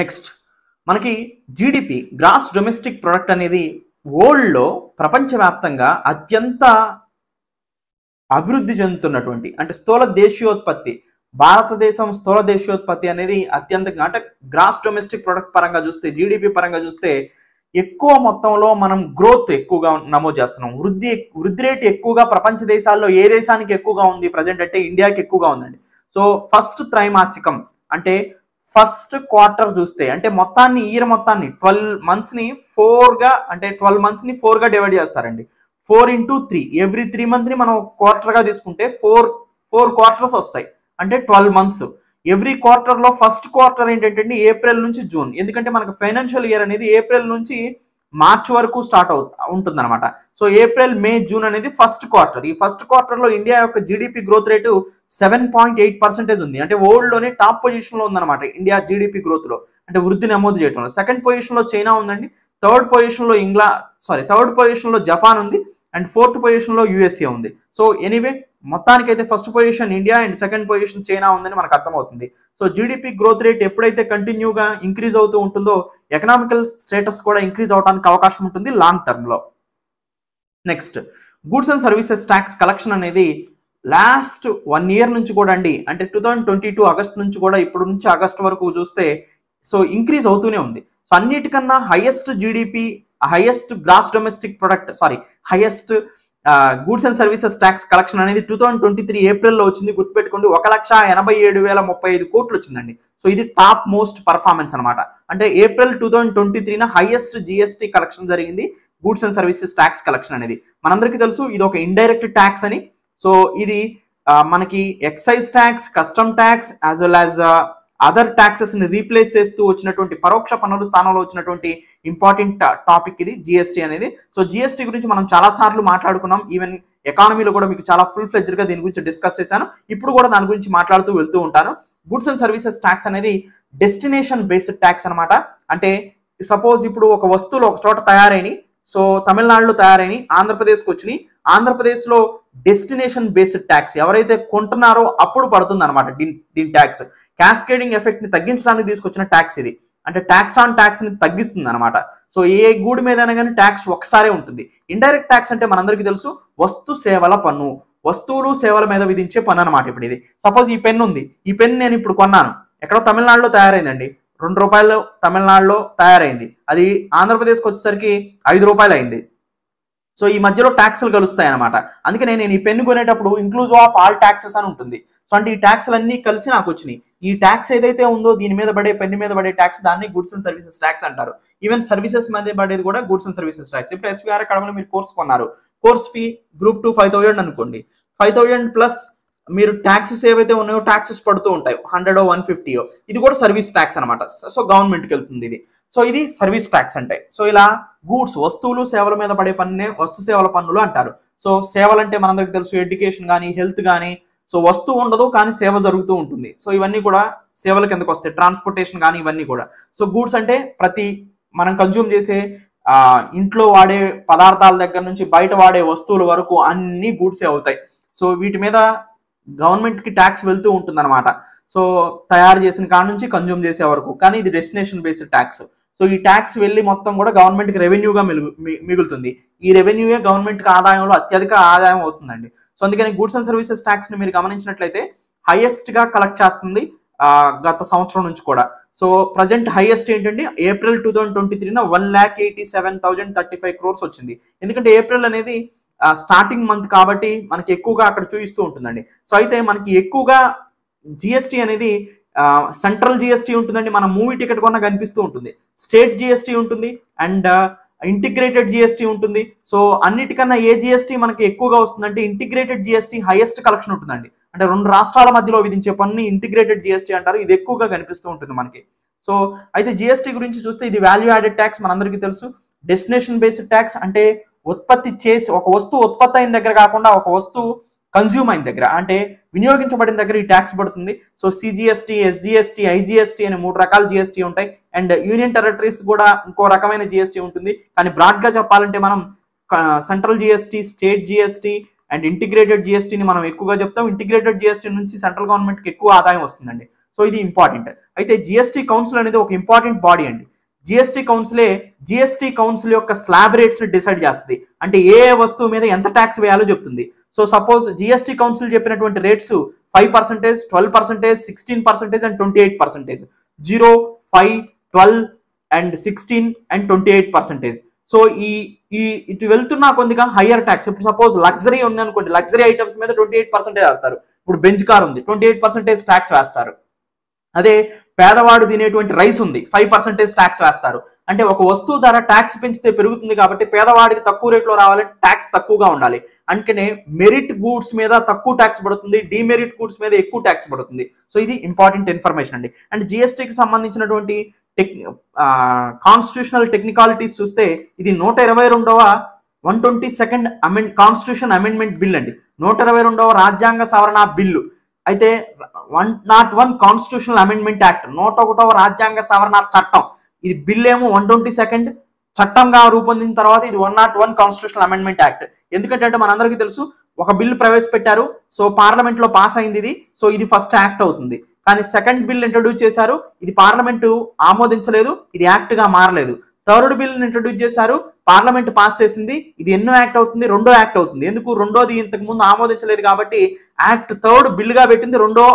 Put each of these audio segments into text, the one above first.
Next మనకి GDP gross domestic product అనేది వరల్డ్లో ప్రపంచవ్యాప్తంగా అత్యంత అభివృద్ధి చెందుతున్నటువంటి అంటే స్థూల దేశీయోత్పత్తి, భారతదేశం స్థూల దేశీయోత్పత్తి అనేది అత్యంతంగా అంటే గ్రాస్ డొమెస్టిక్ ప్రొడక్ట్ పరంగా చూస్తే, జీడిపి పరంగా చూస్తే ఎక్కువ మొత్తంలో మనం గ్రోత్ ఎక్కువగా నమోదు చేస్తున్నాం. వృద్ధి రేటు ఎక్కువగా ప్రపంచ దేశాల్లో ఏ దేశానికి ఎక్కువగా ఉంది ప్రజెంట్ అంటే ఇండియాకి ఎక్కువగా ఉందండి. సో ఫస్ట్ త్రైమాసికం అంటే ఫస్ట్ క్వార్టర్ చూస్తే అంటే మొత్తాన్ని ఇయర్ మొత్తాన్ని 12 మంత్స్ని 4గా అంటే 12 మంత్స్ని 4గా డివైడ్ చేస్తారండి. 4 into 3 ఎవ్రీ 3 మంత్ని మనం క్వార్టర్గా తీసుకుంటే 4 క్వార్టర్స్ వస్తాయి అంటే 12 మంత్స్. ఎవ్రీ క్వార్టర్లో ఫస్ట్ క్వార్టర్ ఏంటంటే ఏప్రిల్ నుంచి జూన్, ఎందుకంటే మనకు ఫైనాన్షియల్ ఇయర్ అనేది ఏప్రిల్ నుంచి మార్చ్ వరకు స్టార్ట్ ఉంటుంది అనమాట. సో ఏప్రిల్, మే, జూన్ అనేది ఫస్ట్ క్వార్టర్. ఈ ఫస్ట్ క్వార్టర్లో ఇండియా యొక్క జీడిపి గ్రోత్ రేటు 7.8% ఉంది. అంటే వరల్డ్లోనే టాప్ పొజిషన్లో ఉందన్నమాట ఇండియా జీడిపి గ్రోత్లో, అంటే వృద్ధి నమోదు చేయడంలో. సెకండ్ పొజిషన్లో చైనా ఉందండి, థర్డ్ పొజిషన్లో జపాన్ ఉంది, అండ్ ఫోర్త్ పొజిషన్లో యూఎస్ఏ ఉంది. సో ఎనీవే మొత్తానికైతే first position India and second position China ఉందని మనకు అర్థమవుతుంది. సో జీడిపి గ్రోత్ రేట్ ఎప్పుడైతే కంటిన్యూగా ఇంక్రీజ్ అవుతూ ఉంటుందో ఎకనామికల్ స్టేటస్ కూడా ఇంక్రీజ్ అవడానికి అవకాశం ఉంటుంది లాంగ్ టర్మ్లో. Next goods and services tax collection అనేది లాస్ట్ 1 year నుంచి కూడా అండి, అంటే 2022 ఆగస్ట్ నుంచి కూడా ఇప్పుడు నుంచి ఆగస్ట్ వరకు చూస్తే సో ఇంక్రీజ్ అవుతూనే ఉంది. సో అన్నిటికన్నా highest GDP, highest gross domestic product highest goods and services tax collection అనేది 2023 ఏప్రిల్లో వచ్చింది. గుర్తుపెట్టుకోండి, 1,87,735 కోట్లు వచ్చిందండి. సో ఇది టాప్ మోస్ట్ పర్ఫార్మెన్స్ అనమాట. అంటే ఏప్రిల్ 2023 హైయెస్ట్ జిఎస్టీ కలెక్షన్ జరిగింది goods and services tax collection అనేది. మనందరికీ తెలుసు ఇది ఒక ఇండైరెక్ట్ ట్యాక్స్ అని. సో ఇది మనకి excise tax, custom tax as well as other taxes ని రీప్లేస్ చేస్తూ వచ్చినటువంటి పరోక్ష పన్నుల స్థానంలో వచ్చినటువంటి ఇంపార్టెంట్ టాపిక్ ఇది జిఎస్టీ అనేది. సో జిఎస్టీ గురించి మనం చాలా సార్లు మాట్లాడుకున్నాం, ఈవెన్ ఎకానమీలో కూడా మీకు చాలా ఫుల్ ఫ్లెడ్జ్డ్ గా దీని గురించి డిస్కస్ చేశాను. ఇప్పుడు కూడా దాని గురించి మాట్లాడుతూ వెళ్తూ ఉంటాను. గూడ్స్ అండ్ సర్వీసెస్ ట్యాక్స్ అనేది డెస్టినేషన్ బేస్డ్ ట్యాక్స్ అనమాట. అంటే సపోజ్ ఇప్పుడు ఒక వస్తువులు ఒక చోట తయారైనవి, సో తమిళనాడులో తయారైనవి ఆంధ్రప్రదేశ్కి వచ్చినాయి, ఆంధ్రప్రదేశ్లో డెస్టినేషన్ బేస్డ్ ట్యాక్స్ ఎవరైతే కొంటున్నారో అప్పుడు పడుతుంది అనమాట దీని ట్యాక్స్. క్యాస్కేడింగ్ ఎఫెక్ట్ ని తగ్గించడానికి తీసుకొచ్చిన ట్యాక్స్ ఇది, అంటే ట్యాక్స్ ఆన్ ట్యాక్స్ ని తగ్గిస్తుంది అనమాట. సో ఏ గూడి మీదైనా కానీ ట్యాక్స్ ఒకసారే ఉంటుంది. ఇండైరెక్ట్ ట్యాక్స్ అంటే మనందరికీ తెలుసు వస్తు సేవల పన్ను, వస్తువులు సేవల మీద విధించే పన్ను అనమాట. ఇప్పుడు ఇది సపోజ్ ఈ పెన్ ఉంది, ఈ పెన్ నేను ఇప్పుడు కొన్నాను, ఎక్కడో తమిళనాడులో తయారైందండి, ₹2 తమిళనాడులో తయారైంది, అది ఆంధ్రప్రదేశ్కి వచ్చేసరికి ₹5 అయింది. సో ఈ మధ్యలో ట్యాక్స్లు కలుస్తాయి అనమాట. అందుకనే నేను ఈ పెన్ను కొనేటప్పుడు ఇంక్లూజివ్ ఆఫ్ ఆల్ ట్యాక్సెస్ అని ఉంటుంది. సో అంటే ఈ ట్యాక్స్లు అన్ని కలిసి నాకు వచ్చినాయి. ఈ ట్యాక్స్ ఏదైతే ఉందో దీని మీద పడే, పెన్ను మీద పడే ట్యాక్స్, దాన్ని గూడ్స్ అండ్ సర్వీసెస్ ట్యాక్స్ అంటారు. ఈవెన్ సర్వీసెస్ మీద పడేది కూడా గూడ్స్ అండ్ సర్వీసెస్ ట్యాక్స్. ఇప్పుడు ఎస్విఆర్ అకాడమీలో మీరు కోర్స్ కొన్నారు, కోర్స్ ఫీ గ్రూప్ 2 5,000 అనుకోండి, 5,000 ప్లస్ మీరు ట్యాక్సెస్ ఏవైతే ఉన్నాయో ట్యాక్సెస్ పడుతూ ఉంటాయి, 100 150, ఇది కూడా సర్వీస్ ట్యాక్స్ అనమాట. సో గవర్నమెంట్కి వెళ్తుంది ఇది. సో ఇది సర్వీస్ ట్యాక్స్ అంటే. సో ఇలా గూడ్స్, వస్తువులు సేవల మీద పడే పన్నే వస్తు సేవల పన్నులు అంటారు. సో సేవలు అంటే మనందరికి తెలుసు ఎడ్యుకేషన్ కానీ, హెల్త్ కానీ. సో వస్తువు ఉండదు కానీ సేవ జరుగుతూ ఉంటుంది. సో ఇవన్నీ కూడా సేవల కిందకు వస్తాయి, ట్రాన్స్పోర్టేషన్ కానీ ఇవన్నీ కూడా. సో గూడ్స్ అంటే ప్రతి మనం కన్జ్యూమ్ చేసే ఇంట్లో వాడే పదార్థాల దగ్గర నుంచి బయట వాడే వస్తువుల వరకు అన్ని గూడ్సే అవుతాయి. సో వీటి మీద గవర్నమెంట్కి ట్యాక్స్ వెళ్తూ ఉంటుంది అనమాట. సో తయారు చేసిన కాడ నుంచి కన్జ్యూమ్ చేసే వరకు. కానీ ఇది డెస్టినేషన్ బేస్డ్ ట్యాక్స్. సో ఈ ట్యాక్స్ వెళ్ళి మొత్తం కూడా గవర్నమెంట్కి రెవెన్యూగా మిగులుతుంది. ఈ రెవెన్యూయే గవర్నమెంట్కి ఆదాయంలో అత్యధిక ఆదాయం అవుతుందండి. సో అందుకని గూడ్స్ అండ్ సర్వీసెస్ ట్యాక్స్ ని మీరు గమనించినట్లయితే హైయెస్ట్ గా కలెక్ట్ చేస్తుంది గత సంవత్సరం నుంచి కూడా. సో ప్రజెంట్ హైయెస్ట్ ఏంటంటే ఏప్రిల్ 2023 1,87,035 crores వచ్చింది. ఎందుకంటే ఏప్రిల్ అనేది స్టార్టింగ్ మంత్ కాబట్టి మనకి ఎక్కువగా అక్కడ చూపిస్తూ ఉంటుందండి. సో అయితే మనకి ఎక్కువగా జిఎస్టీ అనేది సెంట్రల్ జిఎస్టీ ఉంటుందండి, మన మూవీ టికెట్ కొన్నా కనిపిస్తూ ఉంటుంది, స్టేట్ జిఎస్టీ ఉంటుంది, అండ్ ఇంటిగ్రేటెడ్ జిఎస్టీ ఉంటుంది. సో అన్నిటికన్నా ఏ జిఎస్టీ మనకి ఎక్కువగా వస్తుందంటే ఇంటిగ్రేటెడ్ జిఎస్టీ హైయెస్ట్ కలెక్షన్ ఉంటుందండి. అంటే 2 రాష్ట్రాల మధ్యలో విధించే పన్ను ఇంటిగ్రేటెడ్ జిఎస్టీ అంటారు. ఇది ఎక్కువగా కనిపిస్తూ ఉంటుంది మనకి. సో అయితే జిఎస్టీ గురించి చూస్తే ఇది వాల్యూ యాడెడ్ ట్యాక్స్ మనందరికీ తెలుసు. డెస్టినేషన్ బేస్డ్ ట్యాక్స్ అంటే ఉత్పత్తి చేసి ఒక వస్తువు ఉత్పత్తి అయిన దగ్గర కాకుండా ఒక వస్తువు కన్జ్యూమ్ అయిన దగ్గర, అంటే వినియోగించబడిన దగ్గర ఈ ట్యాక్స్ పడుతుంది. సో సిజిఎస్టీ, ఎస్జిఎస్టీ, ఐజిఎస్టీ అనే 3 రకాల జిఎస్టీ ఉంటాయి. అండ్ యూనియన్ టెరిటరీస్ కూడా ఇంకో రకమైన జిఎస్టీ ఉంటుంది. కానీ బ్రాడ్ గా చెప్పాలంటే మనం central GST, state GST and integrated జిఎస్టీని మనం ఎక్కువగా చెప్తాం. ఇంటిగ్రేటెడ్ జిఎస్టీ నుంచి సెంట్రల్ గవర్నమెంట్కి ఎక్కువ ఆదాయం వస్తుందండి. సో ఇది ఇంపార్టెంట్. అయితే జిఎస్టీ కౌన్సిల్ అనేది ఒక ఇంపార్టెంట్ బాడీ అండి. జిఎస్టీ కౌన్సిల్ యొక్క స్లాబ్ రేట్స్ ని డిసైడ్ చేస్తుంది. అంటే ఏ వస్తువు మీద ఎంత ట్యాక్స్ వేయాలో చెప్తుంది. సో సపోజ్ జిఎస్టీ కౌన్సిల్ చెప్పినటువంటి rates 5%, 12%, 16% and 28%. 0, 5, 12 and 16 and 28%. So ఇటు వెళ్తున్నా కొద్దిగా హయ్యర్ ట్యాక్స్. ఇప్పుడు సపోజ్ లగ్జరీ ఉంది అనుకోండి, లగ్జరీ ఐటమ్స్ మీద 28% వేస్తారు. ఇప్పుడు బెంచ్ కార్ ఉంది, 28% ట్యాక్స్ వేస్తారు. అదే పేదవాడు తినేటువంటి రైస్ ఉంది, 5% ట్యాక్స్ వేస్తారు. అంటే ఒక వస్తువు ధర ట్యాక్స్ పెంచితే పెరుగుతుంది కాబట్టి పేదవాడికి తక్కువ రేట్లో రావాలంటే ట్యాక్స్ తక్కువగా ఉండాలి. అందుకనే మెరిట్ గూడ్స్ మీద తక్కువ ట్యాక్స్ పడుతుంది, డిమెరిట్ గూడ్స్ మీద ఎక్కువ ట్యాక్స్ పడుతుంది. సో ఇది ఇంపార్టెంట్ ఇన్ఫర్మేషన్ అండి. అండ్ జిఎస్టీకి సంబంధించినటువంటి కాన్స్టిట్యూషనల్ టెక్నికాలిటీస్ చూస్తే ఇది 122వ 122nd కాన్స్టిట్యూషన్ అమెండ్మెంట్ బిల్ అండి. 122వ రాజ్యాంగ సవరణ బిల్లు. అయితే 101 కాన్స్టిట్యూషనల్ అమెండ్మెంట్ యాక్ట్, 101వ రాజ్యాంగ సవరణ చట్టం. ఇది బిల్ ఏమో 122nd, చట్టంగా రూపొందిన తర్వాత ఇది 101 కాన్స్టిట్యూషనల్ అమెండ్మెంట్ యాక్ట్. ఎందుకంటే మనందరికీ తెలుసు, ఒక బిల్ ప్రవేశపెట్టారు, సో పార్లమెంట్ లో పాస్ అయింది ఇది, సో ఇది ఫస్ట్ యాక్ట్ అవుతుంది. కానీ సెకండ్ బిల్ ఇంట్రడ్యూస్ చేశారు, ఇది పార్లమెంటు ఆమోదించలేదు, ఇది యాక్ట్ గా మారలేదు. థర్డ్ బిల్ ఇంట్రడ్యూస్ చేశారు, పార్లమెంట్ పాస్ చేసింది, ఇది ఎన్నో యాక్ట్ అవుతుంది, రెండో యాక్ట్ అవుతుంది. ఎందుకు? రెండోది ఇంతకు ముందు ఆమోదించలేదు కాబట్టి యాక్ట్ థర్డ్ బిల్ గా పెట్టింది, రెండో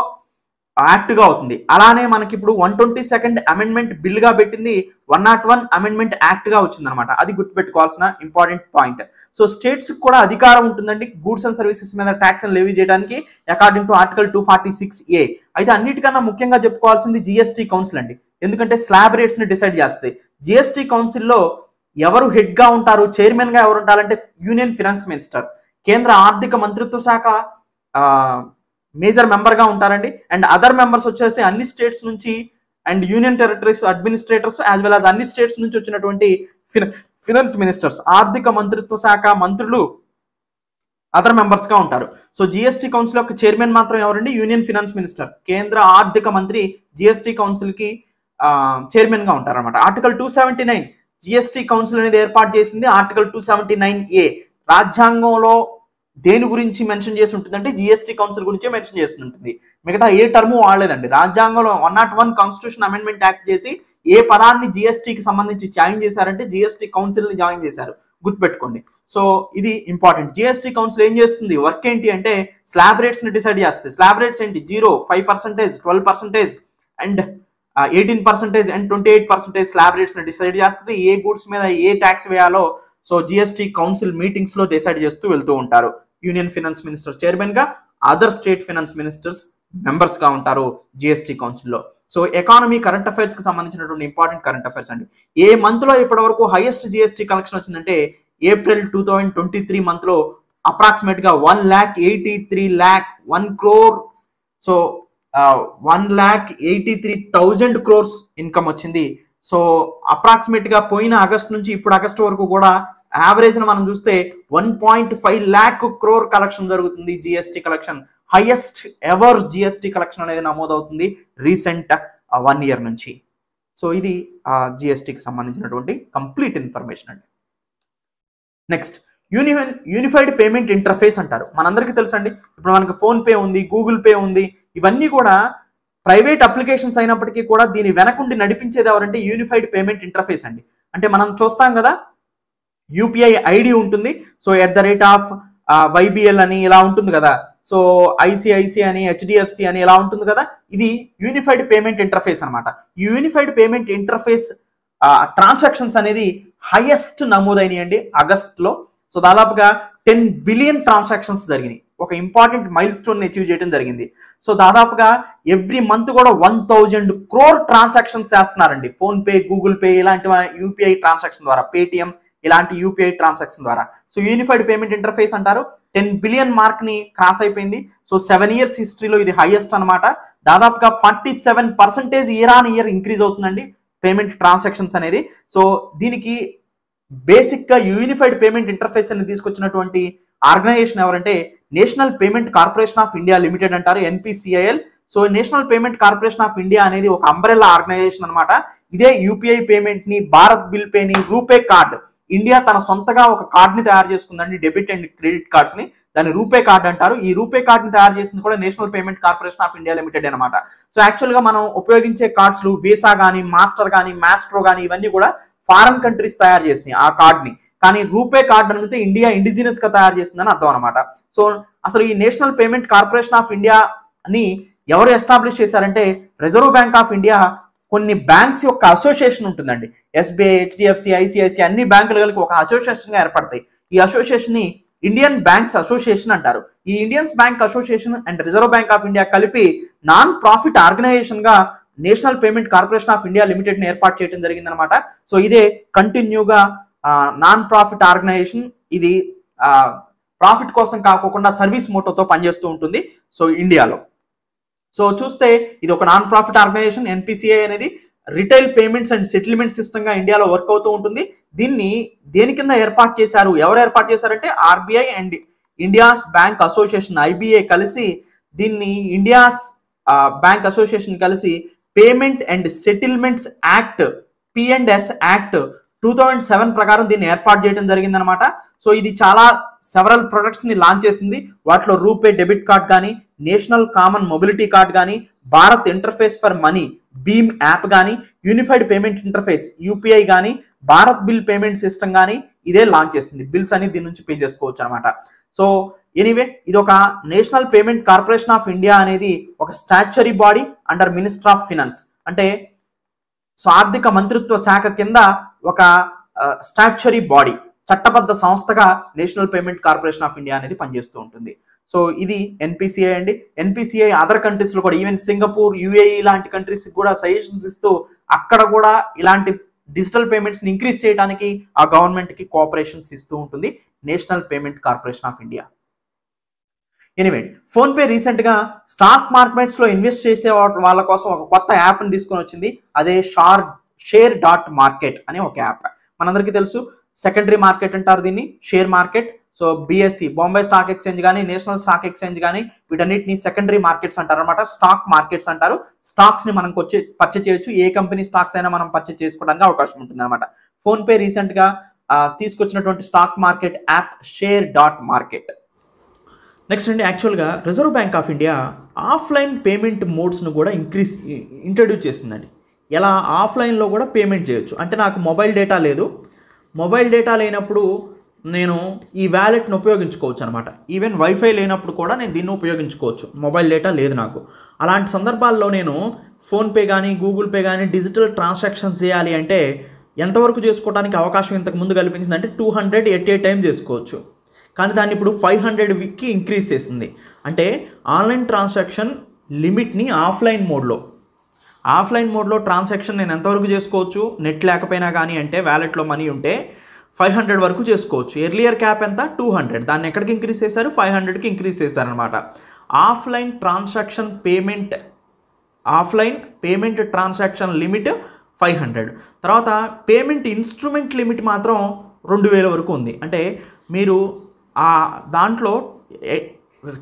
యాక్ట్ గా అవుతుంది. అలానే మనకి ఇప్పుడు 122nd అమెండ్మెంట్ బిల్ గా పెట్టింది, 101 అమెండ్మెంట్ యాక్ట్ గా వచ్చింది అనమాట. అది గుర్తుపెట్టుకోవాల్సిన ఇంపార్టెంట్ పాయింట్. సో స్టేట్స్ కూడా అధికారం ఉంటుందండి గూడ్స్ అండ్ సర్వీసెస్ మీద ట్యాక్స్ లెవీ చేయడానికి అకార్డింగ్ టు ఆర్టికల్ 246A. అయితే అన్నిటికన్నా ముఖ్యంగా చెప్పుకోవాల్సింది జిఎస్టీ కౌన్సిల్ అండి. ఎందుకంటే స్లాబ్ రేట్స్ ని డిసైడ్ చేస్తాయి. జిఎస్టీ కౌన్సిల్లో ఎవరు హెడ్ గా ఉంటారు, చైర్మన్ గా ఎవరు ఉంటారంటే యూనియన్ ఫినాన్స్ మినిస్టర్, కేంద్ర ఆర్థిక మంత్రిత్వ శాఖ మేజర్ మెంబర్ గా ఉంటారండి. అండ్ అదర్ మెంబర్స్ వచ్చేసి అన్ని స్టేట్స్ నుంచి and union territories administrators as well as అన్ని స్టేట్స్ నుంచి వచ్చినటువంటి ఫినాన్స్ మినిస్టర్స్, ఆర్థిక మంత్రిత్వ శాఖ మంత్రులు అదర్ మెంబర్స్ గా ఉంటారు. సో జిఎస్టీ కౌన్సిల్ యొక్క చైర్మన్ మాత్రం ఎవరండి? యూనియన్ ఫినాన్స్ మినిస్టర్, కేంద్ర ఆర్థిక మంత్రి జిఎస్టీ కౌన్సిల్ కి చైర్మన్ గా ఉంటారు అనమాట. ఆర్టికల్ 279 జిఎస్టీ కౌన్సిల్ అనేది ఏర్పాటు చేసింది. ఆర్టికల్ 279A రాజ్యాంగంలో దేని గురించి మెన్షన్ చేసి ఉంటుంది అంటే జిఎస్టీ కౌన్సిల్ గురించి మెన్షన్ చేస్తుంటుంది. మిగతా ఏ టర్మ్ వాడలేదండి. రాజ్యాంగంలో 101 కాన్స్టిట్యూషన్ అమెండ్మెంట్ యాక్ట్ చేసి ఏ పదాన్ని జిఎస్టీకి సంబంధించి జాయిన్ చేశారంటే జిఎస్టీ కౌన్సిల్ ని జాయిన్ చేశారు, గుర్తుపెట్టుకోండి. సో ఇది ఇంపార్టెంట్. జిఎస్టీ కౌన్సిల్ ఏం చేస్తుంది, వర్క్ ఏంటి అంటే స్లాబ్ రేట్స్ ని డిసైడ్ చేస్తుంది. స్లాబ్ రేట్స్ ఏంటి? 0, 5%, 12% అండ్ 18% అండ్ 28% స్లాబ్ రేట్స్ ని డిసైడ్ చేస్తుంది. ఏ గూడ్స్ మీద ఏ ట్యాక్స్ వేయాలో సో జిఎస్టీ కౌన్సిల్ మీటింగ్స్ లో డిసైడ్ చేస్తూ వెళ్తూ ఉంటారు. యూనియన్ ఫినాన్స్ మినిస్టర్ చైర్మన్ గా, other state finance ministers members గా ఉంటారు జిఎస్టీ కౌన్సిల్ లో. సో ఎకానమీ, కరెంట్ అఫైర్స్ కి సంబంధించినటువంటి ఇంపార్టెంట్ కరెంట్ అఫైర్స్ అండి. ఏ మంత్ లో ఇప్పటి వరకు హైయెస్ట్ జిఎస్టీ కలెక్షన్ వచ్చిందంటే ఏప్రిల్ 2023 మంత్ లో అప్రాక్సిమేట్ గా 1,83,01 crore. సో 1,83,000 crores ఇన్కమ్ వచ్చింది. సో అప్రాక్సిమేట్ గా పోయిన ఆగస్ట్ నుంచి ఇప్పుడు ఆగస్ట్ వరకు కూడా యావరేజ్ మనం చూస్తే 1.5 lakh crore కలెక్షన్ జరుగుతుంది. GST collection highest ever GST collection అనేది నమోదవుతుంది రీసెంట్ 1 year నుంచి. సో ఇది జిఎస్టీకి సంబంధించినటువంటి కంప్లీట్ ఇన్ఫర్మేషన్ అండి. నెక్స్ట్ యూనిఫైడ్ పేమెంట్ ఇంటర్ఫేస్ అంటారు. మనందరికీ తెలుసండి, ఇప్పుడు మనకి ఫోన్ పే ఉంది, గూగుల్ పే ఉంది, ఇవన్నీ కూడా ప్రైవేట్ అప్లికేషన్స్ అయినప్పటికీ కూడా దీని వెనకుండి నడిపించేది ఎవరంటే యూనిఫైడ్ పేమెంట్ ఇంటర్ఫేస్ అండి. అంటే మనం చూస్తాం కదా, యూపీఐ ఐడి ఉంటుంది, సో @YBL అని ఇలా ఉంటుంది కదా, సో ఐసిఐసి అని, హెచ్డిఎఫ్సి అని ఇలా ఉంటుంది కదా, ఇది యూనిఫైడ్ పేమెంట్ ఇంటర్ఫేస్ అనమాట. ఈ యూనిఫైడ్ పేమెంట్ ఇంటర్ఫేస్ ట్రాన్సాక్షన్స్ అనేది హైయెస్ట్ నమోదైనాయండి ఆగస్ట్ లో. సో దాదాపుగా 10 బిలియన్ ట్రాన్సాక్షన్స్ జరిగినాయి. ఒక ఇంపార్టెంట్ మైల్ స్టోన్ అచీవ్ చేయడం జరిగింది. సో దాదాపుగా ఎవ్రీ మంత్ కూడా 1,000 crore ట్రాన్సాక్షన్స్ చేస్తున్నారండి. ఫోన్ పే, గూగుల్ పే ఇలాంటి యూపీఐ ట్రాన్సాక్షన్ ద్వారా, పేటిఎం ఇలాంటి యూపీఐ ట్రాన్సాక్షన్ ద్వారా. సో యూనిఫైడ్ పేమెంట్ ఇంటర్ఫేస్ అంటారు. 10 బిలియన్ మార్క్ ని క్రాస్ అయిపోయింది. సో 7 years హిస్టరీలో ఇది హైయెస్ట్ అనమాట. దాదాపుగా 47% ఇయర్ ఆన్ ఇయర్ ఇంక్రీజ్ అవుతుందండి పేమెంట్ ట్రాన్సాక్షన్స్ అనేది. సో దీనికి బేసిక్ గా యూనిఫైడ్ పేమెంట్ ఇంటర్ఫేస్ అని తీసుకొచ్చినటువంటి ఆర్గనైజేషన్ ఎవరంటే national payment corporation of India limited అంటారు, NPCIL. So national payment corporation of India అనేది ఒక అంబ్రెల్లా ఆర్గనైజేషన్ అనమాట. ఇదే యూపీఐ పేమెంట్ ని, భారత్ బిల్ పే ని, రూపే కార్డ్ ఇండియా తన సొంతగా ఒక కార్డ్ని తయారు చేసుకుందండి, డెబిట్ అండ్ క్రెడిట్ కార్డ్స్ని. దాన్ని రూపే కార్డ్ అంటారు. ఈ రూపే కార్డ్ని తయారు చేసింది కూడా national payment corporation of India limited అనమాట. సో యాక్చువల్గా మనం ఉపయోగించే కార్డ్స్లు వీసా కానీ, మాస్టర్ కానీ, మాస్ట్రో కానీ ఇవన్నీ కూడా ఫారెన్ కంట్రీస్ తయారు చేసినాయి ఆ కార్డ్ని. కానీ రూపే కార్డ్ అనేది ఇండియా ఇండిజినస్ గా తయారు చేసిందని అర్థం అనమాట. సో అసలు ఈ national payment corporation of India అని ఎవరు ఎస్టాబ్లిష్ చేశారంటే రిజర్వ్ బ్యాంక్ ఆఫ్ ఇండియా కొన్ని బ్యాంక్స్ యొక్క అసోసియేషన్ ఉంటుందండి. ఎస్బీఐ, హెచ్డిఎఫ్సి, ఐసిఐసి అన్ని బ్యాంకులు కలిపి ఒక అసోసియేషన్ గా ఏర్పడతాయి. ఈ అసోసియేషన్ ని ఇండియన్ బ్యాంక్స్ అసోసియేషన్ అంటారు. ఈ Indians bank association and reserve Bank of India కలిపి నాన్ ప్రాఫిట్ ఆర్గనైజేషన్ గా national payment corporation of India limited ని ఏర్పాటు చేయడం జరిగిందనమాట. సో ఇదే కంటిన్యూగా నాన్ ప్రాఫిట్ ఆర్గనైజేషన్. ఇది ప్రాఫిట్ కోసం కాకుండా సర్వీస్ మోటోతో పనిచేస్తూ ఉంటుంది సో ఇండియాలో. సో చూస్తే ఇది ఒక నాన్ ప్రాఫిట్ ఆర్గనైజేషన్. ఎన్పిసిఐ అనేది retail payments and settlement system గా ఇండియాలో వర్క్ అవుతూ ఉంటుంది. దీన్ని దేని కింద ఏర్పాటు చేశారు, ఎవరు ఏర్పాటు చేశారంటే RBI and India's bank association IBA కలిసి దీన్ని ఇండియాస్ బ్యాంక్ అసోసియేషన్ కలిసి payment and settlements act P&S act 2007 ప్రకారం దీన్ని ఏర్పాటు చేయడం జరిగిందనమాట. సో ఇది చాలా సెవరల్ ప్రొడక్ట్స్ ని లాంచ్ చేసింది. వాటిలో రూపే డెబిట్ కార్డ్ కానీ, నేషనల్ కామన్ మొబిలిటీ కార్డ్ కానీ, భారత్ ఇంటర్ఫేస్ ఫర్ మనీ భీమ్ యాప్ కానీ, యూనిఫైడ్ పేమెంట్ ఇంటర్ఫేస్ యూపీఐ కానీ, భారత్ బిల్ పేమెంట్ సిస్టమ్ కానీ ఇదే లాంచ్ చేస్తుంది. బిల్స్ అని దీని నుంచి పే చేసుకోవచ్చు అనమాట. సో ఎనీవే ఇది ఒక national payment corporation of India అనేది ఒక statuary body under minister of finance. అంటే సో ఆర్థిక మంత్రిత్వ శాఖ కింద ఒక స్టాచ్యురీ బాడీ, చట్టబద్ధ సంస్థగా national payment corporation of India అనేది పనిచేస్తూ ఉంటుంది. సో ఇది ఎన్పిసిఐ అండి. ఎన్పిసిఐ అదర్ కంట్రీస్ లో కూడా ఈవెన్ సింగపూర్, యుఏఈ లాంటి కంట్రీస్ కూడా సజెషన్స్ ఇస్తూ అక్కడ కూడా ఇలాంటి డిజిటల్ పేమెంట్స్ ని ఇంక్రీజ్ చేయడానికి ఆ గవర్నమెంట్ కి కోఆపరేషన్స్ ఇస్తూ ఉంటుంది national payment corporation of India. Anyway phone pay recent గా స్టాక్ మార్కెట్స్ లో ఇన్వెస్ట్ చేసే వాళ్ళ కోసం ఒక కొత్త యాప్ ని తీసుకొని వచ్చింది. అదే షేర్ డాట్ మార్కెట్ అనే ఒక యాప్. మనందరికీ తెలుసు సెకండరీ మార్కెట్ అంటారు దీన్ని, share market. So BSc Bombay stock exchange కానీ, నేషనల్ స్టాక్ ఎక్స్చేంజ్ కానీ వీటన్నిటిని సెకండరీ మార్కెట్స్ అంటారు అనమాట. స్టాక్ మార్కెట్స్ అంటారు. స్టాక్స్ ని మనం పర్చేజ్ చేయొచ్చు. ఏ కంపెనీ స్టాక్స్ అయినా మనం పర్చేజ్ చేసుకోవడానికి అవకాశం ఉంటుంది అనమాట. ఫోన్ పే రీసెంట్ గా తీసుకొచ్చినటువంటి stock market app share dot market. Next అండి, యాక్చువల్గా Reserve Bank of India offline payment మోడ్స్ను కూడా ఇంట్రడ్యూస్ చేస్తుందండి. ఎలా ఆఫ్లైన్లో కూడా పేమెంట్ చేయొచ్చు అంటే నాకు మొబైల్ డేటా లేదు, మొబైల్ డేటా లేనప్పుడు నేను ఈ వ్యాలెట్ను ఉపయోగించుకోవచ్చు అనమాట. ఈవెన్ వైఫై లేనప్పుడు కూడా నేను దీన్ని ఉపయోగించుకోవచ్చు, మొబైల్ డేటా లేదు నాకు. అలాంటి సందర్భాల్లో నేను ఫోన్పే కానీ, గూగుల్ పే కానీ డిజిటల్ ట్రాన్సాక్షన్స్ చేయాలి అంటే ఎంతవరకు చేసుకోవడానికి అవకాశం ఇంతకు ముందు కల్పించింది అంటే 200 ఎట్ ఏ టైం చేసుకోవచ్చు. కానీ దాన్ని ఇప్పుడు 500కి ఇంక్రీజ్ చేసింది. అంటే ఆన్లైన్ ట్రాన్సాక్షన్ లిమిట్ని ఆఫ్లైన్ మోడ్లో ట్రాన్సాక్షన్ నేను ఎంతవరకు చేసుకోవచ్చు, నెట్ లేకపోయినా కానీ అంటే వ్యాలెట్లో మనీ ఉంటే 500 వరకు చేసుకోవచ్చు. ఎర్లియర్ క్యాప్ ఎంత 200, దాన్ని ఎక్కడికి ఇంక్రీజ్ చేశారు 500కి ఇంక్రీజ్ చేశారనమాట. Offline payment transaction limit 500. తర్వాత పేమెంట్ ఇన్స్ట్రుమెంట్ లిమిట్ మాత్రం 2000 వరకు ఉంది. అంటే మీరు దాంట్లో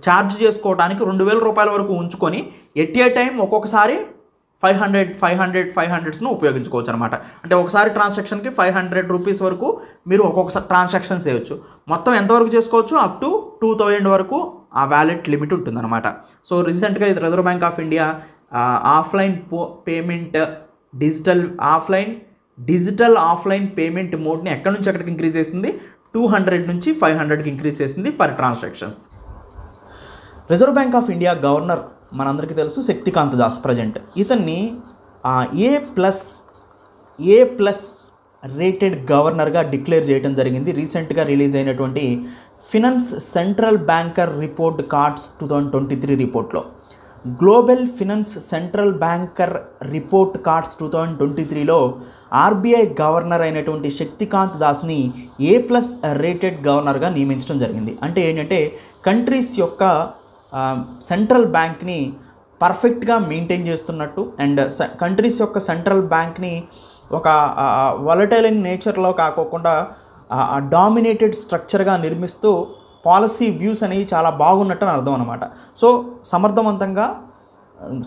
ఛార్జ్ చేసుకోవడానికి 2000 రూపాయల వరకు ఉంచుకొని ఎట్ ఏ టైం ఒక్కొక్కసారి 500ను ఉపయోగించుకోవచ్చు అనమాట. అంటే ఒకసారి ట్రాన్సాక్షన్కి 500 రూపీస్ వరకు మీరు ఒక్కొక్క ట్రాన్సాక్షన్ చేయొచ్చు. మొత్తం ఎంతవరకు చేసుకోవచ్చు, అప్ టు 2000 వరకు ఆ వ్యాలెట్ లిమిట్ ఉంటుందన్నమాట. సో రీసెంట్గా ఇది Reserve Bank of India offline payment digital offline payment మోడ్ని ఎక్కడి నుంచి ఎక్కడికి ఇంక్రీజ్ చేసింది, 200 నుంచి 500కి ఇంక్రీజ్ చేసింది per transactions. Reserve Bank of India governor మనందరికీ తెలుసు శక్తికాంత్ దాస్ ప్రజెంట్. ఇతన్ని ఏ ప్లస్ రేటెడ్ గవర్నర్గా డిక్లేర్ చేయడం జరిగింది రీసెంట్గా రిలీజ్ అయినటువంటి finance central banker report cards 2023 రిపోర్ట్లో. Global finance central banker report cards 2023లో ఆర్బీఐ గవర్నర్ అయినటువంటి శక్తికాంత్ దాస్ని A+ రేటెడ్ గవర్నర్గా నియమించడం జరిగింది. అంటే ఏంటంటే కంట్రీస్ యొక్క సెంట్రల్ బ్యాంక్ని పర్ఫెక్ట్గా మెయింటైన్ చేస్తున్నట్టు అండ్ కంట్రీస్ యొక్క సెంట్రల్ బ్యాంక్ని ఒక వలటైల్ ఇన్ నేచర్లో కాకోకుండా డామినేటెడ్ స్ట్రక్చర్గా నిర్మిస్తూ పాలసీ వ్యూస్ అనేవి చాలా బాగున్నట్టు అని అర్థం అనమాట. సో సమర్థవంతంగా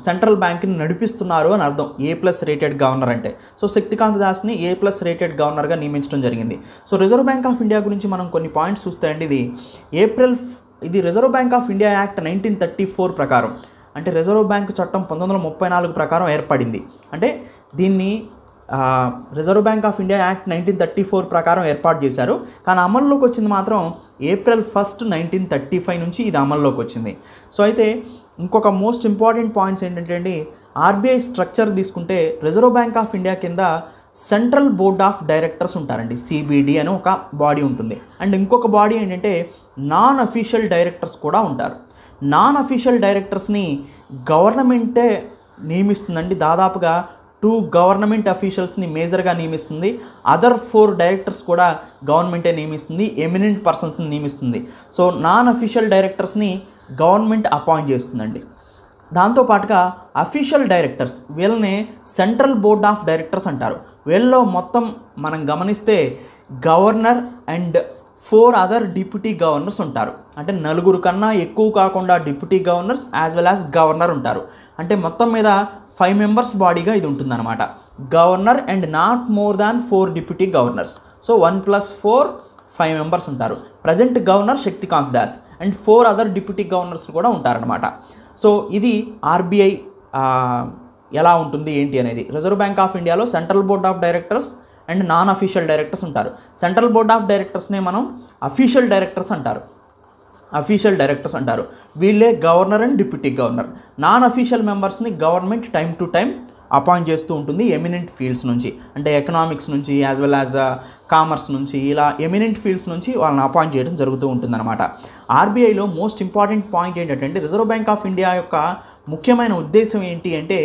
సెంట్రల్ బ్యాంక్ని నడిపిస్తున్నారు అని అర్థం ఏ+ రేటెడ్ గవర్నర్ అంటే. సో శక్తికాంత దాస్ని ఏ+ రేటెడ్ గవర్నర్గా నియమించడం జరిగింది. So reserve Bank of India గురించి మనం కొన్ని పాయింట్స్ చూస్తే అండి, ఇది Reserve Bank of India act 1934 ప్రకారం, అంటే రిజర్వ్ బ్యాంక్ చట్టం 1934 ప్రకారం ఏర్పడింది. అంటే దీన్ని reserve Bank of India act 1934 ప్రకారం ఏర్పాటు చేశారు. కానీ అమల్లోకి వచ్చింది మాత్రం April 1, 1935 నుంచి ఇది అమల్లోకి వచ్చింది. సో అయితే ఇంకొక మోస్ట్ ఇంపార్టెంట్ పాయింట్స్ ఏంటంటే అండి, ఆర్బీఐ స్ట్రక్చర్ తీసుకుంటే రిజర్వ్ బ్యాంక్ ఆఫ్ ఇండియా కింద సెంట్రల్ బోర్డ్ ఆఫ్ డైరెక్టర్స్ ఉంటారండి, CBD అని ఒక బాడీ ఉంటుంది. అండ్ ఇంకొక బాడీ ఏంటంటే నాన్ అఫీషియల్ డైరెక్టర్స్ కూడా ఉంటారు. నాన్ అఫీషియల్ డైరెక్టర్స్ని గవర్నమెంటే నియమిస్తుందండి. దాదాపుగా 2 గవర్నమెంట్ అఫీషియల్స్ని మేజర్గా నియమిస్తుంది. అదర్ 4 డైరెక్టర్స్ కూడా గవర్నమెంటే నియమిస్తుంది, ఎమినెంట్ పర్సన్స్ని నియమిస్తుంది. సో నాన్ అఫీషియల్ డైరెక్టర్స్ని గవర్నమెంట్ అపాయింట్ చేస్తుందండి. దాంతోపాటుగా అఫీషియల్ డైరెక్టర్స్, వీళ్ళని సెంట్రల్ బోర్డ్ ఆఫ్ డైరెక్టర్స్ అంటారు. వీళ్ళలో మొత్తం మనం గమనిస్తే governor and 4 other deputy governors ఉంటారు. అంటే 4 కన్నా ఎక్కువ కాకుండా deputy governors as well as governor ఉంటారు. అంటే మొత్తం మీద 5 మెంబర్స్ బాడీగా ఇది ఉంటుందన్నమాట. Governor and not more than 4 deputy governors. So 1 + 4 5 members ఉంటారు. Present governor Shaktikanta Das and 4 other deputy governors కూడా ఉంటారనమాట. సో ఇది ఆర్బీఐ ఎలా ఉంటుంది ఏంటి అనేది. రిజర్వ్ బ్యాంక్ ఆఫ్ ఇండియాలో central board of directors and non official directors ఉంటారు. సెంట్రల్ బోర్డ్ ఆఫ్ డైరెక్టర్స్నే మనం అఫీషియల్ డైరెక్టర్స్ అంటారు. వీళ్ళే governor and deputy governor. Non official మెంబర్స్ని government time to time appoint చేస్తూ ఉంటుంది ఎమినెంట్ ఫీల్డ్స్ నుంచి. అంటే ఎకనామిక్స్ నుంచి యాజ్ వెల్ యాజ్ కామర్స్ నుంచి, ఇలా ఎమినెంట్ ఫీల్డ్స్ నుంచి వాళ్ళని అపాయింట్ చేయడం జరుగుతూ ఉంటుందన్నమాట. ఆర్బీఐలో మోస్ట్ ఇంపార్టెంట్ పాయింట్ ఏంటంటే రిజర్వ్ బ్యాంక్ ఆఫ్ ఇండియా యొక్క ముఖ్యమైన ఉద్దేశం ఏంటి అంటే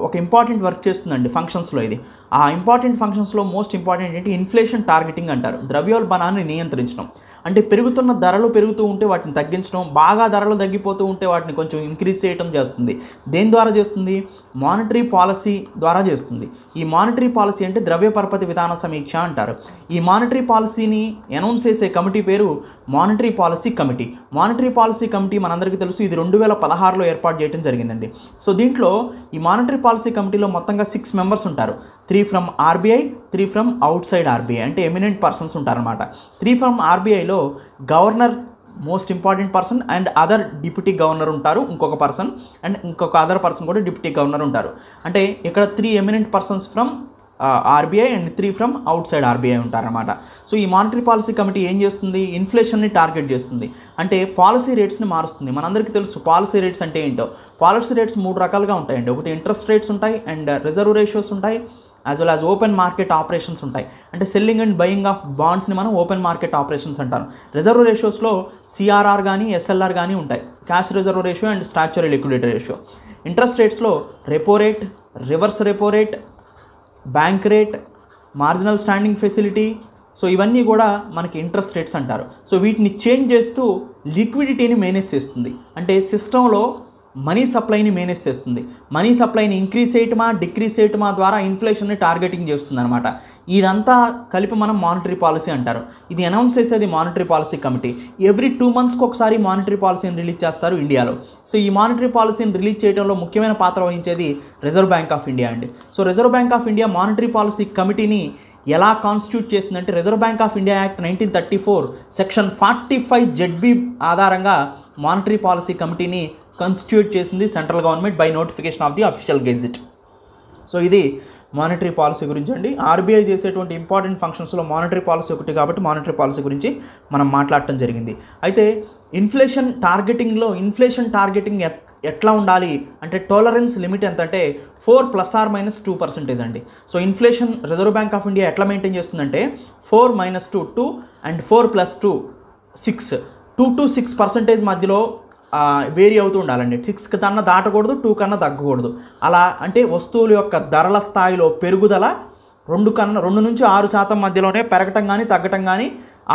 ఒక ఇంపార్టెంట్ వర్క్ చేస్తుందండి ఫంక్షన్స్లో. ఇది ఆ ఇంపార్టెంట్ ఫంక్షన్స్లో మోస్ట్ ఇంపార్టెంట్ ఏంటి, ఇన్ఫ్లేషన్ టార్గెటింగ్ అంటారు. ద్రవ్యోల్బణాన్ని నియంత్రించడం. అంటే పెరుగుతున్న ధరలు పెరుగుతూ ఉంటే వాటిని తగ్గించడం, బాగా ధరలు తగ్గిపోతూ ఉంటే వాటిని కొంచెం ఇంక్రీజ్ చేయడం చేస్తుంది. దేని ద్వారా చేస్తుంది? మానిటరీ పాలసీ ద్వారా చేస్తుంది. ఈ మానిటరీ పాలసీ అంటే ద్రవ్య పరపతి విధాన సమీక్ష అంటారు. ఈ మానిటరీ పాలసీని అనౌన్స్ చేసే కమిటీ పేరు monetary policy committee. Monetary policy committee మనందరికీ తెలుసు, ఇది 2016లో ఏర్పాటు చేయడం జరిగిందండి. సో దీంట్లో ఈ మానిటరీ పాలసీ కమిటీలో మొత్తంగా 6 మెంబర్స్ ఉంటారు. 3 from RBI, 3 from outside RBI, అంటే ఎమినెంట్ పర్సన్స్ ఉంటారనమాట. 3 ఫ్రమ్ ఆర్బీఐలో governor most important person and other deputy governor ఉంటారు, ఇంకొక పర్సన్, అండ్ ఇంకొక అదర్ పర్సన్ కూడా డిప్యూటీ గవర్నర్ ఉంటారు. అంటే ఇక్కడ 3 eminent persons from RBI and 3 from outside RBI ఉంటారన్నమాట. సో ఈ మానిటరీ పాలసీ కమిటీ ఏం చేస్తుంది? ఇన్ఫ్లేషన్ని టార్గెట్ చేస్తుంది. అంటే పాలసీ రేట్స్ని మారుస్తుంది. మనందరికీ తెలుసు పాలసీ రేట్స్ అంటే ఏంటో. పాలసీ రేట్స్ 3 రకాలుగా ఉంటాయండి. ఒకటి ఇంట్రెస్ట్ రేట్స్ ఉంటాయి, అండ్ రిజర్వ్ రేషియోస్ ఉంటాయి, as well as open market operations ఉంటాయి. అంటే సెల్లింగ్ అండ్ బయింగ్ ఆఫ్ బాండ్స్ని మనం ఓపెన్ మార్కెట్ ఆపరేషన్స్ అంటారు. రిజర్వ్ రేషియోస్లో సిఆర్ఆర్ కానీ ఎస్ఎల్ఆర్ కానీ ఉంటాయి, cash reserve ratio and statutory liquidity ratio. Interest రేట్స్లో repo rate, reverse repo rate, bank rate, marginal standing facility, so ఇవన్నీ కూడా మనకి ఇంట్రెస్ట్ రేట్స్ అంటారు. సో వీటిని చేంజ్ చేస్తూ లిక్విడిటీని మేనేజ్ చేస్తుంది. అంటే సిస్టంలో మనీ సప్లైని మేనేజ్ చేస్తుంది. మనీ సప్లైని ఇంక్రీజ్ చేయటమా డిక్రీజ్ చేయటమా ద్వారా ఇన్ఫ్లేషన్ని టార్గెటింగ్ చేస్తుంది అనమాట. ఇదంతా కలిపి మనం మానిటరీ పాలసీ అంటారు. ఇది అనౌన్స్ చేసేది మానిటరీ పాలసీ కమిటీ. ఎవ్రీ 2 మంత్స్కి ఒకసారి మానిటరీ పాలసీని రిలీజ్ చేస్తారు ఇండియాలో. సో ఈ మానిటరీ పాలసీని రిలీజ్ చేయడంలో ముఖ్యమైన పాత్ర వహించేది రిజర్వ్ బ్యాంక్ ఆఫ్ ఇండియా అండి. So reserve Bank of India monetary policy కమిటీని ఎలా కాన్స్టిట్యూట్ చేసిందంటే, reserve Bank of India act 1934 section 45 ZB ఆధారంగా మానిటరీ పాలసీ కమిటీని కాన్స్టిట్యూట్ చేసింది central government by notification off the official gazette. So ఇది monetary policy గురించి అండి. ఆర్బీఐ చేసేటువంటి ఇంపార్టెంట్ ఫంక్షన్స్లో మానిటరీ పాలసీ ఒకటి కాబట్టి మానిటరీ పాలసీ గురించి మనం మాట్లాడటం జరిగింది. అయితే ఇన్ఫ్లేషన్ టార్గెటింగ్ ఎట్లా ఉండాలి అంటే, టాలరెన్స్ లిమిట్ ఎంత అంటే 4 ± 2% అండి. So inflation reserve Bank of India ఎట్లా మెయింటైన్ చేస్తుందంటే 4 - 2 2 అండ్ 4 + 2 6, 2 to 6% మధ్యలో వేరీ అవుతూ ఉండాలండి. 6 కన్నా దాటకూడదు, 2 కన్నా తగ్గకూడదు. అలా అంటే వస్తువుల యొక్క ధరల స్థాయిలో పెరుగుదల 2 నుంచి 6% మధ్యలోనే పెరగటం కానీ తగ్గటం కానీ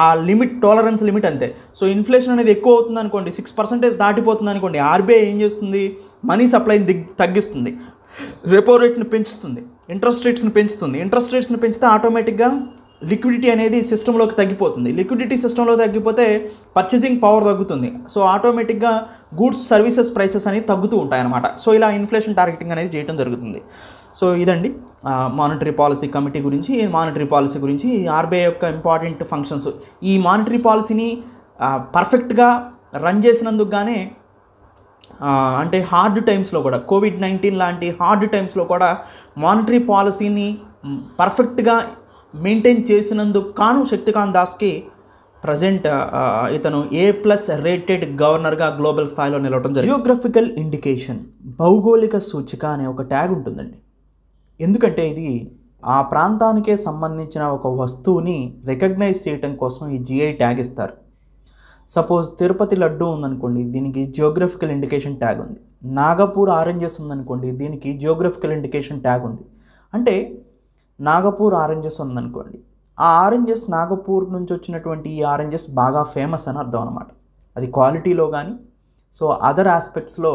ఆ లిమిట్, టాలరెన్స్ లిమిట్ అంతే. సో ఇన్ఫ్లేషన్ అనేది ఎక్కువ అవుతుంది అనుకోండి, 6% దాటిపోతుంది అనుకోండి, ఆర్బీఐ ఏం చేస్తుంది? మనీ సప్లైని తగ్గిస్తుంది, రెపో రేట్ని పెంచుతుంది, ఇంట్రెస్ట్ రేట్స్ని పెంచుతుంది. ఇంట్రెస్ట్ రేట్స్ని పెంచితే ఆటోమేటిక్గా లిక్విడిటీ అనేది సిస్టంలోకి తగ్గిపోతుంది. లిక్విడిటీ సిస్టంలో తగ్గిపోతే పర్చేసింగ్ పవర్ తగ్గుతుంది. సో ఆటోమేటిక్గా గూడ్స్ సర్వీసెస్ ప్రైసెస్ అనేవి తగ్గుతూ ఉంటాయన్నమాట. సో ఇలా ఇన్ఫ్లేషన్ టార్గెటింగ్ అనేది చేయడం జరుగుతుంది. సో ఇదండి మానిటరీ పాలసీ కమిటీ గురించి. మానిటరీ పాలసీ గురించి ఆర్బీఐ యొక్క ఇంపార్టెంట్ ఫంక్షన్స్. ఈ మానిటరీ పాలసీని పర్ఫెక్ట్గా రన్ చేసినందుకు గానే అంటే హార్డ్ టైమ్స్లో కూడా, COVID-19 లాంటి హార్డ్ టైమ్స్లో కూడా మానిటరీ పాలసీని పర్ఫెక్ట్గా మెయింటైన్ చేసినందుకు కాను శక్తికాంత్ దాస్కి ప్రజెంట్ ఇతను A+ రేటెడ్ గవర్నర్గా గ్లోబల్ స్థాయిలో నిలవడం జరిగింది. జియోగ్రఫికల్ ఇండికేషన్, భౌగోళిక సూచిక అనే ఒక ట్యాగ్ ఉంటుందండి. ఎందుకంటే ఇది ఆ ప్రాంతానికే సంబంధించిన ఒక వస్తువుని రికగ్నైజ్ చేయడం కోసం ఈ GI ట్యాగ్ ఇస్తారు. సపోజ్ తిరుపతి లడ్డు ఉందనుకోండి, దీనికి జియోగ్రఫికల్ ఇండికేషన్ ట్యాగ్ ఉంది. నాగపూర్ ఆరెంజెస్ ఉందనుకోండి, దీనికి జియోగ్రఫికల్ ఇండికేషన్ ట్యాగ్ ఉంది. అంటే నాగపూర్ ఆరెంజెస్ ఉందనుకోండి, ఆ ఆరెంజెస్ నాగపూర్ నుంచి వచ్చినటువంటి ఈ ఆరెంజెస్ బాగా ఫేమస్ అని అర్థం అనమాట. అది క్వాలిటీలో కానీ సో అదర్ ఆస్పెక్ట్స్లో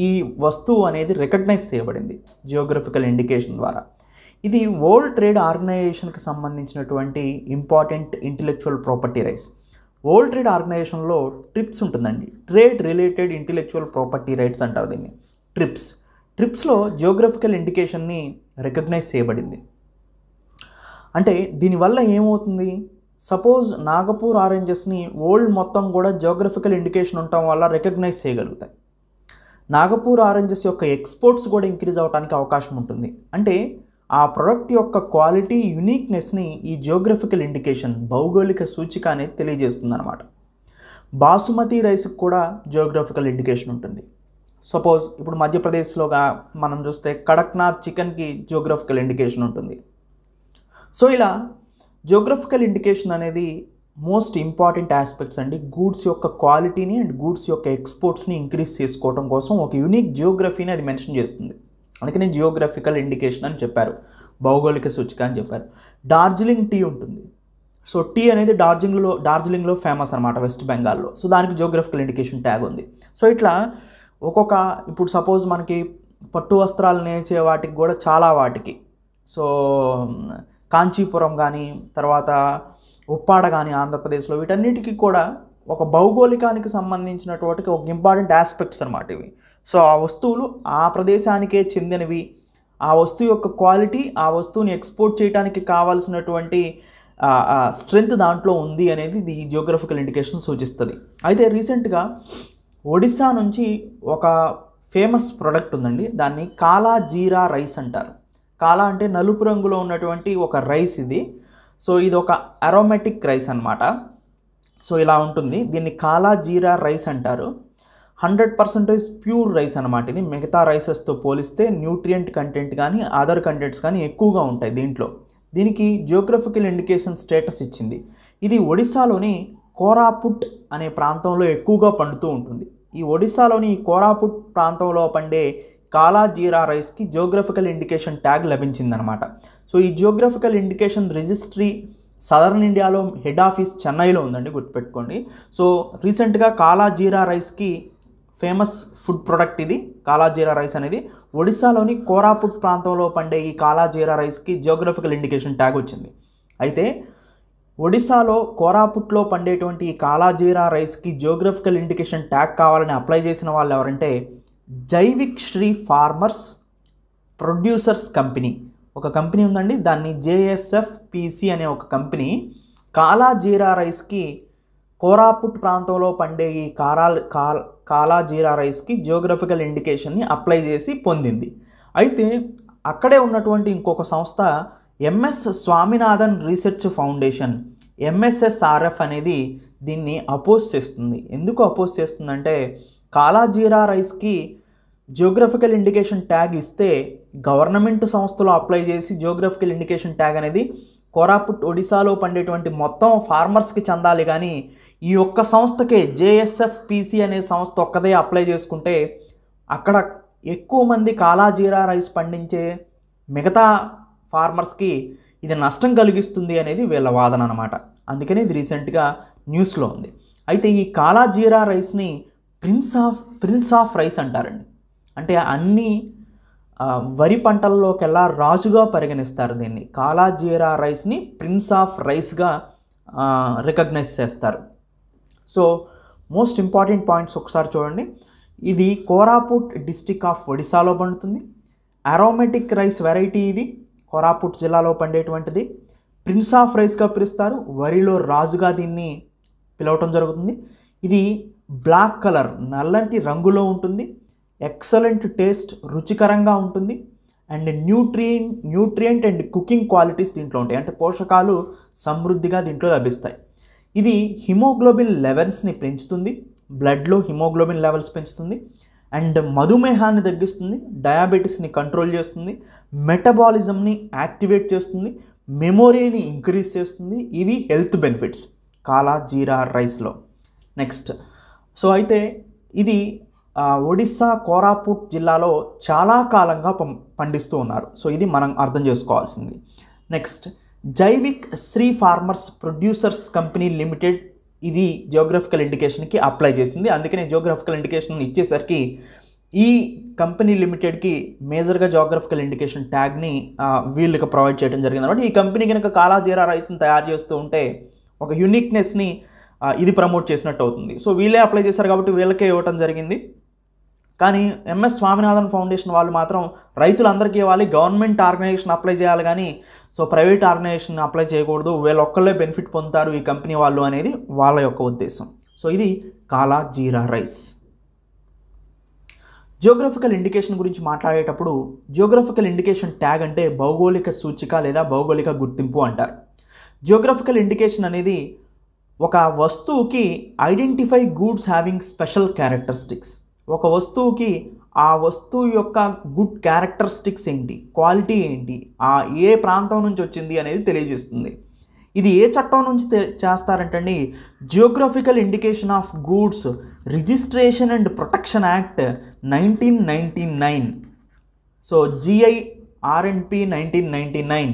ఈ వస్తువు అనేది రికగ్నైజ్ చేయబడింది జియోగ్రఫికల్ ఇండికేషన్ ద్వారా. ఇది వరల్డ్ ట్రేడ్ ఆర్గనైజేషన్కి సంబంధించినటువంటి important intellectual property rights. World trade ఆర్గనైజేషన్లో ట్రిప్స్ ఉంటుందండి, trade related intellectual property rights అంటారు దీన్ని. ట్రిప్స్లో జియోగ్రఫికల్ ఇండికేషన్ని రికగ్నైజ్ చేయబడింది. అంటే దీనివల్ల ఏమవుతుంది, సపోజ్ నాగపూర్ ఆరెంజెస్ని వరల్డ్ మొత్తం కూడా జియోగ్రఫికల్ ఇండికేషన్ ఉండటం వల్ల రికగ్నైజ్ చేయగలుగుతాయి. నాగపూర్ ఆరెంజెస్ యొక్క ఎక్స్పోర్ట్స్ కూడా ఇంక్రీజ్ అవడానికి అవకాశం ఉంటుంది. అంటే ఆ ప్రోడక్ట్ యొక్క క్వాలిటీ, యునిక్నెస్ని ఈ జియోగ్రఫికల్ ఇండికేషన్, భౌగోళిక సూచిక అనేది తెలియజేస్తుంది అనమాట. బాసుమతి రైస్కి కూడా జియోగ్రఫికల్ ఇండికేషన్ ఉంటుంది. సపోజ్ ఇప్పుడు మధ్యప్రదేశ్లోగా మనం చూస్తే కడక్నాథ్ చికెన్కి జియోగ్రఫికల్ ఇండికేషన్ ఉంటుంది. సో ఇలా జియోగ్రఫికల్ ఇండికేషన్ అనేది మోస్ట్ ఇంపార్టెంట్ ఆస్పెక్ట్స్ అండి. గూడ్స్ యొక్క క్వాలిటీని అండ్ గూడ్స్ యొక్క ఎక్స్పోర్ట్స్ని ఇంక్రీజ్ చేసుకోవడం కోసం ఒక యూనిక్ జియోగ్రఫీని అది మెన్షన్ చేస్తుంది. అందుకని జియోగ్రఫికల్ ఇండికేషన్ అని చెప్పారు, భౌగోళిక సూచిక అని చెప్పారు. డార్జిలింగ్ టీ ఉంటుంది. సో టీ అనేది డార్జిలింగ్లో ఫేమస్ అనమాట, వెస్ట్ బెంగాల్లో. సో దానికి జియోగ్రఫికల్ ఇండికేషన్ ట్యాగ్ ఉంది. సో ఇట్లా ఇప్పుడు సపోజ్ మనకి పట్టు వస్త్రాలు నేర్చే వాటికి కూడా చాలా వాటికి, సో కాంచీపురం కానీ తర్వాత ఉప్పాడ కానీ ఆంధ్రప్రదేశ్లో, వీటన్నిటికీ కూడా ఒక భౌగోళికానికి సంబంధించినటువంటి ఒక ఇంపార్టెంట్ ఆస్పెక్ట్స్ అనమాట ఇవి. సో ఆ వస్తువులు ఆ ప్రదేశానికే చెందినవి, ఆ వస్తువు యొక్క క్వాలిటీ, ఆ వస్తువుని ఎక్స్పోర్ట్ చేయడానికి కావాల్సినటువంటి స్ట్రెంగ్త్ దాంట్లో ఉంది అనేది ఈ జియోగ్రఫికల్ ఇండికేషన్ సూచిస్తుంది. అయితే రీసెంట్గా ఒడిశా నుంచి ఒక ఫేమస్ ప్రోడక్ట్ ఉందండి, దాన్ని కాలా జీరా రైస్ అంటారు. కాలా అంటే నలుపు రంగులో ఉన్నటువంటి ఒక రైస్ ఇది. సో ఇది ఒక అరోమాటిక్ రైస్ అనమాట. సో ఇలా ఉంటుంది, దీన్ని కాలా జీరా రైస్ అంటారు. 100% ప్యూర్ రైస్ అనమాట ఇది. మిగతా రైసెస్తో పోలిస్తే న్యూట్రియంట్ కంటెంట్ కానీ అదర్ కంటెంట్స్ కానీ ఎక్కువగా ఉంటాయి దీంట్లో. దీనికి జియోగ్రఫికల్ ఇండికేషన్ స్టేటస్ ఇచ్చింది. ఇది ఒడిశాలోని కోరాపుట్ అనే ప్రాంతంలో ఎక్కువగా పండుతూ ఉంటుంది. ఈ ఒడిశాలోని కోరాపుట్ ప్రాంతంలో పండే కాలా జీరా రైస్కి జియోగ్రఫికల్ ఇండికేషన్ ట్యాగ్ లభించిందనమాట. సో ఈ జియోగ్రఫికల్ ఇండికేషన్ రిజిస్ట్రీ సదర్న్ ఇండియాలో హెడ్ ఆఫీస్ చెన్నైలో ఉందండి, గుర్తుపెట్టుకోండి. సో రీసెంట్గా కాలా జీరా రైస్కి ఫేమస్ ఫుడ్ ప్రొడక్ట్ ఇది. కాలా జీరా రైస్ అనేది ఒడిశాలోని కోరాపుట్ ప్రాంతంలో పండే ఈ కాలా జీరా రైస్కి జియోగ్రఫికల్ ఇండికేషన్ ట్యాగ్ వచ్చింది. అయితే ఒడిశాలో కోరాపుట్లో పండేటువంటి ఈ కాలా జీరా రైస్కి జియోగ్రఫికల్ ఇండికేషన్ ట్యాగ్ కావాలని అప్లై చేసిన వాళ్ళు ఎవరంటే Jaivik Shri farmers producers company, ఒక కంపెనీ ఉందండి. దాన్ని JSFPC అనే ఒక కంపెనీ కాలా జీరా రైస్కి కోరాపుట్ ప్రాంతంలో పండే ఈ కాలా జీరా రైస్కి జియోగ్రఫికల్ ఇండికేషన్ని అప్లై చేసి పొందింది. అయితే అక్కడే ఉన్నటువంటి ఇంకొక సంస్థ MS Swaminathan research foundation, MSSRF అనేది దీన్ని అపోజ్ చేస్తుంది. ఎందుకు అపోజ్ చేస్తుందంటే కాలా జీరా రైస్కి జియోగ్రఫికల్ ఇండికేషన్ ట్యాగ్ ఇస్తే గవర్నమెంట్ సంస్థలో అప్లై చేసి జియోగ్రఫికల్ ఇండికేషన్ ట్యాగ్ అనేది కోరాపుట్ ఒడిశాలో పండేటువంటి మొత్తం ఫార్మర్స్కి చెందాలి. కానీ ఈ ఒక్క సంస్థకే JSFPC అనే సంస్థ ఒక్కదే అప్లై చేసుకుంటే అక్కడ ఎక్కువ మంది కాలా జీరా రైస్ పండించే మిగతా ఫార్మర్స్కి ఇది నష్టం కలిగిస్తుంది అనేది వీళ్ళ వాదన అనమాట. అందుకని ఇది రీసెంట్గా న్యూస్లో ఉంది. అయితే ఈ కాలా జీరా రైస్ని ప్రిన్స్ ఆఫ్ రైస్ అంటారండి. అంటే అన్ని వరి పంటల్లోకెల్లా రాజుగా పరిగణిస్తారు. దీన్ని కాలా జీరా రైస్ని ప్రిన్స్ ఆఫ్ రైస్గా రికగ్నైజ్ చేస్తారు. సో మోస్ట్ ఇంపార్టెంట్ పాయింట్స్ ఒకసారి చూడండి. ఇది కోరాపుట్ డిస్టిక్ ఆఫ్ ఒడిశాలో పండుతుంది. అరోమేటిక్ రైస్ వెరైటీ ఇది కోరాపుట్ జిల్లాలో పండేటువంటిది. ప్రిన్స్ ఆఫ్ రైస్గా పిలుస్తారు. వరిలో రాజుగా దీన్ని పిలవటం జరుగుతుంది. ఇది బ్లాక్ కలర్ నల్లటి రంగులో ఉంటుంది. ఎక్సలెంట్ టేస్ట్, రుచికరంగా ఉంటుంది. And nutrient and cooking qualities దీంట్లో ఉంటాయి. అంటే పోషకాలు సమృద్ధిగా దీంట్లో లభిస్తాయి. ఇది హిమోగ్లోబిన్ లెవెల్స్ని పెంచుతుంది, బ్లడ్లో హిమోగ్లోబిన్ లెవెల్స్ పెంచుతుంది. అండ్ మధుమేహాన్ని తగ్గిస్తుంది, డయాబెటీస్ని కంట్రోల్ చేస్తుంది, మెటబాలిజంని యాక్టివేట్ చేస్తుంది, మెమొరీని ఇంక్రీజ్ చేస్తుంది. ఇవి హెల్త్ బెనిఫిట్స్ కాలా జీరా రైస్లో. నెక్స్ట్, సో అయితే ఇది ఒడిస్సా కోరాపుట్ జిల్లాలో చాలా కాలంగా పండిస్తూ ఉన్నారు. సో ఇది మనం అర్థం చేసుకోవాల్సింది. Next, Jaivik Shri farmers producers company limited ఇది జియోగ్రఫికల్ ఇండికేషన్కి అప్లై చేసింది. అందుకనే జియోగ్రఫికల్ ఇండికేషన్ ఇచ్చేసరికి ఈ కంపెనీ లిమిటెడ్కి మేజర్గా జియోగ్రఫికల్ ఇండికేషన్ ట్యాగ్ని వీళ్ళకి ప్రొవైడ్ చేయడం జరిగింది. కాబట్టి ఈ కంపెనీ కనుక కాలా జీరా రైస్ని తయారు చేస్తూ ఉంటే ఒక యూనిక్నెస్ని ఇది ప్రమోట్ చేసినట్టు అవుతుంది. సో వీళ్ళే అప్లై చేశారు కాబట్టి వీళ్ళకే ఇవ్వటం జరిగింది. కానీ ఎంఎస్ స్వామినాథన్ ఫౌండేషన్ వాళ్ళు మాత్రం రైతులందరికీ ఇవ్వాలి, గవర్నమెంట్ ఆర్గనైజేషన్ అప్లై చేయాలి, కానీ సో ప్రైవేట్ ఆర్గనైజేషన్ అప్లై చేయకూడదు, వీళ్ళొక్కళ్ళే బెనిఫిట్ పొందుతారు ఈ కంపెనీ వాళ్ళు అనేది వాళ్ళ యొక్క ఉద్దేశం. సో ఇది కాలా జీరా రైస్. జియోగ్రఫికల్ ఇండికేషన్ గురించి మాట్లాడేటప్పుడు జియోగ్రఫికల్ ఇండికేషన్ ట్యాగ్ అంటే భౌగోళిక సూచిక లేదా భౌగోళిక గుర్తింపు అంటారు. జియోగ్రఫికల్ ఇండికేషన్ అనేది ఒక వస్తువుకి identify goods having special characteristics. ఒక వస్తువుకి ఆ వస్తువు యొక్క గుడ్ క్యారెక్టరిస్టిక్స్ ఏంటి, క్వాలిటీ ఏంటి, ఏ ప్రాంతం నుంచి వచ్చింది అనేది తెలియజేస్తుంది. ఇది ఏ చట్టం నుంచి చేస్తారంటండి, geographical indication of goods registration and protection act 1999. So GIRNP 1999,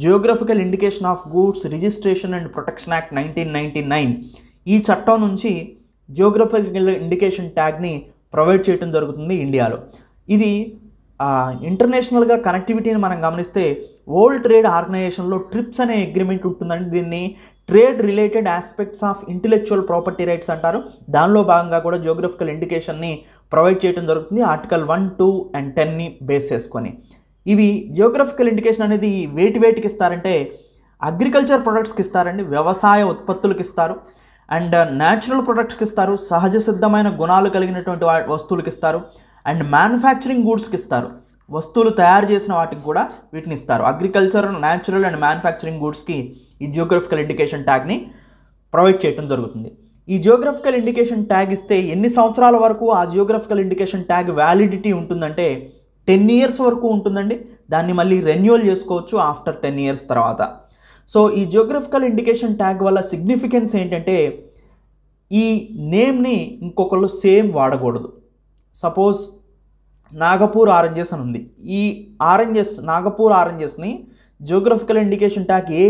geographical indication of goods registration and protection act 1999. ఈ చట్టం నుంచి జియోగ్రఫికల్ ఇండికేషన్ ట్యాగ్ని ప్రొవైడ్ చేయడం జరుగుతుంది ఇండియాలో. ఇది ఇంటర్నేషనల్గా కనెక్టివిటీని మనం గమనిస్తే వరల్డ్ ట్రేడ్ ఆర్గనైజేషన్లో ట్రిప్స్ అనే అగ్రిమెంట్ ఉంటుందండి. దీన్ని trade related aspects of intellectual property rights అంటారు. దానిలో భాగంగా కూడా జియోగ్రఫికల్ ఇండికేషన్ని ప్రొవైడ్ చేయడం జరుగుతుంది ఆర్టికల్ 1, 2 and 10ని బేస్ చేసుకొని. ఇవి జియోగ్రఫికల్ ఇండికేషన్ అనేది వేటికి ఇస్తారంటే అగ్రికల్చర్ ప్రొడక్ట్స్కి ఇస్తారండి, వ్యవసాయ ఉత్పత్తులకు ఇస్తారు, అండ్ న్యాచురల్ ప్రొడక్ట్స్కి ఇస్తారు, సహజ సిద్ధమైన గుణాలు కలిగినటువంటి వస్తువులకు ఇస్తారు, అండ్ మ్యానుఫ్యాక్చరింగ్ గూడ్స్కి ఇస్తారు, వస్తువులు తయారు చేసిన వాటికి కూడా వీటిని ఇస్తారు. అగ్రికల్చర్, న్యాచురల్ అండ్ మ్యానుఫ్యాక్చరింగ్ గూడ్స్కి ఈ జియోగ్రఫికల్ ఇండికేషన్ ట్యాగ్ని ప్రొవైడ్ చేయడం జరుగుతుంది. ఈ జియోగ్రఫికల్ ఇండికేషన్ ట్యాగ్ ఇస్తే ఎన్ని సంవత్సరాల వరకు ఆ జియోగ్రఫికల్ ఇండికేషన్ ట్యాగ్ వ్యాలిడిటీ ఉంటుందంటే 10 years వరకు ఉంటుందండి. దాన్ని మళ్ళీ రెన్యువల్ చేసుకోవచ్చు ఆఫ్టర్ 10 years తర్వాత. సో ఈ జియోగ్రఫికల్ ఇండికేషన్ ట్యాగ్ వల్ల సిగ్నిఫికెన్స్ ఏంటంటే ఈ నేమ్ని ఇంకొకళ్ళు సేమ్ వాడకూడదు. సపోజ్ నాగపూర్ ఆరెంజెస్ అని ఉంది. ఈ నాగపూర్ ఆరెంజెస్ని జియోగ్రఫికల్ ఇండికేషన్ ట్యాగ్ ఏ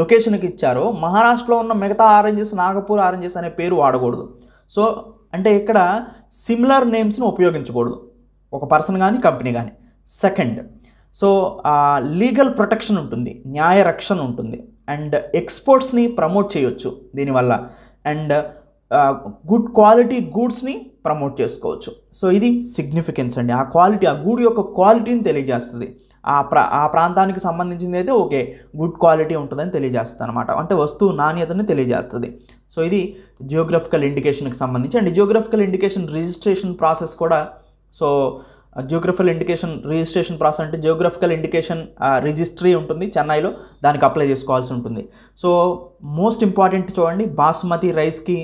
లొకేషన్కి ఇచ్చారో మహారాష్ట్రలో ఉన్న మిగతా ఆరెంజెస్ నాగపూర్ ఆరెంజెస్ అనే పేరు వాడకూడదు. సో అంటే ఇక్కడ సిమిలర్ నేమ్స్ని ఉపయోగించకూడదు, ఒక పర్సన్ కానీ కంపెనీ కానీ. సెకండ్, సో లీగల్ ప్రొటెక్షన్ ఉంటుంది, న్యాయ రక్షణ ఉంటుంది, అండ్ ఎక్స్పోర్ట్స్ని ప్రమోట్ చేయొచ్చు దీనివల్ల, అండ్ గుడ్ క్వాలిటీ గూడ్స్ని ప్రమోట్ చేసుకోవచ్చు. సో ఇది సిగ్నిఫికెన్స్ అండి. ఆ క్వాలిటీ, ఆ గూడ్ యొక్క క్వాలిటీని తెలియజేస్తుంది. ఆ ప్రాంతానికి సంబంధించింది అయితే ఓకే గుడ్ క్వాలిటీ ఉంటుందని తెలియజేస్తుంది అనమాట. అంటే వస్తువు నాణ్యతని తెలియజేస్తుంది. సో ఇది జియోగ్రఫికల్ ఇండికేషన్కి సంబంధించి. And geographical indication registration process కూడా, so geographical indication registration process అంటే జియోగ్రఫికల్ ఇండికేషన్ రిజిస్ట్రీ ఉంటుంది చెన్నైలో, దానికి అప్లై చేసుకోవాల్సి ఉంటుంది. సో మోస్ట్ ఇంపార్టెంట్ చూడండి, బాస్మతి రైస్కి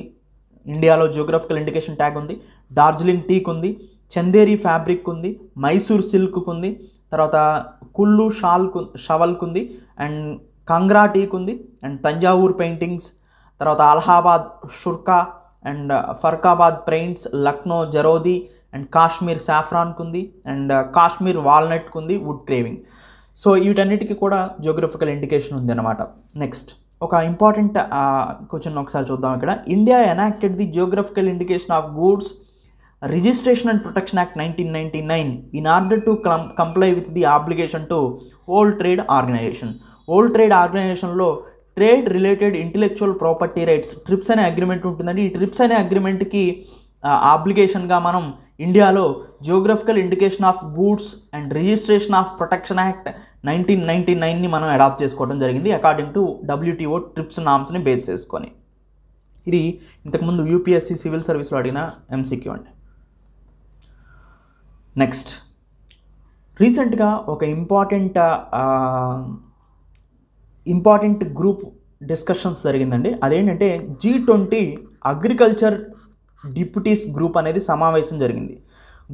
ఇండియాలో జియోగ్రఫికల్ ఇండికేషన్ ట్యాగ్ ఉంది, డార్జిలింగ్ టీక్ ఉంది, చందేరి ఫ్యాబ్రిక్ ఉంది, మైసూర్ సిల్క్ ఉంది, తర్వాత కుల్లు షవల్క్ ఉంది, అండ్ కంగ్రా టీక్ ఉంది, అండ్ తంజావూర్ పెయింటింగ్స్, తర్వాత Allahabad Surkha and Farrukhabad paints, Lucknow Zardozi and Kashmir సాఫ్రాన్కు ఉంది, అండ్ కాశ్మీర్ వాల్నట్కు ఉంది, వుడ్ క్రేవింగ్. సో వీటన్నిటికీ కూడా జియోగ్రఫికల్ ఇండికేషన్ ఉంది అన్నమాట. నెక్స్ట్ ఒక ఇంపార్టెంట్ క్వశ్చన్ ఒకసారి చూద్దాం. ఇక్కడ India enacted the geographical indication of goods Registration and Protection Act 1999 in order to comply with the obligation to World Trade Organization. World Trade Organizationలో trade related intellectual property rights TRIPS అనే agreement ఉంటుందండి. ఈ ట్రిప్స్ అనే అగ్రిమెంట్కి ఆబ్లిగేషన్గా మనం ఇండియాలో geographical indication of goods and registration of protection act 1999ని మనం అడాప్ట్ చేసుకోవడం జరిగింది అకార్డింగ్ టు WTO ట్రిప్స్ నామ్స్ని బేస్ చేసుకొని. ఇది ఇంతకుముందు UPSC సివిల్ సర్వీస్లో అడిగిన MCQ అండి. నెక్స్ట్, రీసెంట్గా ఒక ఇంపార్టెంట్ గ్రూప్ డిస్కషన్స్ జరిగిందండి. అదేంటంటే G20 అగ్రికల్చర్ డిప్యూటీస్ గ్రూప్ అనేది సమావేశం జరిగింది.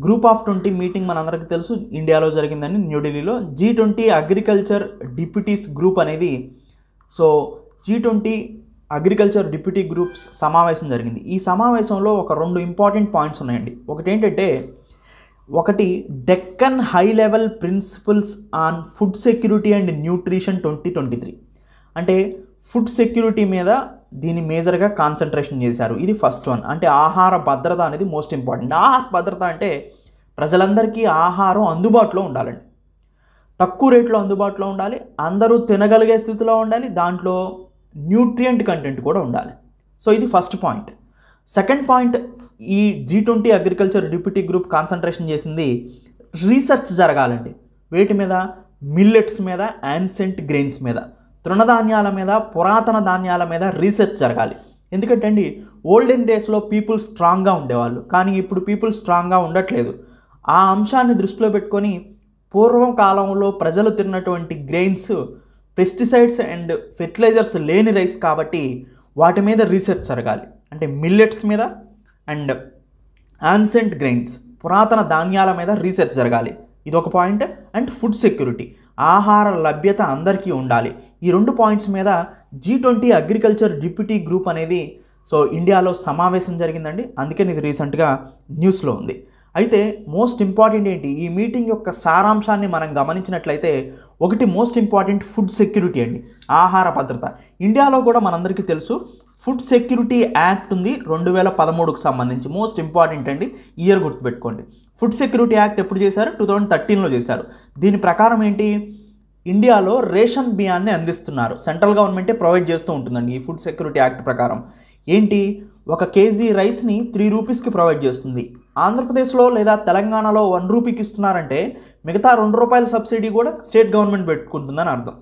గ్రూప్ ఆఫ్ 20 మీటింగ్ మనందరికీ తెలుసు ఇండియాలో జరిగిందండి, న్యూఢిల్లీలో. G20 అగ్రికల్చర్ డిప్యూటీస్ గ్రూప్ అనేది, so G20 agriculture deputy groups సమావేశం జరిగింది. ఈ సమావేశంలో ఒక 2 ఇంపార్టెంట్ పాయింట్స్ ఉన్నాయండి. ఒకటి Deccan high level principles on food security and nutrition 2023. అంటే ఫుడ్ సెక్యూరిటీ మీద దీన్ని మేజర్గా కాన్సన్ట్రేషన్ చేశారు. ఇది ఫస్ట్ వన్. అంటే ఆహార భద్రత అనేది మోస్ట్ ఇంపార్టెంట్. ఆహార భద్రత అంటే ప్రజలందరికీ ఆహారం అందుబాటులో ఉండాలండి, తక్కువ రేట్లో అందుబాటులో ఉండాలి, అందరూ తినగలిగే స్థితిలో ఉండాలి, దాంట్లో న్యూట్రియంట్ కంటెంట్ కూడా ఉండాలి. సో ఇది ఫస్ట్ పాయింట్. సెకండ్ పాయింట్, ఈ G20 agriculture deputy group concentration చేసింది రీసెర్చ్ జరగాలండి. వేటి మీద? మిల్లెట్స్ మీద, యాన్సెంట్ గ్రెయిన్స్ మీద, తృణధాన్యాల మీద, పురాతన ధాన్యాల మీద రీసెర్చ్ జరగాలి. ఎందుకంటే అండి, ఓల్డెన్ డేస్లో పీపుల్ స్ట్రాంగ్గా ఉండేవాళ్ళు, కానీ ఇప్పుడు పీపుల్ స్ట్రాంగ్గా ఉండట్లేదు. ఆ అంశాన్ని దృష్టిలో పెట్టుకొని పూర్వకాలంలో ప్రజలు తిన్నటువంటి గ్రెయిన్స్ పెస్టిసైడ్స్ అండ్ ఫెర్టిలైజర్స్ లేని రైస్ కాబట్టి వాటి మీద రీసెర్చ్ జరగాలి. అంటే మిల్లెట్స్ మీద అండ్ యాన్సెంట్ గ్రెయిన్స్, పురాతన ధాన్యాల మీద రీసెర్చ్ జరగాలి. ఇదొక పాయింట్. అండ్ ఫుడ్ సెక్యూరిటీ, ఆహార లభ్యత అందరికీ ఉండాలి. ఈ 2 పాయింట్స్ మీద G20 అగ్రికల్చర్ డిప్యూటీ గ్రూప్ అనేది సో ఇండియాలో సమావేశం జరిగిందండి. అందుకని ఇది రీసెంట్గా న్యూస్లో ఉంది. అయితే మోస్ట్ ఇంపార్టెంట్ ఏంటి, ఈ మీటింగ్ యొక్క సారాంశాన్ని మనం గమనించినట్లయితే ఒకటి మోస్ట్ ఇంపార్టెంట్ ఫుడ్ సెక్యూరిటీ అండి, ఆహార భద్రత. ఇండియాలో కూడా మనందరికీ తెలుసు ఫుడ్ సెక్యూరిటీ యాక్ట్ ఉంది 2013కు సంబంధించి. మోస్ట్ ఇంపార్టెంట్ అండి, ఇయర్ గుర్తుపెట్టుకోండి. ఫుడ్ సెక్యూరిటీ యాక్ట్ ఎప్పుడు చేశారు? 2013లో చేశారు. దీని ప్రకారం ఏంటి, ఇండియాలో రేషన్ బియ్యాన్ని అందిస్తున్నారు, సెంట్రల్ గవర్నమెంటే ప్రొవైడ్ చేస్తూ ఉంటుందండి. ఈ ఫుడ్ సెక్యూరిటీ యాక్ట్ ప్రకారం ఏంటి, 1 కేజీ రైస్ని 3 రూపీస్కి ప్రొవైడ్ చేస్తుంది. ఆంధ్రప్రదేశ్లో లేదా తెలంగాణలో 1 రూపీకి ఇస్తున్నారంటే మిగతా 2 రూపాయల సబ్సిడీ కూడా స్టేట్ గవర్నమెంట్ పెట్టుకుంటుందని అర్థం.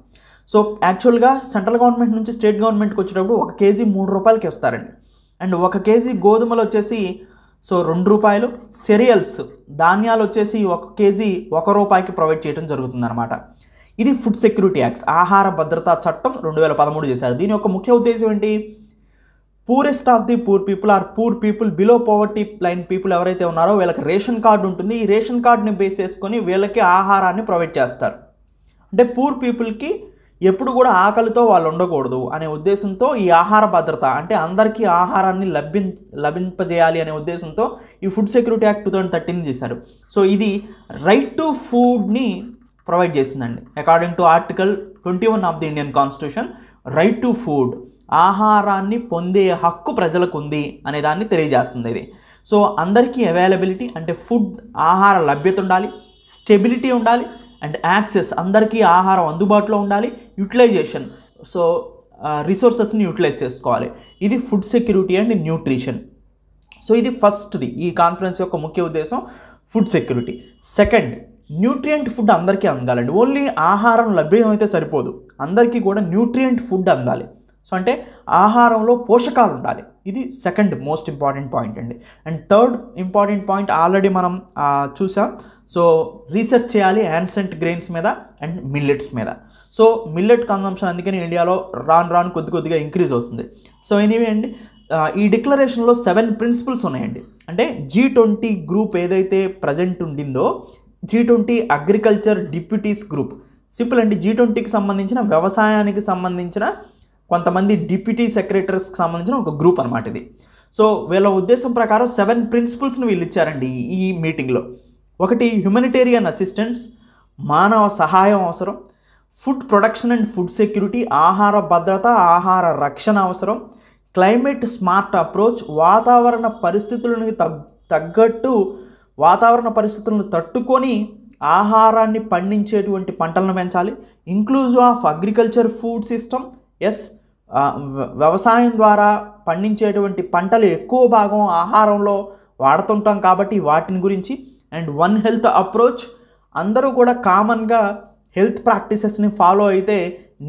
సో యాక్చువల్గా సెంట్రల్ గవర్నమెంట్ నుంచి స్టేట్ గవర్నమెంట్కి వచ్చేటప్పుడు 1 కేజీ 3 రూపాయలకి ఇస్తారండి. అండ్ 1 కేజీ గోధుమలు వచ్చేసి సో 2 రూపాయలు, సెరియల్స్ ధాన్యాలు వచ్చేసి 1 కేజీ 1 రూపాయికి ప్రొవైడ్ చేయడం జరుగుతుందన్నమాట. ఇది ఫుడ్ సెక్యూరిటీ యాక్ట్స్, ఆహార భద్రతా చట్టం 2013 చేశారు. దీని యొక్క ముఖ్య ఉద్దేశం ఏంటి, purest of the poor people or poor people below poverty line people ఎవరైతే ఉన్నారో వీళ్ళకి రేషన్ కార్డు ఉంటుంది. ఈ రేషన్ కార్డుని బేస్ చేసుకొని వీళ్ళకి ఆహారాన్ని ప్రొవైడ్ చేస్తారు. అంటే పూర్ పీపుల్కి ఎప్పుడు కూడా ఆకలితో వాళ్ళు ఉండకూడదు అనే ఉద్దేశంతో ఈ ఆహార భద్రత అంటే అందరికీ ఆహారాన్ని లభింపజేయాలి అనే ఉద్దేశంతో ఈ ఫుడ్ సెక్యూరిటీ యాక్ట్ 2013 చేశారు. సో ఇది రైట్ టు ఫుడ్ని ప్రొవైడ్ చేసిందండి. According to article 21 of the Indian constitution, right to food, ఆహారాన్ని పొందే హక్కు ప్రజలకు ఉంది అనే దాన్ని తెలియజేస్తుంది ఇది. సో అందరికీ అవైలబిలిటీ అంటే ఫుడ్, ఆహార లభ్యత ఉండాలి, స్టెబిలిటీ ఉండాలి అండ్ యాక్సెస్, అందరికీ ఆహారం అందుబాటులో ఉండాలి, యూటిలైజేషన్, సో రిసోర్సెస్ని యూటిలైజ్ చేసుకోవాలి. ఇది food security and nutrition. So ఇది ఫస్ట్ది, ఈ కాన్ఫరెన్స్ యొక్క ముఖ్య ఉద్దేశం food security. Second, nutrient food అందరికీ అందాలండి. ఓన్లీ ఆహారం లభ్యమైతే సరిపోదు, అందరికీ కూడా న్యూట్రియంట్ ఫుడ్ అందాలి. సో అంటే ఆహారంలో పోషకాలు ఉండాలి. ఇది సెకండ్ మోస్ట్ ఇంపార్టెంట్ పాయింట్ అండి. And third important point already మనం చూసాం. సో రీసెర్చ్ చేయాలి యాన్సెంట్ గ్రెయిన్స్ మీద అండ్ మిల్లెట్స్ మీద. సో మిల్లెట్ కన్సంప్షన్ అందుకని ఇండియాలో రాను కొద్దిగా ఇంక్రీజ్ అవుతుంది. సో ఎనీవే అండి, ఈ డిక్లరేషన్లో 7 ప్రిన్సిపల్స్ ఉన్నాయండి. అంటే G20 గ్రూప్ ఏదైతే ప్రజెంట్ ఉండిందో G20 agriculture deputies group, simple అండి. G20కి సంబంధించిన వ్యవసాయానికి సంబంధించిన కొంతమంది డిప్యూటీ సెక్రటరీస్కి సంబంధించిన ఒక గ్రూప్ అనమాట ఇది. సో వీళ్ళ ఉద్దేశం ప్రకారం 7 ప్రిన్సిపల్స్ని వీళ్ళు ఇచ్చారండి ఈ మీటింగ్లో. ఒకటి, హ్యుమానిటేరియన్ అసిస్టెన్స్, మానవ సహాయం అవసరం, food production and food security, ఆహార భద్రత, ఆహార రక్షణ అవసరం, క్లైమేట్ స్మార్ట్ అప్రోచ్, వాతావరణ పరిస్థితులను తగ్గట్టు వాతావరణ పరిస్థితులను తట్టుకొని ఆహారాన్ని పండించేటువంటి పంటలను పెంచాలి. Inclusive of agriculture food system. Yes, వ్యవసాయం ద్వారా పండించేటువంటి పంటలు ఎక్కువ భాగం ఆహారంలో వాడుతుంటాం కాబట్టి వాటిని గురించి. అండ్ వన్ హెల్త్ అప్రోచ్, అందరూ కూడా కామన్గా హెల్త్ ప్రాక్టీసెస్ని ఫాలో అయితే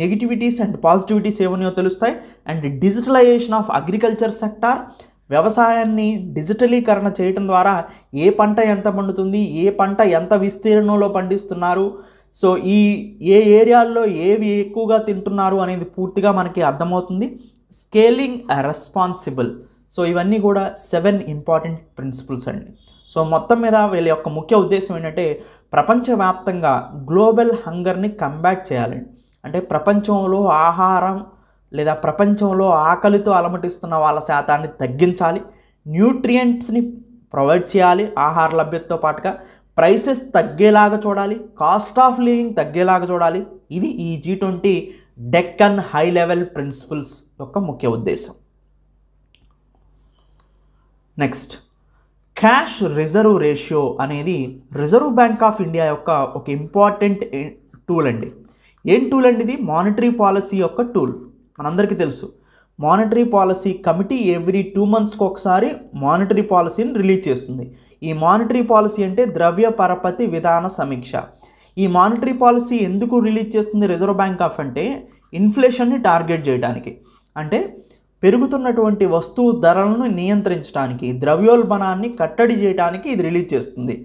నెగిటివిటీస్ అండ్ పాజిటివిటీస్ ఏమన్నాయో తెలుస్తాయి. And digitalization of agriculture sector, వ్యవసాయాన్ని డిజిటలీకరణ చేయటం ద్వారా ఏ పంట ఎంత పండుతుంది, ఏ పంట ఎంత విస్తీర్ణంలో పండిస్తున్నారు, సో ఏ ఏరియాల్లో ఏవి ఎక్కువగా తింటున్నారు అనేది పూర్తిగా మనకి అర్థమవుతుంది. Scaling responsible. సో ఇవన్నీ కూడా 7 ఇంపార్టెంట్ ప్రిన్సిపల్స్ అండి. సో మొత్తం మీద వీళ్ళ యొక్క ముఖ్య ఉద్దేశం ఏంటంటే ప్రపంచవ్యాప్తంగా గ్లోబల్ హంగర్ని కంబాట్ చేయాలండి. అంటే ప్రపంచంలో ఆహారం లేదా ప్రపంచంలో ఆకలితో అలమటిస్తున్న వాళ్ళ శాతాన్ని తగ్గించాలి. న్యూట్రియంట్స్ని ప్రొవైడ్ చేయాలి ఆహార లభ్యతతో పాటుగా. ప్రైసెస్ తగ్గేలాగా చూడాలి, కాస్ట్ ఆఫ్ లివింగ్ తగ్గేలాగా చూడాలి. ఇది ఈ G20 Deccan high level principles యొక్క ముఖ్య ఉద్దేశం. నెక్స్ట్, క్యాష్ రిజర్వ్ రేషియో అనేది రిజర్వ్ బ్యాంక్ ఆఫ్ ఇండియా యొక్క ఒక ఇంపార్టెంట్ టూల్ అండి. ఏం టూల్ అండి ఇది? మానిటరీ పాలసీ యొక్క టూల్. మనందరికీ తెలుసు మానిటరీ పాలసీ కమిటీ ఎవ్రీ 2 monthsకి ఒకసారి మానిటరీ పాలసీని రిలీజ్ చేస్తుంది. ఈ మానిటరీ పాలసీ అంటే ద్రవ్య పరపతి విధాన సమీక్ష. ఈ మానిటరీ పాలసీ ఎందుకు రిలీజ్ చేస్తుంది రిజర్వ్ బ్యాంక్ ఆఫ్ అంటే ఇన్ఫ్లేషన్ని టార్గెట్ చేయడానికి, అంటే పెరుగుతున్నటువంటి వస్తువు ధరలను నియంత్రించడానికి, ద్రవ్యోల్బణాన్ని కట్టడి చేయడానికి ఇది రిలీజ్ చేస్తుంది.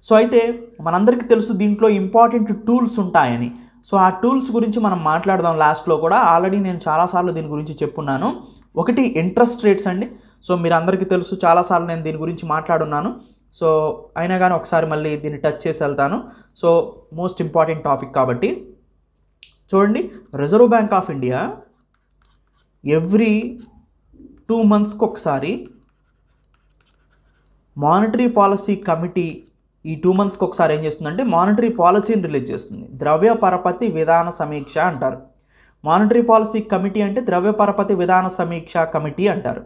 సో అయితే మనందరికీ తెలుసు దీంట్లో ఇంపార్టెంట్ టూల్స్ ఉంటాయని. సో ఆ టూల్స్ గురించి మనం మాట్లాడదాం లాస్ట్లో కూడా. ఆల్రెడీ నేను చాలాసార్లు దీని గురించి చెప్పున్నాను. ఒకటి ఇంట్రెస్ట్ రేట్స్ అండి. సో మీరు అందరికీ తెలుసు, చాలాసార్లు నేను దీని గురించి మాట్లాడున్నాను. సో అయినా కానీ ఒకసారి మళ్ళీ దీన్ని టచ్ చేసి వెళ్తాను. సో మోస్ట్ ఇంపార్టెంట్ టాపిక్ కాబట్టి చూడండి, reserve Bank of India every 2 monthsకి ఒకసారి మానిటరీ పాలసీ కమిటీ ఈ 2 monthsకి ఒకసారి ఏం చేస్తుందంటే మానిటరీ పాలసీని రిలీజ్ చేస్తుంది. ద్రవ్య పరపతి విధాన సమీక్ష అంటారు. మానిటరీ పాలసీ కమిటీ అంటే ద్రవ్య పరపతి విధాన సమీక్ష కమిటీ అంటారు.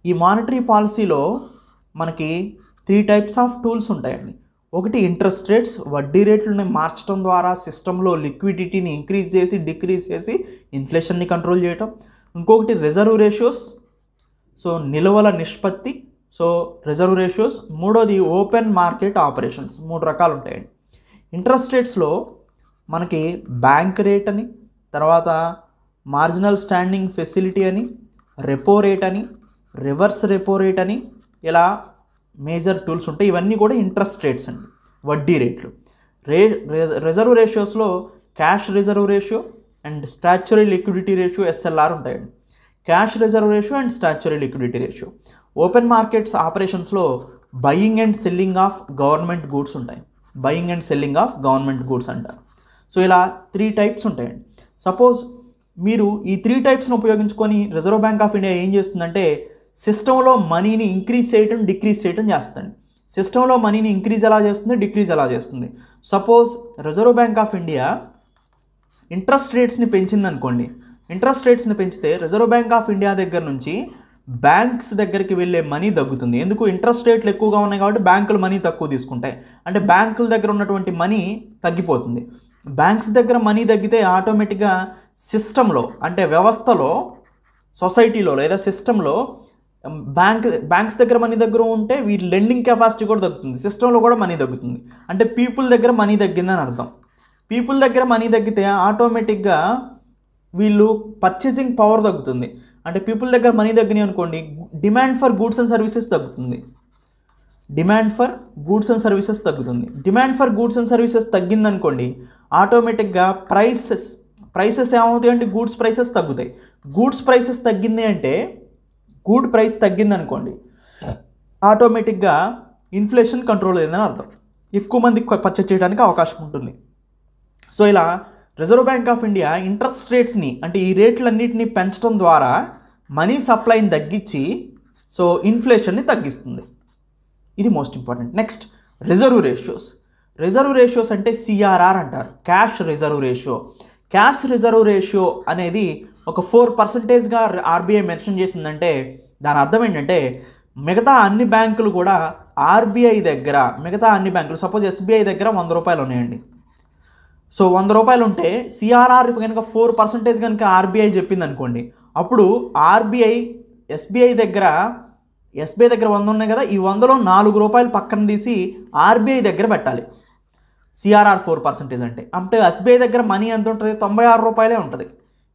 ఈ మానిటరీ పాలసీలో మనకి 3 types ఆఫ్ టూల్స్ ఉంటాయండి. ఒకటి ఇంట్రెస్ట్ రేట్స్, వడ్డీ రేట్లను మార్చడం ద్వారా సిస్టంలో లిక్విడిటీని ఇంక్రీజ్ చేసి డిక్రీజ్ చేసి ఇన్ఫ్లేషన్ని కంట్రోల్ చేయటం. ఇంకొకటి రిజర్వ్ రేషియోస్, సో నిల్వల నిష్పత్తి, సో రిజర్వ్ రేషియోస్. మూడోది ఓపెన్ మార్కెట్ ఆపరేషన్స్. 3 రకాలు ఉంటాయండి. ఇంట్రెస్ట్ రేట్స్లో మనకి బ్యాంక్ రేట్ అని, తర్వాత మార్జినల్ స్టాండింగ్ ఫెసిలిటీ అని, రెపో రేట్ అని, రివర్స్ రెపో రేట్ అని, ఇలా మేజర్ టూల్స్ ఉంటాయి. ఇవన్నీ కూడా ఇంట్రెస్ట్ రేట్స్ అండి, వడ్డీ రేట్లు. రిజర్వ్ రేషియోస్లో cash reserve ratio and statutory liquidity ratio SLR ఉంటాయండి. Cash reserve ratio and statutory liquidity ratio. Open markets ఆపరేషన్స్లో buying and selling of government goods ఉంటాయి. Buying and selling of government goods అంటారు. So ఇలా 3 types ఉంటాయండి. Suppose మీరు ఈ 3 typesను ఉపయోగించుకొని reserve Bank of India ఏం చేస్తుందంటే సిస్టంలో మనీని ఇంక్రీజ్ చేయటం డిక్రీజ్ చేయటం చేస్తుంది. సిస్టంలో మనీని ఇంక్రీజ్ ఎలా చేస్తుంది, డిక్రీజ్ ఎలా చేస్తుంది. Suppose Reserve Bank of India interest రేట్స్ని పెంచింది అనుకోండి. ఇంట్రెస్ట్ రేట్స్ని పెంచితే రిజర్వ్ బ్యాంక్ ఆఫ్ ఇండియా దగ్గర నుంచి బ్యాంక్స్ దగ్గరికి వెళ్ళే మనీ తగ్గుతుంది. ఎందుకు? ఇంట్రెస్ట్ రేట్లు ఎక్కువగా ఉన్నాయి కాబట్టి బ్యాంకులు మనీ తక్కువ తీసుకుంటాయి. అంటే బ్యాంకుల దగ్గర ఉన్నటువంటి మనీ తగ్గిపోతుంది. బ్యాంక్స్ దగ్గర మనీ తగ్గితే ఆటోమేటిక్గా సిస్టంలో, అంటే వ్యవస్థలో, సొసైటీలో లేదా సిస్టంలో బ్యాంక్స్ దగ్గర మనీ దగ్గర ఉంటే వీటి లెండింగ్ కెపాసిటీ కూడా తగ్గుతుంది. సిస్టంలో కూడా మనీ తగ్గుతుంది. అంటే పీపుల్ దగ్గర మనీ తగ్గిందని అర్థం. పీపుల్ దగ్గర మనీ తగ్గితే ఆటోమేటిక్గా వీళ్ళు పర్చేసింగ్ పవర్ తగ్గుతుంది. అంటే పీపుల్ దగ్గర మనీ తగ్గినాయి అనుకోండి, demand for goods and services తగ్గుతుంది. Demand for goods and services తగ్గుతుంది. Demand for goods and services తగ్గిందనుకోండి, ఆటోమేటిక్గా ప్రైసెస్ ఏమవుతాయి అంటే గూడ్స్ ప్రైసెస్ తగ్గుతాయి. గూడ్స్ ప్రైసెస్ తగ్గింది అంటే గూడ్ ప్రైస్ తగ్గిందనుకోండి, ఆటోమేటిక్గా ఇన్ఫ్లేషన్ కంట్రోల్ అయిందని అర్థం. ఎక్కువ మంది పర్చేస్ చేయడానికి అవకాశం ఉంటుంది. సో ఇలా Reserve Bank of India interest రేట్స్ని, అంటే ఈ రేట్లన్నింటినీ పెంచడం ద్వారా మనీ సప్లైని తగ్గించి సో ఇన్ఫ్లేషన్ని తగ్గిస్తుంది. ఇది most important. Next, reserve ratios. Reserve ratios అంటే CRR అంటారు, cash reserve ratio. Cash reserve ratio అనేది ఒక 4%గా RBI మెన్షన్ చేసిందంటే దాని అర్థం ఏంటంటే మిగతా అన్ని బ్యాంకులు కూడా ఆర్బీఐ దగ్గర, మిగతా అన్ని బ్యాంకులు సపోజ్ ఎస్బీఐ దగ్గర 100 రూపాయలు ఉన్నాయండి. సో 100 రూపాయలు ఉంటే సిఆర్ఆర్ కనుక 4% కనుక ఆర్బీఐ చెప్పింది అనుకోండి, అప్పుడు ఎస్బీఐ దగ్గర 100 ఉన్నాయి కదా, ఈ 100లో 4 రూపాయలు పక్కన తీసి ఆర్బీఐ దగ్గర పెట్టాలి. సిఆర్ఆర్ 4% అంటే ఎస్బీఐ దగ్గర మనీ ఎంత ఉంటుంది? 96 రూపాయలే ఉంటుంది.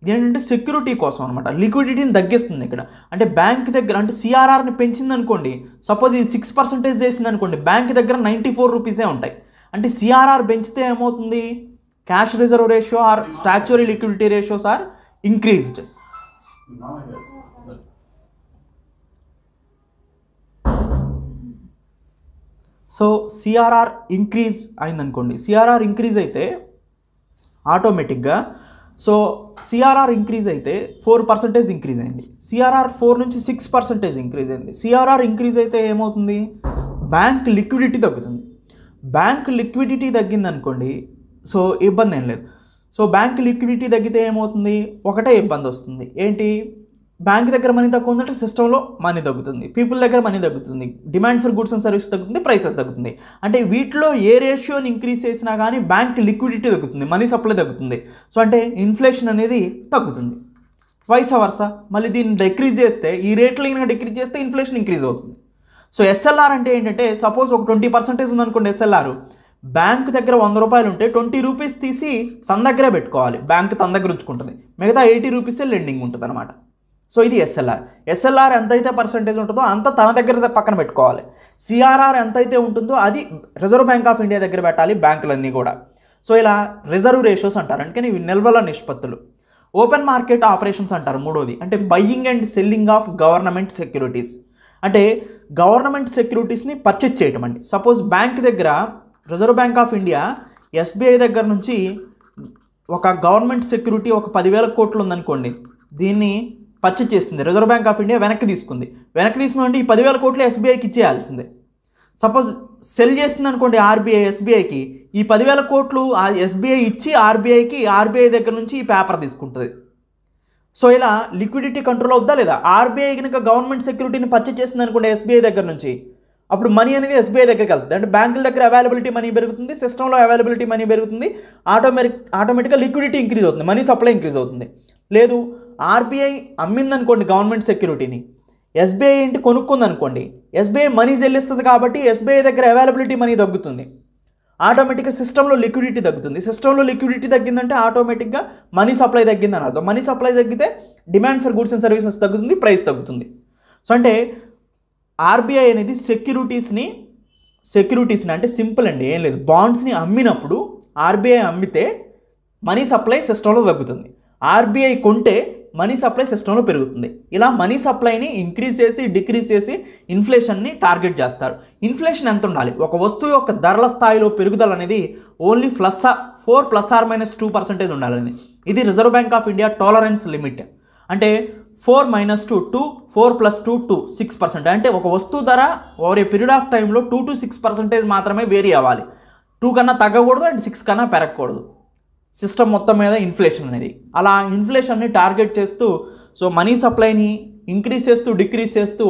ఇదేంటంటే సెక్యూరిటీ కోసం అనమాట, లిక్విడిటీని తగ్గిస్తుంది ఇక్కడ. అంటే బ్యాంక్ దగ్గర అంటే సిఆర్ఆర్ని పెంచింది అనుకోండి, సపోజ్ ఇది 6% చేసింది అనుకోండి, బ్యాంక్ దగ్గర 94 రూపీసే ఉంటాయి. అంటే సిఆర్ఆర్ పెంచితే ఏమవుతుంది? Cash reserve ratio or statutory liquidity ratios are increased. So CRR increase అయిందనుకోండి, సిఆర్ఆర్ ఇంక్రీజ్ అయితే ఆటోమేటిక్గా, సో సిఆర్ఆర్ ఇంక్రీజ్ అయితే 4% ఇంక్రీజ్ అయింది. సిఆర్ఆర్ 4 నుంచి 6% ఇంక్రీజ్ అయింది. సిఆర్ఆర్ ఇంక్రీజ్ అయితే ఏమవుతుంది? బ్యాంక్ లిక్విడిటీ తగ్గుతుంది. బ్యాంక్ లిక్విడిటీ తగ్గిందనుకోండి, సో ఇబ్బంది ఏం లేదు. సో బ్యాంక్ లిక్విడిటీ తగ్గితే ఏమవుతుంది? ఒకటే ఇబ్బంది వస్తుంది. ఏంటి? బ్యాంక్ దగ్గర మనీ తక్కువ ఉందంటే సిస్టంలో మనీ తగ్గుతుంది, పీపుల్ దగ్గర మనీ తగ్గుతుంది, demand for goods and service తగ్గుతుంది, ప్రైసెస్ తగ్గుతుంది. అంటే వీటిలో ఏ రేషియోని ఇంక్రీజ్ చేసినా కానీ బ్యాంక్ లిక్విడిటీ తగ్గుతుంది, మనీ సప్లై తగ్గుతుంది. సో అంటే ఇన్ఫ్లేషన్ అనేది తగ్గుతుంది. వైస్ వర్సా మళ్ళీ దీన్ని డిక్రీజ్ చేస్తే, ఈ రేట్లు కనుక డిక్రీజ్ చేస్తే ఇన్ఫ్లేషన్ ఇంక్రీజ్ అవుతుంది. సో ఎస్ఎల్ఆర్ అంటే ఏంటంటే, సపోజ్ ఒక 20% ఉందనుకోండి ఎస్ఎల్ఆర్, బ్యాంక్ దగ్గర 100 రూపాయలు ఉంటే 20 రూపీస్ తీసి తన దగ్గరే పెట్టుకోవాలి, బ్యాంక్ తన దగ్గర ఉంచుకుంటుంది, మిగతా 80 రూపీసే లెండింగ్ ఉంటుంది అనమాట. సో ఇది ఎస్ఎల్ఆర్ ఎంతైతే పర్సెంటేజ్ ఉంటుందో అంత తన దగ్గర పక్కన పెట్టుకోవాలి. సిఆర్ఆర్ ఎంతైతే ఉంటుందో అది రిజర్వ్ బ్యాంక్ ఆఫ్ ఇండియా దగ్గర పెట్టాలి బ్యాంకులన్నీ కూడా. సో ఇలా రిజర్వ్ రేషియోస్ అంటారు, అందుకని ఇవి నిల్వల నిష్పత్తులు. ఓపెన్ మార్కెట్ ఆపరేషన్స్ అంటారు మూడోది, అంటే buying and selling of government securities. అంటే గవర్నమెంట్ సెక్యూరిటీస్ని పర్చేజ్ చేయటం అండి. సపోజ్ బ్యాంక్ దగ్గర reserve Bank of India SBI దగ్గర నుంచి ఒక గవర్నమెంట్ సెక్యూరిటీ ఒక 10,000 కోట్లు ఉందనుకోండి, దీన్ని పర్చేజ్ చేసింది రిజర్వ్ బ్యాంక్ ఆఫ్ ఇండియా, వెనక్కి తీసుకుంది ఈ 10,000 కోట్లు ఎస్బీఐకి ఇచ్చేయాల్సిందే. సపోజ్ సెల్ చేసింది అనుకోండి ఆర్బీఐ ఎస్బీఐకి, ఈ 10,000 కోట్లు ఎస్బీఐ ఇచ్చి ఆర్బీఐ దగ్గర నుంచి ఈ పేపర్ తీసుకుంటుంది. సో ఇలా లిక్విడిటీ కంట్రోల్ అవుద్దా లేదా? ఆర్బీఐ కనుక గవర్నమెంట్ సెక్యూరిటీని పర్చేజ్ చేసింది అనుకోండి ఎస్బీఐ దగ్గర నుంచి, అప్పుడు మనీ అనేది ఎస్బీఐ దగ్గరికి వెళ్తుంది. అంటే బ్యాంకుల దగ్గర అవైలబిలిటీ మనీ పెరుగుతుంది, సిస్టంలో అవైలబిలిటీ మనీ పెరుగుతుంది, ఆటోమేటిక్గా లిక్విడిటీ ఇంక్రీజ్ అవుతుంది, మనీ సప్లై ఇంక్రీజ్ అవుతుంది. లేదు ఆర్బీఐ అమ్మిందనుకోండి గవర్నమెంట్ సెక్యూరిటీని, ఎస్బీఐ ఏంటి కొనుక్కుంది అనుకోండి, ఎస్బీఐ మనీ చెల్లిస్తుంది కాబట్టి ఎస్బీఐ దగ్గర అవైలబిలిటీ మనీ తగ్గుతుంది, ఆటోమేటిక్గా సిస్టంలో లిక్విడిటీ తగ్గుతుంది. సిస్టంలో లిక్విడిటీ తగ్గిందంటే ఆటోమేటిక్గా మనీ సప్లై తగ్గిందని అర్థం. మనీ సప్లై తగ్గితే demand for goods and services తగ్గుతుంది, ప్రైస్ తగ్గుతుంది. సో అంటే ఆర్బీఐ అనేది సెక్యూరిటీస్ని అంటే సింపుల్ అండి, ఏం లేదు, బాండ్స్ని అమ్మినప్పుడు ఆర్బీఐ అమ్మితే మనీ సప్లై సిస్టంలో తగ్గుతుంది, ఆర్బీఐ కొంటే మనీ సప్లై సిస్టంలో పెరుగుతుంది. ఇలా మనీ సప్లైని ఇంక్రీజ్ చేసి డిక్రీజ్ చేసి ఇన్ఫ్లేషన్ని టార్గెట్ చేస్తారు. ఇన్ఫ్లేషన్ ఎంత ఉండాలి? ఒక వస్తువు యొక్క ధరల స్థాయిలో పెరుగుదల అనేది ఓన్లీ 4 ± 2% ఉండాలని. ఇది Reserve Bank of India tolerance limit. అంటే 4 - 2 2, 4 + 2 2, 6%. అంటే ఒక వస్తువు ధర ఓవర్ ఏ పీరియడ్ ఆఫ్ టైంలో 2 to 6% మాత్రమే వేరీ అవ్వాలి. 2 కన్నా తగ్గకూడదు అండ్ 6 కన్నా పెరగకూడదు సిస్టమ్ మొత్తం మీద ఇన్ఫ్లేషన్ అనేది. అలా ఇన్ఫ్లేషన్ని టార్గెట్ చేస్తూ సో మనీ సప్లైని ఇంక్రీజ్ చేస్తూ డిక్రీజ్ చేస్తూ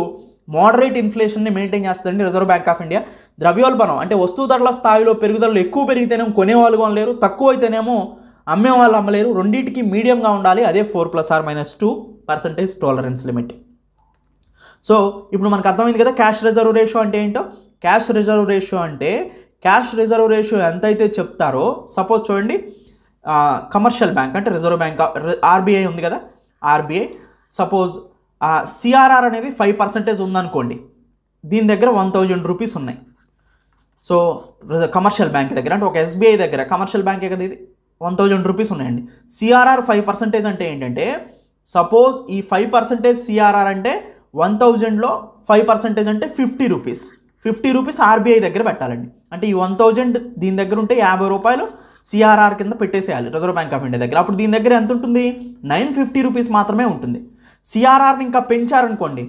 మోడరేట్ ఇన్ఫ్లేషన్ని మెయింటైన్ చేస్తుందండి రిజర్వ్ బ్యాంక్ ఆఫ్ ఇండియా. ద్రవ్యోల్బణం అంటే వస్తువు ధరల స్థాయిలో పెరుగుదలలో ఎక్కువ పెరిగితేనేమో కొనేవాళ్ళు కొనలేరు, తక్కువ అయితేనేమో అమ్మేవాళ్ళు అమ్మలేరు, రెండింటికి మీడియంగా ఉండాలి. అదే 4 ± 2% టాలరెన్స్ లిమిట్. సో ఇప్పుడు మనకు అర్థమైంది కదా క్యాష్ రిజర్వ్ రేషియో అంటే ఏంటో. క్యాష్ రిజర్వ్ రేషియో ఎంతైతే చెప్తారో, సపోజ్ చూడండి కమర్షియల్ బ్యాంక్ అంటే రిజర్వ్ బ్యాంక్ ఆర్బీఐ ఉంది కదా, ఆర్బీఐ సపోజ్ సిఆర్ఆర్ అనేది 5% ఉందనుకోండి, దీని దగ్గర 1000 రూపీస్ ఉన్నాయి. సో కమర్షియల్ బ్యాంక్ దగ్గర అంటే ఒక ఎస్బీఐ దగ్గర, కమర్షియల్ బ్యాంకే కదా ఇది, 1000 రూపీస్ ఉన్నాయండి. సిఆర్ఆర్ 5% అంటే ఏంటంటే, సపోజ్ ఈ 5% సిఆర్ఆర్ అంటే 1000లో 5% అంటే 50 రూపీస్. 50 రూపీస్ ఆర్బీఐ దగ్గర పెట్టాలండి. అంటే ఈ 1000 దీని దగ్గర ఉంటే 50 రూపాయలు సిఆర్ఆర్ కింద పెట్టేసేయాలి రిజర్వ్ బ్యాంక్ ఆఫ్ ఇండియా దగ్గర. అప్పుడు దీని దగ్గర ఎంత ఉంటుంది? 950 రూపీస్ మాత్రమే ఉంటుంది. సిఆర్ఆర్ని ఇంకా పెంచారనుకోండి,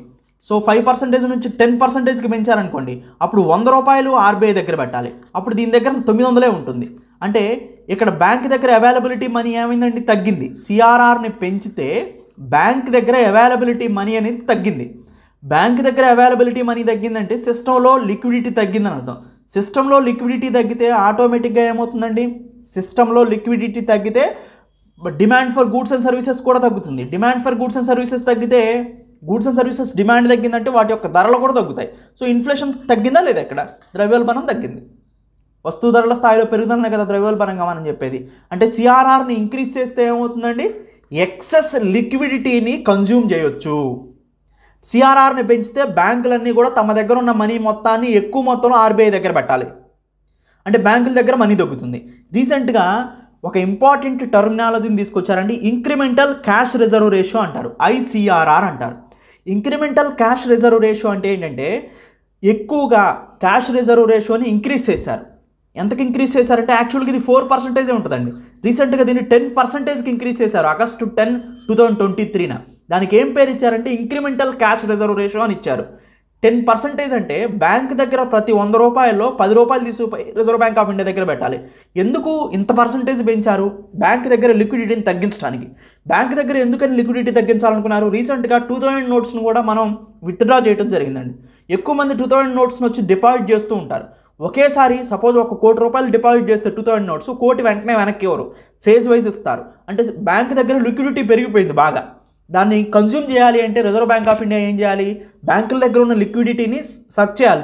సో 5% నుంచి 10%కి పెంచారనుకోండి, అప్పుడు 100 రూపాయలు ఆర్బీఐ దగ్గర పెట్టాలి. అప్పుడు దీని దగ్గర 900 ఉంటుంది. అంటే ఇక్కడ బ్యాంక్ దగ్గర అవైలబిలిటీ మనీ ఏమైందండి? తగ్గింది. సిఆర్ఆర్ని పెంచితే బ్యాంక్ దగ్గర అవైలబిలిటీ మనీ అనేది తగ్గింది. బ్యాంక్ దగ్గర అవైలబిలిటీ మనీ తగ్గిందంటే సిస్టంలో లిక్విడిటీ తగ్గిందని అర్థం. సిస్టంలో లిక్విడిటీ తగ్గితే ఆటోమేటిక్గా ఏమవుతుందండి, సిస్టంలో లిక్విడిటీ తగ్గితే demand for goods and services కూడా తగ్గుతుంది. Demand for goods and services తగ్గితే గూడ్స్ అండ్ సర్వీసెస్ డిమాండ్ తగ్గిందంటే వాటి యొక్క ధరలు కూడా తగ్గుతాయి. సో ఇన్ఫ్లేషన్ తగ్గిందా లేదా, ఇక్కడ ద్రవ్యోల్బణం తగ్గింది. వస్తు ధరల స్థాయిలో పెరుగుదలనే కదా ద్రవ్యోల్బణంగా మనం చెప్పేది. అంటే సిఆర్ఆర్ని ఇంక్రీజ్ చేస్తే ఏమవుతుందండి, ఎక్సెస్ లిక్విడిటీని కన్జ్యూమ్ చేయొచ్చు. సిఆర్ఆర్ని పెంచితే బ్యాంకులన్నీ కూడా తమ దగ్గర ఉన్న మనీ మొత్తాన్ని ఎక్కువ మొత్తంలో ఆర్బీఐ దగ్గర పెట్టాలి, అంటే బ్యాంకుల దగ్గర మనీ తగ్గుతుంది. రీసెంట్గా ఒక ఇంపార్టెంట్ టర్మినాలజీని తీసుకొచ్చారండి, ఇంక్రిమెంటల్ క్యాష్ రిజర్వ్ రేషియో అంటారు, ఐసిఆర్ఆర్ అంటారు. ఇంక్రిమెంటల్ క్యాష్ రిజర్వ్ రేషియో అంటే ఏంటంటే ఎక్కువగా క్యాష్ రిజర్వ్ రేషియోని ఇంక్రీజ్ చేశారు. ఎంతకి ఇంక్రీజ్ చేశారంటే యాక్చువల్గా ఇది 4% ఉంటుందండి. రీసెంట్గా దీన్ని 10%కి ఇంక్రీజ్ చేశారు August 10, 2023. దానికి ఏం పేరు ఇచ్చారంటే ఇంక్రిమెంటల్ క్యాష్ రిజర్వ్ రేషియో అని ఇచ్చారు. 10% అంటే బ్యాంక్ దగ్గర ప్రతి 100 రూపాయల్లో 10 రూపాయలు తీసుకుపోయి రిజర్వ్ బ్యాంక్ ఆఫ్ ఇండియా దగ్గర పెట్టాలి. ఎందుకు ఇంత పర్సంటేజ్ పెంచారు, బ్యాంక్ దగ్గర లిక్విడిటీని తగ్గించడానికి. బ్యాంక్ దగ్గర ఎందుకని లిక్విడిటీ తగ్గించాలనుకున్నారు, రీసెంట్గా 2000 నోట్స్ను కూడా మనం విత్డ్రా చేయడం జరిగిందండి. ఎక్కువ మంది 2000 నోట్స్ని వచ్చి డిపాజిట్ చేస్తూ ఉంటారు. ఒకేసారి సపోజ్ 1 కోటి రూపాయలు డిపాజిట్ చేస్తే 2000 నోట్స్, కోటి వెంటనే వెనక్కి ఇవ్వరు, ఫేజ్ వైజ్ ఇస్తారు. అంటే బ్యాంక్ దగ్గర లిక్విడిటీ పెరిగిపోయింది బాగా. దాన్ని కన్జ్యూమ్ చేయాలి అంటే రిజర్వ్ బ్యాంక్ ఆఫ్ ఇండియా ఏం చేయాలి, బ్యాంకుల దగ్గర ఉన్న లిక్విడిటీని సక్ చేయాలి,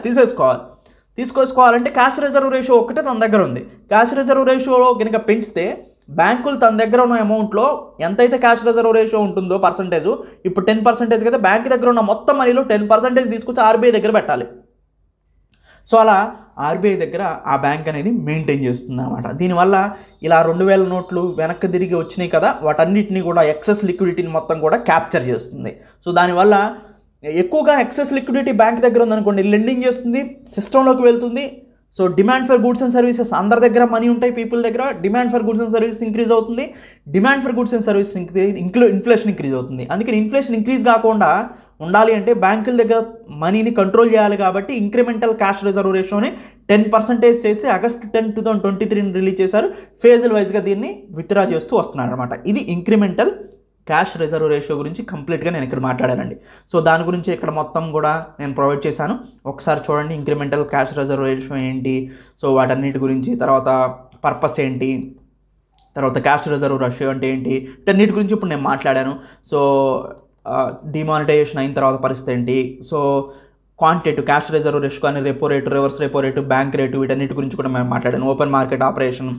తీసుకోవాలంటే క్యాష్ రిజర్వ్ రేషియో ఒక్కటే తన దగ్గర ఉంది. క్యాష్ రిజర్వ్ రేషియోలో కనుక పెంచితే బ్యాంకులు తన దగ్గర ఉన్న అమౌంట్లో ఎంతైతే క్యాష్ రిజర్వ్ రేషియో ఉంటుందో పర్సంటేజ్, ఇప్పుడు 10% కదా, బ్యాంక్ దగ్గర ఉన్న మొత్తం మనీలో 10% తీసుకొచ్చి ఆర్బీఐ దగ్గర పెట్టాలి. సో అలా ఆర్బీఐ దగ్గర ఆ బ్యాంక్ అనేది మెయింటైన్ చేస్తుంది అన్నమాట. దీనివల్ల ఇలా 2000 నోట్లు వెనక్కి తిరిగి వచ్చినాయి కదా, వాటన్నిటిని కూడా ఎక్సెస్ లిక్విడిటీని మొత్తం కూడా క్యాప్చర్ చేస్తుంది. సో దానివల్ల ఎక్కువగా ఎక్సెస్ లిక్విడిటీ బ్యాంక్ దగ్గర ఉందనుకోండి, లెండింగ్ చేస్తుంది, సిస్టంలోకి వెళ్తుంది. So demand for goods and services, అందరి దగ్గర మనీ ఉంటాయి పీపుల్ దగ్గర, demand for goods and services increase అవుతుంది. Demand for goods and services inflation increase అవుతుంది. అందుకని ఇన్ఫ్లేషన్ ఇంక్రీజ్ కాకుండా ఉండాలి అంటే బ్యాంకుల దగ్గర మనీని కంట్రోల్ చేయాలి. కాబట్టి ఇంక్రిమెంటల్ క్యాష్ రిజర్వ్ రేషియోని 10% చేస్తే August 10, 2023 రిలీజ్ చేశారు. ఫేజుల వైజ్గా దీన్ని విత్డ్రా చేస్తూ వస్తున్నారు అనమాట. ఇది ఇంక్రిమెంటల్ క్యాష్ రిజర్వ్ రేషియో గురించి కంప్లీట్గా నేను ఇక్కడ మాట్లాడానండి. సో దాని గురించి ఇక్కడ మొత్తం కూడా నేను ప్రొవైడ్ చేశాను, ఒకసారి చూడండి. ఇంక్రిమెంటల్ క్యాష్ రిజర్వ్ రేషియో ఏంటి, సో వాటన్నిటి గురించి, తర్వాత పర్పస్ ఏంటి, తర్వాత క్యాష్ రిజర్వ్ రేషియో అంటే ఏంటి, వీటన్నిటి గురించి ఇప్పుడు నేను మాట్లాడాను. సో డిమానిటైజేషన్ అయిన తర్వాత పరిస్థితి ఏంటి, so quantitative cash reserve ratio కానీ repo rate, reverse repo rate, bank rate, వీటన్నిటి గురించి కూడా మేము మాట్లాడాను. Open market operation,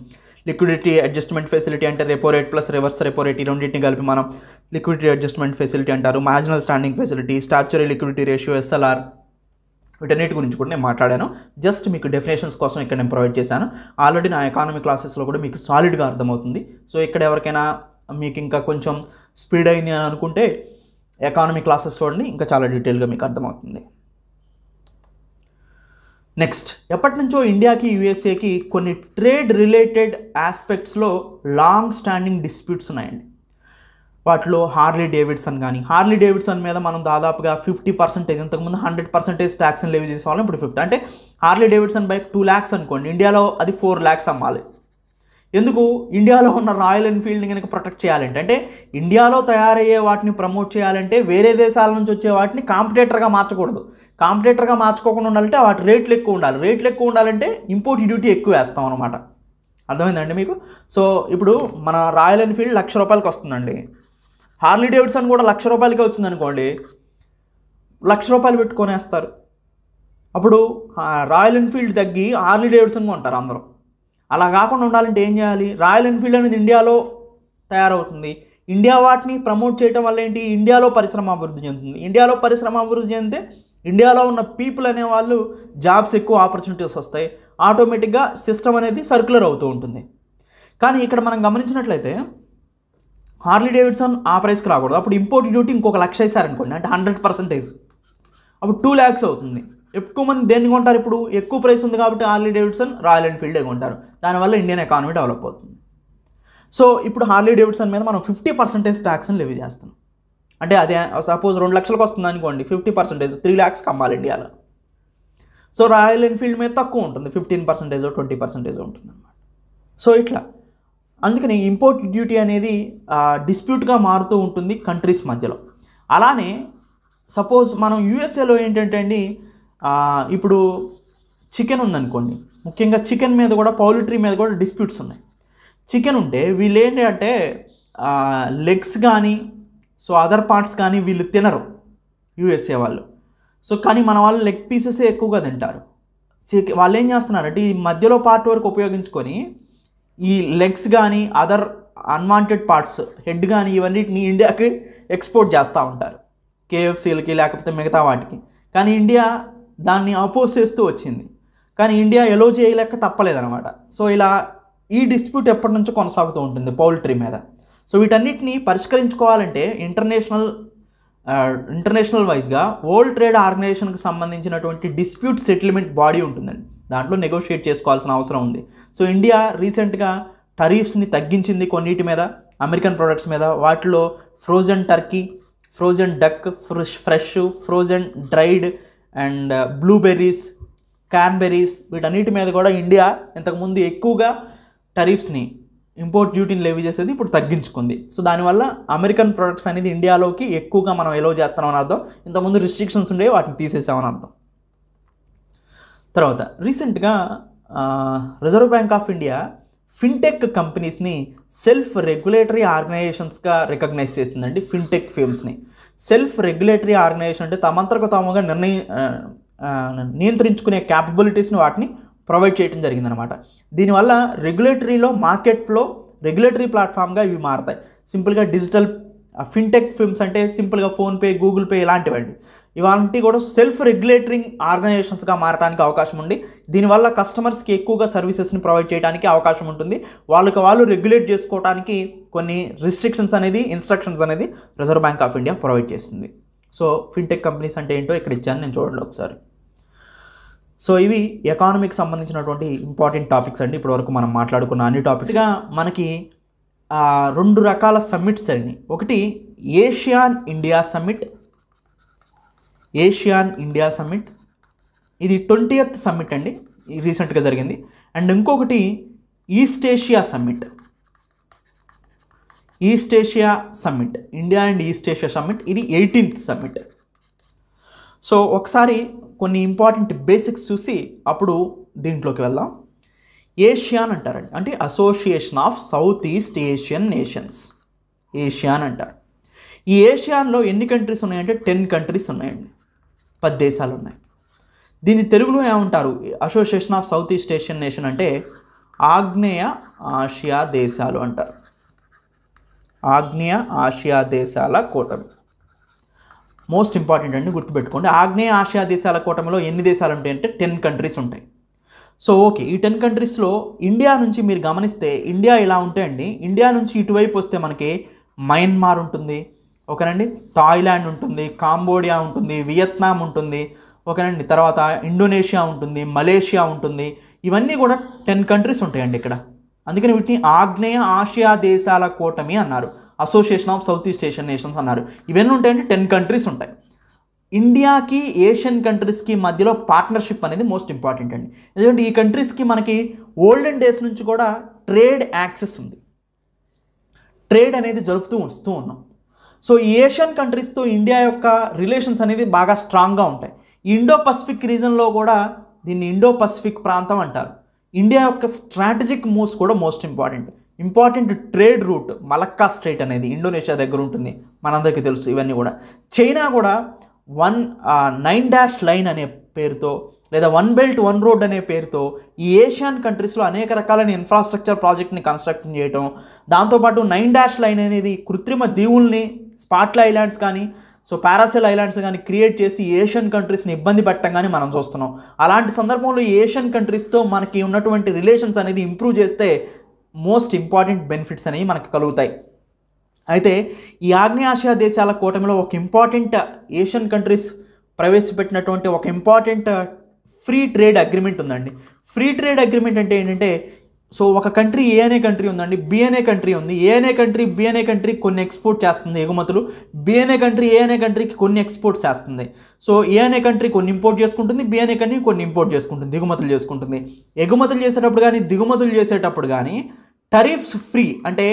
liquidity adjustment facility అంటే repo rate plus reverse repo rate, ఈ రెండింటిని కలిపి మనం లిక్విడిటీ అడ్జస్ట్మెంట్ ఫెసిలిటీ అంటారు. Marginal standing facility, statutory liquidity ratio, SLR, వీటన్నిటి గురించి కూడా నేను మాట్లాడాను. జస్ట్ మీకు డెఫినేషన్స్ కోసం ఇక్కడ నేను ప్రొవైడ్ చేశాను. ఆల్రెడీ నా ఎకానమీ క్లాసెస్లో కూడా మీకు సాలిడ్గా అర్థమవుతుంది. సో ఇక్కడ ఎవరికైనా మీకు ఇంకా కొంచెం స్పీడ్ అయింది అని అనుకుంటే ఎకానమీ క్లాసెస్ చూడండి, ఇంకా చాలా డీటెయిల్గా మీకు అర్థమవుతుంది. నెక్స్ట్, ఎప్పటి నుంచో ఇండియాకి యూఎస్ఏకి కొన్ని ట్రేడ్ రిలేటెడ్ ఆస్పెక్ట్స్లో లాంగ్ స్టాండింగ్ డిస్ప్యూట్స్ ఉన్నాయండి. వాటిలో హార్లీ డేవిడ్సన్ కానీ, హార్లీ డేవిడ్సన్ మీద మనం దాదాపుగా 50%, ఇంతకుముందు 100% ట్యాక్స్ని లెవీ చేసేవాళ్ళం, ఇప్పుడు 50. అంటే హార్లీ డేవిడ్సన్ బైక్ 2 lakhs అనుకోండి, ఇండియాలో అది 4 lakhs అమ్మాలి. ఎందుకు, ఇండియాలో ఉన్న రాయల్ ఎన్ఫీల్డ్ని కనుక ప్రొటెక్ట్ చేయాలంటే, అంటే ఇండియాలో తయారయ్యే వాటిని ప్రమోట్ చేయాలంటే వేరే దేశాల నుంచి వచ్చే వాటిని కాంపిటేటర్గా మార్చకూడదు. కాంపిటేటర్గా మార్చుకోకుండా ఉండాలంటే వాటి రేట్లు ఎక్కువ ఉండాలి. రేట్లు ఎక్కువ ఉండాలంటే ఇంపోర్ట్ డ్యూటీ ఎక్కువ వేస్తాం అనమాట. అర్థమైందండి మీకు? సో ఇప్పుడు మన రాయల్ ఎన్ఫీల్డ్ 1,00,000 రూపాయలకి వస్తుందండి, హార్లీ డేవిడ్సన్ కూడా 1,00,000 రూపాయలకే వచ్చిందనుకోండి, 1,00,000 రూపాయలు పెట్టుకొనేస్తారు. అప్పుడు రాయల్ ఎన్ఫీల్డ్ తగ్గి హార్లీ డేవిడ్సన్ కొంటారు అందరూ. అలా కాకుండా ఉండాలంటే ఏం చేయాలి, రాయల్ ఎన్ఫీల్డ్ అనేది ఇండియాలో తయారవుతుంది, ఇండియా వాటిని ప్రమోట్ చేయడం వల్ల ఏంటి, ఇండియాలో పరిశ్రమ అభివృద్ధి చెందుతుంది. ఇండియాలో పరిశ్రమ అభివృద్ధి చెందితే ఇండియాలో ఉన్న పీపుల్ అనేవాళ్ళు జాబ్స్, ఎక్కువ ఆపర్చునిటీస్ వస్తాయి, ఆటోమేటిక్గా సిస్టమ్ అనేది సర్క్యులర్ అవుతూ ఉంటుంది. కానీ ఇక్కడ మనం గమనించినట్లయితే హార్లీ డేవిడ్సన్ ఆ ప్రైస్కి రాకూడదు. అప్పుడు ఇంపోర్ట్ డ్యూటీ ఇంకొక 1,00,000 వేసారనుకోండి, అంటే 100%, అప్పుడు 2 lakhs అవుతుంది. ఎక్కువ మంది దేన్ని కొంటారు, ఇప్పుడు ఎక్కువ ప్రైస్ ఉంది కాబట్టి హార్లీ డేవిడ్సన్, రాయల్ ఎన్ఫీల్డే కొంటారు. దానివల్ల ఇండియన్ ఎకానమీ డెవలప్ అవుతుంది. సో ఇప్పుడు హార్లీ డేవిడ్సన్ మీద మనం 50% ట్యాక్స్ని లెవీ చేస్తాం. అంటే అదే సపోజ్ 2 లక్షలకు వస్తుంది అనుకోండి, 50% 3 lakhs అమ్మాలి ఇండియాలో. సో రాయల్ ఎన్ఫీల్డ్ మీద తక్కువ ఉంటుంది, 15%, 20% ఉంటుంది అన్నమాట. సో ఇట్లా అందుకని ఇంపోర్ట్ డ్యూటీ అనేది డిస్ప్యూట్గా మారుతూ ఉంటుంది కంట్రీస్ మధ్యలో. అలానే సపోజ్ మనం యూఎస్ఏలో ఏంటంటే అండి ఇప్పుడు చికెన్ ఉందనుకోండి, ముఖ్యంగా చికెన్ మీద కూడా పౌల్ట్రీ మీద కూడా డిస్ప్యూట్స్ ఉన్నాయి. చికెన్ ఉంటే వీళ్ళు ఏంటంటే లెగ్స్ కానీ సో అదర్ పార్ట్స్ కానీ వీళ్ళు తినరు యూఎస్ఏ వాళ్ళు. సో కానీ మన వాళ్ళు లెగ్ పీసెసే ఎక్కువగా తింటారు. వాళ్ళు ఏం చేస్తున్నారంటే ఈ మధ్యలో పార్ట్ వరకు ఉపయోగించుకొని ఈ లెగ్స్ కానీ అదర్ అన్వాంటెడ్ పార్ట్స్ హెడ్ కానీ ఇవన్నిటిని ఇండియాకి ఎక్స్పోర్ట్ చేస్తూ ఉంటారు, కేఎఫ్సీలకి లేకపోతే మిగతా వాటికి. కానీ ఇండియా దాన్ని అపోజ్ చేస్తూ వచ్చింది, కానీ ఇండియా ఎలో చేయలేక తప్పలేదన్నమాట. సో ఇలా ఈ డిస్ప్యూట్ ఎప్పటి నుంచో కొనసాగుతూ ఉంటుంది పౌల్ట్రీ మీద. సో వీటన్నిటిని పరిష్కరించుకోవాలంటే ఇంటర్నేషనల్ వైజ్గా వరల్డ్ ట్రేడ్ ఆర్గనైజేషన్కి సంబంధించినటువంటి డిస్ప్యూట్ సెటిల్మెంట్ బాడీ ఉంటుందండి, దాంట్లో నెగోషియేట్ చేసుకోవాల్సిన అవసరం ఉంది. సో ఇండియా రీసెంట్గా టరీఫ్స్ని తగ్గించింది కొన్నిటి మీద, అమెరికన్ ప్రొడక్ట్స్ మీద. వాటిలో frozen turkey, frozen duck, fresh, frozen dried and blueberries, cranberries వీటన్నిటి మీద కూడా ఇండియా ఇంతకుముందు ఎక్కువగా టరీఫ్స్ని ఇంపోర్ట్ డ్యూటీని లెవీ చేసేది ఇప్పుడు తగ్గించుకుంది. సో దానివల్ల అమెరికన్ ప్రొడక్ట్స్ అనేది ఇండియాలోకి ఎక్కువగా మనం ఎలో చేస్తామని అర్థం. ఇంతకుముందు రిస్ట్రిక్షన్స్ ఉండేవి, వాటిని తీసేసామని అర్థం. తర్వాత రీసెంట్గా Reserve Bank of India fintech కంపెనీస్ని సెల్ఫ్ రెగ్యులేటరీ ఆర్గనైజేషన్స్గా రికగ్నైజ్ చేసిందండి. ఫిన్టెక్ ఫర్మ్స్ని సెల్ఫ్ రెగ్యులేటరీ ఆర్గనైజేషన్ అంటే తమంతరకు తాముగా నియంత్రించుకునే క్యాపబిలిటీస్ని వాటిని ప్రొవైడ్ చేయడం జరిగిందనమాట. దీనివల్ల రెగ్యులేటరీలో మార్కెట్లో రెగ్యులేటరీ ప్లాట్ఫామ్గా ఇవి మారతాయి. సింపుల్గా డిజిటల్ ఫిన్టెక్ ఫర్మ్స్ అంటే సింపుల్గా ఫోన్పే, గూగుల్ పే ఇలాంటివండి. ఇలాంటి కూడా సెల్ఫ్ రెగ్యులేటరింగ్ ఆర్గనైజేషన్స్గా మారడానికి అవకాశం ఉంది. దీనివల్ల కస్టమర్స్కి ఎక్కువగా సర్వీసెస్ని ప్రొవైడ్ చేయడానికి అవకాశం ఉంటుంది. వాళ్ళు రెగ్యులేట్ చేసుకోవడానికి కొన్ని రిస్ట్రిక్షన్స్ అనేది, ఇన్స్ట్రక్షన్స్ అనేది Reserve Bank of India provide చేసింది. సో ఫిన్టెక్ కంపెనీస్ అంటే ఏంటో ఇక్కడ ఇచ్చాను, నేను చూడండి ఒకసారి. సో ఇవి ఎకానమీకి సంబంధించినటువంటి ఇంపార్టెంట్ టాపిక్స్ అండి. ఇప్పటివరకు మనం మాట్లాడుకున్న అన్ని టాపిక్స్గా మనకి 2 రకాల సమ్మిట్స్ అండి. ఒకటి ఏషియాన్ ఇండియా సమ్మిట్, ఇది 20th సమ్మిట్ అండి, రీసెంట్గా జరిగింది. అండ్ ఇంకొకటి east Asia summit, India and east Asia summit, ఇది 18th సమ్మిట్. సో ఒకసారి కొన్ని ఇంపార్టెంట్ బేసిక్స్ చూసి అప్పుడు దీంట్లోకి వెళ్దాం. ఏషియాన్ అంటారండి, అంటే association of south east Asian nations, ASEAN అంటారు. ఈ ఏషియాన్లో ఎన్ని కంట్రీస్ ఉన్నాయంటే 10 కంట్రీస్ ఉన్నాయండి, 10 దేశాలు ఉన్నాయి. దీన్ని తెలుగులో ఏమంటారు? Association of south east Asian nation అంటే ఆగ్నేయ ఆసియా దేశాలు అంటారు. ఆగ్నేయ ఆసియా దేశాల కూటమి మోస్ట్ ఇంపార్టెంట్ అండి, గుర్తుపెట్టుకోండి. ఆగ్నేయ ఆసియా దేశాల కూటమిలో ఎన్ని దేశాలు ఉంటాయంటే 10 కంట్రీస్ ఉంటాయి. సో ఓకే, ఈ 10 కంట్రీస్లో ఇండియా నుంచి మీరు గమనిస్తే ఇండియా ఇలా ఉంటాయండి. ఇండియా నుంచి ఇటువైపు వస్తే మనకి మయన్మార్ ఉంటుంది, ఓకేనండి, థాయిలాండ్ ఉంటుంది, కాంబోడియా ఉంటుంది, వియత్నాం ఉంటుంది, ఓకేనండి, తర్వాత ఇండోనేషియా ఉంటుంది, మలేషియా ఉంటుంది. ఇవన్నీ కూడా 10 కంట్రీస్ ఉంటాయండి ఇక్కడ. అందుకని వీటిని ఆగ్నేయ ఆసియా దేశాల కూటమి అన్నారు, association of south east Asian nations అన్నారు. ఇవన్నీ ఉంటాయంటే 10 కంట్రీస్ ఉంటాయి. ఇండియాకి ఏషియన్ కంట్రీస్కి మధ్యలో పార్ట్నర్షిప్ అనేది మోస్ట్ ఇంపార్టెంట్ అండి. ఎందుకంటే ఈ కంట్రీస్కి మనకి ఓల్డెన్ డేస్ నుంచి కూడా ట్రేడ్ యాక్సెస్ ఉంది, ట్రేడ్ అనేది జరుపుతూ వస్తూ ఉన్నాం. సో ఈ ఏషియన్ కంట్రీస్తో ఇండియా యొక్క రిలేషన్స్ అనేది బాగా స్ట్రాంగ్గా ఉంటాయి. ఇండో పసిఫిక్ రీజన్లో కూడా దీన్ని ఇండో పసిఫిక్ ప్రాంతం అంటారు. ఇండియా యొక్క స్ట్రాటజిక్ మూవ్స్ కూడా most important trade route Malacca strait అనేది ఇండోనేషియా దగ్గర ఉంటుంది, మనందరికీ తెలుసు. ఇవన్నీ కూడా చైనా కూడా 9 లైన్ అనే పేరుతో లేదా 1 బెల్ట్ 1 రోడ్ అనే పేరుతో ఈ ఏషియన్ కంట్రీస్లో అనేక రకాలైన ఇన్ఫ్రాస్ట్రక్చర్ ప్రాజెక్ట్ని కన్స్ట్రక్ట్ చేయటం, దాంతోపాటు 9 లైన్ అనేది కృత్రిమ దీవుల్ని, స్పాట్ల ఐలాండ్స్ కానీ సో పారాసెల్ ఐలాండ్స్ కానీ క్రియేట్ చేసి ఏషియన్ కంట్రీస్ని ఇబ్బంది పెట్టడం కానీ మనం చూస్తున్నాం. అలాంటి సందర్భంలో ఏషియన్ కంట్రీస్తో మనకి ఉన్నటువంటి రిలేషన్స్ అనేది ఇంప్రూవ్ చేస్తే మోస్ట్ ఇంపార్టెంట్ బెనిఫిట్స్ అనేవి మనకు కలుగుతాయి. అయితే ఈ ఆగ్నేయ ఆసియా దేశాల కూటమిలో ఒక ఇంపార్టెంట్ ఏషియన్ కంట్రీస్ ప్రవేశపెట్టినటువంటి ఒక ఇంపార్టెంట్ ఫ్రీ ట్రేడ్ అగ్రిమెంట్ ఉందండి. ఫ్రీ ట్రేడ్ అగ్రిమెంట్ అంటే ఏంటంటే, సో ఒక కంట్రీ ఏ అనే కంట్రీ ఉందండి, బి అనే కంట్రీ ఉంది. ఏ అనే కంట్రీ బి అనే కంట్రీ కొన్ని ఎక్స్పోర్ట్ చేస్తుంది ఎగుమతులు, బి అనే కంట్రీ ఏ అనే కంట్రీకి కొన్ని ఎక్స్పోర్ట్స్ చేస్తుంది. సో ఏ అనే కంట్రీ కొన్ని ఇంపోర్ట్ చేసుకుంటుంది, బి అనే కంట్రీ కొన్ని ఇంపోర్ట్ చేసుకుంటుంది, దిగుమతులు చేసుకుంటుంది. ఎగుమతులు చేసేటప్పుడు కానీ దిగుమతులు చేసేటప్పుడు కానీ టరిఫ్స్ ఫ్రీ, అంటే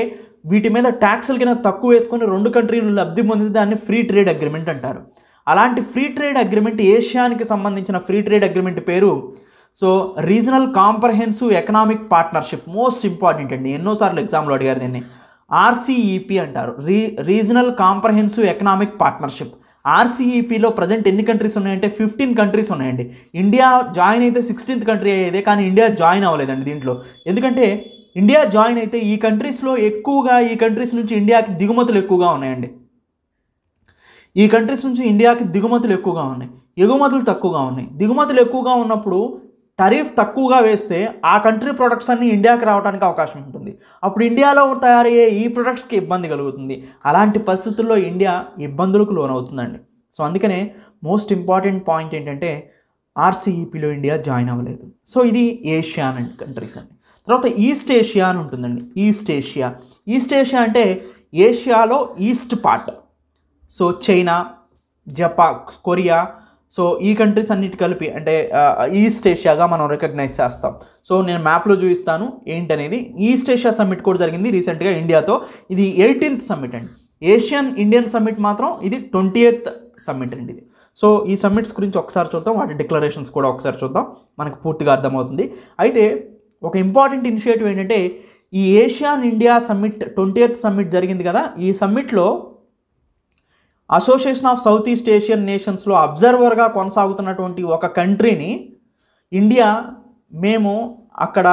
వీటి మీద ట్యాక్సుల కింద తక్కువ వేసుకొని 2 కంట్రీలు లబ్ధి పొందితే దాన్ని ఫ్రీ ట్రేడ్ అగ్రిమెంట్ అంటారు. అలాంటి ఫ్రీ ట్రేడ్ అగ్రిమెంట్, ఏషియానికి సంబంధించిన ఫ్రీ ట్రేడ్ అగ్రిమెంట్ పేరు so regional comprehensive economic partnership. Most important అండి, ఎన్నోసార్లు ఎగ్జామ్లో అడిగారు దీన్ని. ఆర్సీఈపీ అంటారు, రీజనల్ కాంప్రహెన్సివ్ ఎకనామిక్ పార్ట్నర్షిప్. ఆర్సీఈపీలో ప్రజెంట్ ఎన్ని కంట్రీస్ ఉన్నాయంటే 15 కంట్రీస్ ఉన్నాయండి. ఇండియా జాయిన్ అయితే 16th కంట్రీ అయ్యేదే, కానీ ఇండియా జాయిన్ అవ్వలేదండి దీంట్లో. ఎందుకంటే ఇండియా జాయిన్ అయితే ఈ కంట్రీస్లో ఎక్కువగా, ఈ కంట్రీస్ నుంచి ఇండియాకి దిగుమతులు ఎక్కువగా ఉన్నాయండి. ఈ కంట్రీస్ నుంచి ఇండియాకి దిగుమతులు ఎక్కువగా ఉన్నాయి, ఎగుమతులు తక్కువగా ఉన్నాయి. దిగుమతులు ఎక్కువగా ఉన్నప్పుడు టరీఫ్ తక్కువగా వేస్తే ఆ కంట్రీ ప్రొడక్ట్స్ అన్నీ ఇండియాకి రావడానికి అవకాశం ఉంటుంది. అప్పుడు ఇండియాలో తయారయ్యే ఈ ప్రొడక్ట్స్కి ఇబ్బంది కలుగుతుంది. అలాంటి పరిస్థితుల్లో ఇండియా ఇబ్బందులకు లోనవుతుందండి. సో అందుకనే మోస్ట్ ఇంపార్టెంట్ పాయింట్ ఏంటంటే ఆర్సీఈపీలో ఇండియా జాయిన్ అవ్వలేదు. సో ఇది ఏషియాన్ కంట్రీస్ అండి. తర్వాత ఈస్ట్ ఏషియా అని ఉంటుందండి. ఈస్ట్ ఏషియా అంటే ఏషియాలో east part. So China, Japan, Korea, so ఈ కంట్రీస్ అన్నిటి కలిపి అంటే ఈస్ట్ ఏషియాగా మనం రికగ్నైజ్ చేస్తాం. సో నేను మ్యాప్లో చూపిస్తాను ఏంటనేది. ఈస్ట్ ఏషియా సమ్మిట్ కూడా జరిగింది రీసెంట్గా ఇండియాతో. ఇది 18th సమ్మిట్ అండి. ఏషియన్ ఇండియన్ సమ్మిట్ మాత్రం ఇది 20th సమ్మిట్ అండి ఇది. సో ఈ సమ్మిట్స్ గురించి ఒకసారి చూద్దాం, వాటి డిక్లరేషన్స్ కూడా ఒకసారి చూద్దాం, మనకు పూర్తిగా అర్థమవుతుంది. అయితే ఒక ఇంపార్టెంట్ ఇనిషియేటివ్ ఏంటంటే ఈ Asian India summit 20th summit జరిగింది కదా, ఈ సమ్మిట్లో Association of south east Asian నేషన్స్లో అబ్జర్వర్గా కొనసాగుతున్నటువంటి ఒక కంట్రీని ఇండియా మేము అక్కడ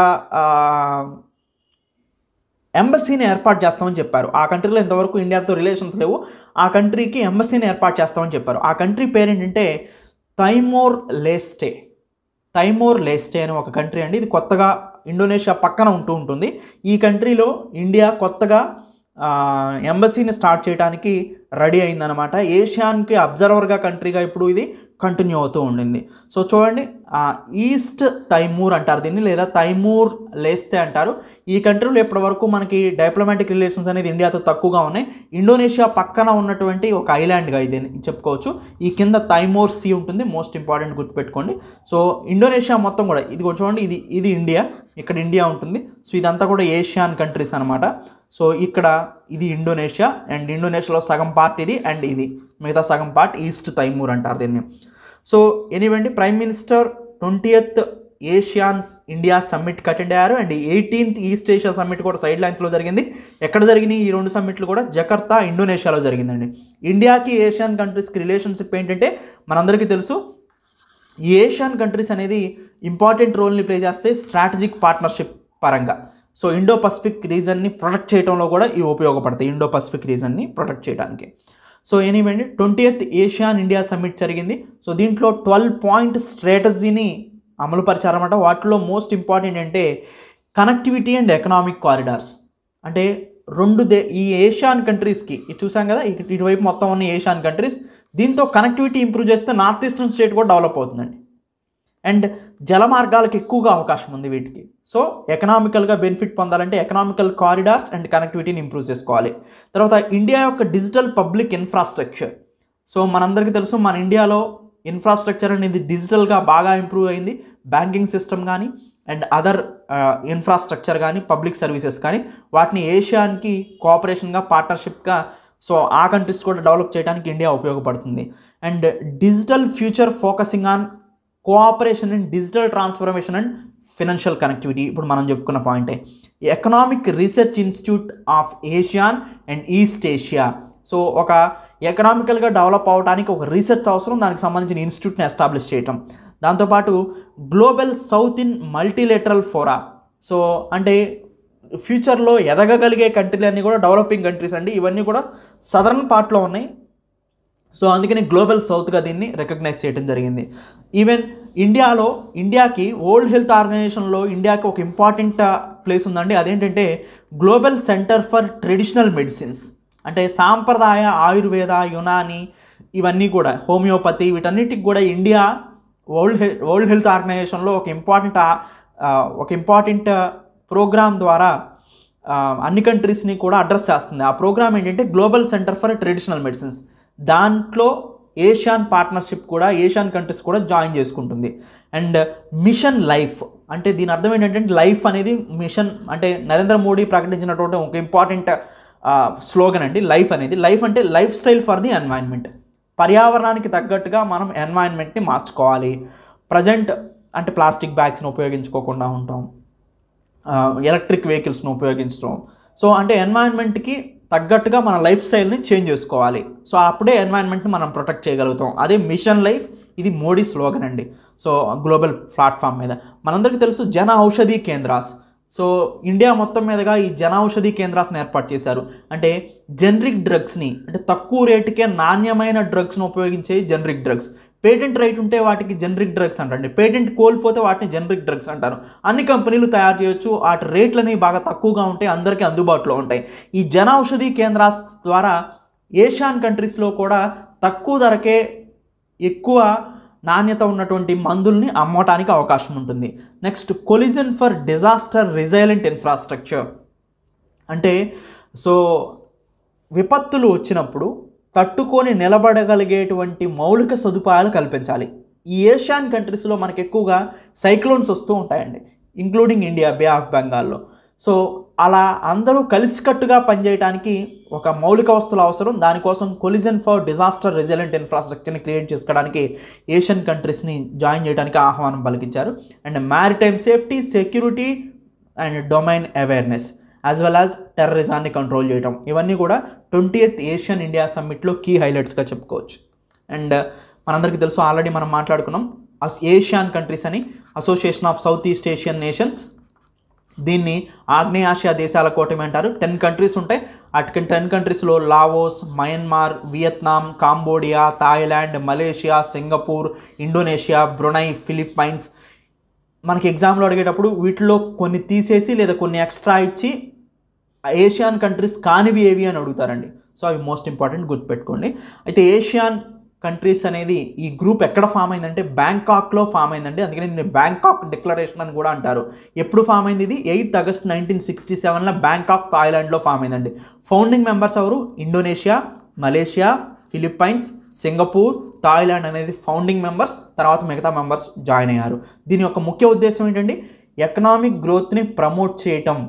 ఎంబసీని ఏర్పాటు చేస్తామని చెప్పారు. ఆ కంట్రీలో ఇంతవరకు ఇండియాతో రిలేషన్స్ లేవు, ఆ కంట్రీకి ఎంబసీని ఏర్పాటు చేస్తామని చెప్పారు. ఆ కంట్రీ పేరేంటంటే తైమోర్ లెస్టే అని ఒక కంట్రీ అండి. ఇది కొత్తగా ఇండోనేషియా పక్కన ఉంటుంది. ఈ కంట్రీలో ఇండియా కొత్తగా ఎంబసీని స్టార్ట్ చేయడానికి రెడీ అయిందనమాట. ఏషియాన్కి అబ్జర్వర్గా కంట్రీగా ఇప్పుడు ఇది కంటిన్యూ అవుతూ ఉండింది. సో చూడండి, ఈస్ట్ తైమూర్ అంటారు దీన్ని, లేదా తైమూర్ లెస్తే అంటారు. ఈ కంట్రీలో ఇప్పటి వరకు మనకి డిప్లొమాటిక్ రిలేషన్స్ అనేది ఇండియాతో తక్కువగా ఉన్నాయి. ఇండోనేషియా పక్కన ఉన్నటువంటి ఒక ఐలాండ్గా ఇది చెప్పుకోవచ్చు. ఈ కింద తైమోర్ సీ ఉంటుంది, మోస్ట్ ఇంపార్టెంట్ గుర్తుపెట్టుకోండి. సో ఇండోనేషియా మొత్తం కూడా ఇది చూడండి, ఇది ఇండియా, ఇక్కడ ఇండియా ఉంటుంది. సో ఇదంతా కూడా ఏషియన్ కంట్రీస్ అనమాట. సో ఇక్కడ ఇది ఇండోనేషియా, అండ్ ఇండోనేషియాలో సగం పార్ట్ ఇది, అండ్ ఇది మిగతా సగం పార్ట్ ఈస్ట్ తైమూర్ అంటారు దీన్ని. సో ఎనీవండి, prime minister 20th ASEAN India సమ్మిట్కి అటెండ్ అయ్యారు. And 18th east Asia summit కూడా సైడ్ లైన్స్లో జరిగింది. ఎక్కడ జరిగినాయి ఈ 2 సమ్మిట్లు కూడా? జకర్తా, ఇండోనేషియాలో జరిగిందండి. ఇండియాకి ఏషియన్ కంట్రీస్కి రిలేషన్షిప్ ఏంటంటే మనందరికీ తెలుసు, ఈ ఏషియన్ కంట్రీస్ అనేది ఇంపార్టెంట్ రోల్ని ప్లే చేస్తే స్ట్రాటజిక్ పార్ట్నర్షిప్ పరంగా. సో ఇండో పసిఫిక్ రీజన్ని ప్రొటెక్ట్ చేయడంలో కూడా ఇవి ఉపయోగపడతాయి, ఇండో పసిఫిక్ రీజన్ని ప్రొటెక్ట్ చేయడానికి. సో ఎనీవేండి, 20th ఏషియన్ ఇండియా సమ్మిట్ జరిగింది. సో దీంట్లో 12 పాయింట్ స్ట్రాటజీని అమలు పరిచారన్నమాట. వాటిలో మోస్ట్ ఇంపార్టెంట్ అంటే కనెక్టివిటీ అండ్ ఎకనామిక్ కారిడార్స్. అంటే ఈ ఏషియన్ కంట్రీస్కి ఇది చూసాం కదా, ఇటువైపు మొత్తం ఉన్న ఏషియన్ కంట్రీస్, దీంతో కనెక్టివిటీ ఇంప్రూవ్ చేస్తే నార్త్ ఈస్టర్న్ స్టేట్ కూడా డెవలప్ అవుతుందండి. అండ్ జల మార్గాలకు ఎక్కువగా అవకాశం ఉంది వీటికి. సో ఎకనామికల్గా బెనిఫిట్ పొందాలంటే ఎకనామికల్ కారిడార్స్ అండ్ కనెక్టివిటీని ఇంప్రూవ్ చేసుకోవాలి. తర్వాత ఇండియా యొక్క డిజిటల్ పబ్లిక్ ఇన్ఫ్రాస్ట్రక్చర్. సో మనందరికీ తెలుసు, మన ఇండియాలో ఇన్ఫ్రాస్ట్రక్చర్ అనేది డిజిటల్గా బాగా ఇంప్రూవ్ అయింది. బ్యాంకింగ్ సిస్టమ్ కానీ అండ్ అదర్ ఇన్ఫ్రాస్ట్రక్చర్ కానీ పబ్లిక్ సర్వీసెస్ కానీ వాటిని ఏషియాన్కి కోఆపరేషన్గా, పార్ట్నర్షిప్గా సో ఆ కంట్రీస్ కూడా డెవలప్ చేయడానికి ఇండియా ఉపయోగపడుతుంది. And digital future focusing on cooperation and digital transformation and financial connectivity. ఇప్పుడు మనం చెప్పుకున్న పాయింటే economic research institute of Asian and east Asia. So ఒక ఎకనామికల్గా డెవలప్ అవడానికి ఒక రీసెర్చ్ అవసరం, దానికి సంబంధించిన ఇన్స్టిట్యూట్ని ఎస్టాబ్లిష్ చేయటం. దాంతోపాటు global south in multilateral fora. So అంటే ఫ్యూచర్లో ఎదగగలిగే కంట్రీలన్నీ కూడా డెవలపింగ్ కంట్రీస్ అండి, ఇవన్నీ కూడా సదరన్ పార్ట్లో ఉన్నాయి. సో అందుకని గ్లోబల్ సౌత్గా దీన్ని రికగ్నైజ్ చేయడం జరిగింది. ఈవెన్ ఇండియాకి వరల్డ్ హెల్త్ ఆర్గనైజేషన్లో ఇండియాకి ఒక ఇంపార్టెంట్ ప్లేస్ ఉందండి. అదేంటంటే global centre for traditional medicines. అంటే సాంప్రదాయ ఆయుర్వేద, యునాని, ఇవన్నీ కూడా హోమియోపతి, వీటన్నిటికి కూడా ఇండియా వరల్డ్ హెల్త్ ఆర్గనైజేషన్లో ఒక ఇంపార్టెంట్ ప్రోగ్రామ్ ద్వారా అన్ని కంట్రీస్ని కూడా అడ్రస్ చేస్తుంది. ఆ ప్రోగ్రామ్ ఏంటంటే global centre for traditional medicines. దాంట్లో ఏషియన్ పార్ట్నర్షిప్ కూడా, ఏషియన్ కంట్రీస్ కూడా జాయిన్ చేసుకుంటుంది. అండ్ మిషన్ లైఫ్ అంటే దీని అర్థం ఏంటంటే లైఫ్ అనేది మిషన్, అంటే నరేంద్ర మోడీ ప్రకటించినటువంటి ఒక ఇంపార్టెంట్ స్లోగన్ అండి లైఫ్ అనేది. లైఫ్ అంటే life style for the environment. పర్యావరణానికి తగ్గట్టుగా మనం ఎన్వైరన్మెంట్ని మార్చుకోవాలి. ప్రజెంట్ అంటే ప్లాస్టిక్ బ్యాగ్స్ని ఉపయోగించుకోకుండా ఉంటాం, ఎలక్ట్రిక్ వెహికల్స్ను ఉపయోగించడం. సో అంటే ఎన్వైరన్మెంట్కి తగ్గట్టుగా మన లైఫ్ స్టైల్ని చేంజ్ చేసుకోవాలి. సో అప్పుడే ఎన్వైరన్మెంట్ని మనం ప్రొటెక్ట్ చేయగలుగుతాం. అదే మిషన్ లైఫ్, ఇది మోడీ స్లోగన్ అండి. సో గ్లోబల్ ప్లాట్ఫామ్ మీద మనందరికీ తెలుసు జన ఔషధి కేంద్రాస్. సో ఇండియా మొత్తం మీదుగా ఈ జన ఔషధి కేంద్రాస్ని ఏర్పాటు చేశారు. అంటే జనరిక్ డ్రగ్స్ని, అంటే తక్కువ రేటుకే నాణ్యమైన డ్రగ్స్ను ఉపయోగించే జనరిక్ డ్రగ్స్. పేటెంట్ రైట్ ఉంటే వాటికి జనరిక్ డ్రగ్స్ అంటారండి, పేటెంట్ కోల్పోతే వాటిని జనరిక్ డ్రగ్స్ అంటారు. అన్ని కంపెనీలు తయారు చేయొచ్చు, వాటి రేట్లని బాగా తక్కువగా ఉంటాయి, అందరికీ అందుబాటులో ఉంటాయి. ఈ జన ఔషధి కేంద్రాస్ ద్వారా ఏషియన్ కంట్రీస్లో కూడా తక్కువ ధరకే ఎక్కువ నాణ్యత ఉన్నటువంటి మందుల్ని అమ్మటానికి అవకాశం ఉంటుంది. Next coalition for disaster resilient infrastructure. అంటే సో విపత్తులు వచ్చినప్పుడు తట్టుకొని నిలబడగలిగేటువంటి మౌలిక సదుపాయాలు కల్పించాలి. ఈ ఏషియన్ కంట్రీస్లో మనకు ఎక్కువగా సైక్లోన్స్ వస్తూ ఉంటాయండి, ఇంక్లూడింగ్ ఇండియా, బే ఆఫ్ బెంగాల్లో. సో అలా అందరూ కలిసికట్టుగా పనిచేయడానికి ఒక మౌలిక వస్తువులు అవసరం. దానికోసం కొలిజన్ ఫర్ డిజాస్టర్ రెసిలెంట్ ఇన్ఫ్రాస్ట్రక్చర్ని క్రియేట్ చేసుకోవడానికి ఏషియన్ కంట్రీస్ని జాయిన్ చేయడానికి ఆహ్వానం పలికించారు. And maritime safety, security and domain awareness as well as టెర్రరిజాన్ని కంట్రోల్ చేయడం, ఇవన్నీ కూడా 20th ఏషియన్ ఇండియా సమ్మిట్లో కీ హైలైట్స్గా చెప్పుకోవచ్చు. అండ్ మనందరికీ తెలుసు, ఆల్రెడీ మనం మాట్లాడుకున్నాం, ఏషియన్ కంట్రీస్ అని association of south east Asian nations. దీన్ని ఆగ్నేయాసియా దేశాల కూటమి అంటారు. 10 కంట్రీస్ ఉంటాయి. అటు 10 కంట్రీస్లో Laos, Myanmar, Vietnam, Cambodia, Thailand, Malaysia, Singapore, Indonesia, Brunei, Philippines. మనకి ఎగ్జామ్లో అడిగేటప్పుడు వీటిలో కొన్ని తీసేసి లేదా కొన్ని ఎక్స్ట్రా ఇచ్చి ఏషియన్ కంట్రీస్ కానివి ఏవి అని అడుగుతారండి. సో అవి మోస్ట్ ఇంపార్టెంట్, గుర్తుపెట్టుకోండి. అయితే ఏషియన్ కంట్రీస్ అనేది ఈ గ్రూప్ ఎక్కడ ఫామ్ అయిందంటే బ్యాంకాక్లో ఫామ్ అయిందండి. అందుకని దీన్ని బ్యాంకాక్ డిక్లరేషన్ అని కూడా అంటారు. ఎప్పుడు ఫామ్ అయింది? ఇది 8th August 1967లో బ్యాంకాక్, థాయిలాండ్లో ఫామ్ అయిందండి. ఫౌండింగ్ మెంబర్స్ ఎవరు? Indonesia, Malaysia, Philippines, Singapore, Thailand అనేది ఫౌండింగ్ మెంబర్స్. తర్వాత మిగతా మెంబర్స్ జాయిన్ అయ్యారు. దీని యొక్క ముఖ్య ఉద్దేశం ఏంటండి? ఎకనామిక్ గ్రోత్ని ప్రమోట్ చేయటం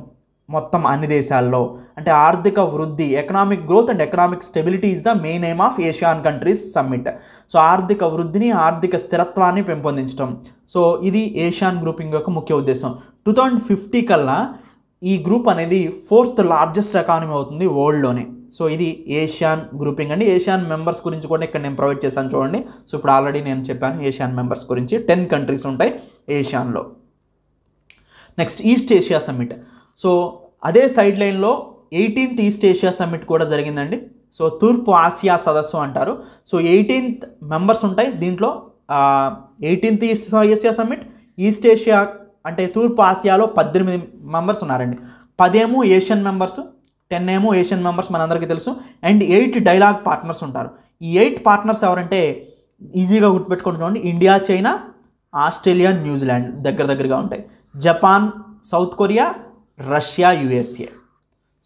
మొత్తం అన్ని దేశాల్లో. అంటే ఆర్థిక వృద్ధి, economic growth and economic stability is the main aim of Asian countries summit. So ఆర్థిక వృద్ధిని, ఆర్థిక స్థిరత్వాన్ని పెంపొందించడం. సో ఇది ఏషియన్ గ్రూపింగ్ యొక్క ముఖ్య ఉద్దేశం. 2050 కల్లా ఈ గ్రూప్ అనేది 4th లార్జెస్ట్ ఎకానమీ అవుతుంది వరల్డ్లోనే. సో ఇది ఏషియన్ గ్రూపింగ్ అండి. ఏషియన్ మెంబర్స్ గురించి కూడా ఇక్కడ నేను ప్రొవైడ్ చేశాను చూడండి. సో ఇప్పుడు ఆల్రెడీ నేను చెప్పాను ఏషియన్ మెంబర్స్ గురించి. 10 కంట్రీస్ ఉంటాయి ఏషియాన్లో. Next east Asia summit. So అదే సైడ్ లైన్లో 18th ఈస్ట్ ఏషియా సమ్మిట్ కూడా జరిగిందండి. సో తూర్పు ఆసియా సదస్సు అంటారు. సో 18 మెంబర్స్ ఉంటాయి దీంట్లో. 18th east Asia summit, east Asia అంటే తూర్పు ఆసియాలో 18 మెంబర్స్ ఉన్నారండి. 10 ఏమో ఏషియన్ మెంబర్స్, 10 ఏమో ఏషియన్ మెంబర్స్ మనందరికీ తెలుసు. అండ్ 8 డైలాగ్ పార్ట్నర్స్ ఉంటారు. ఈ 8 పార్ట్నర్స్ ఎవరంటే ఈజీగా గుర్తుపెట్టుకుంటూ చూడండి. ఇండియా, చైనా, ఆస్ట్రేలియా, న్యూజిలాండ్ దగ్గరగా ఉంటాయి. Japan, South Korea, Russia, USA.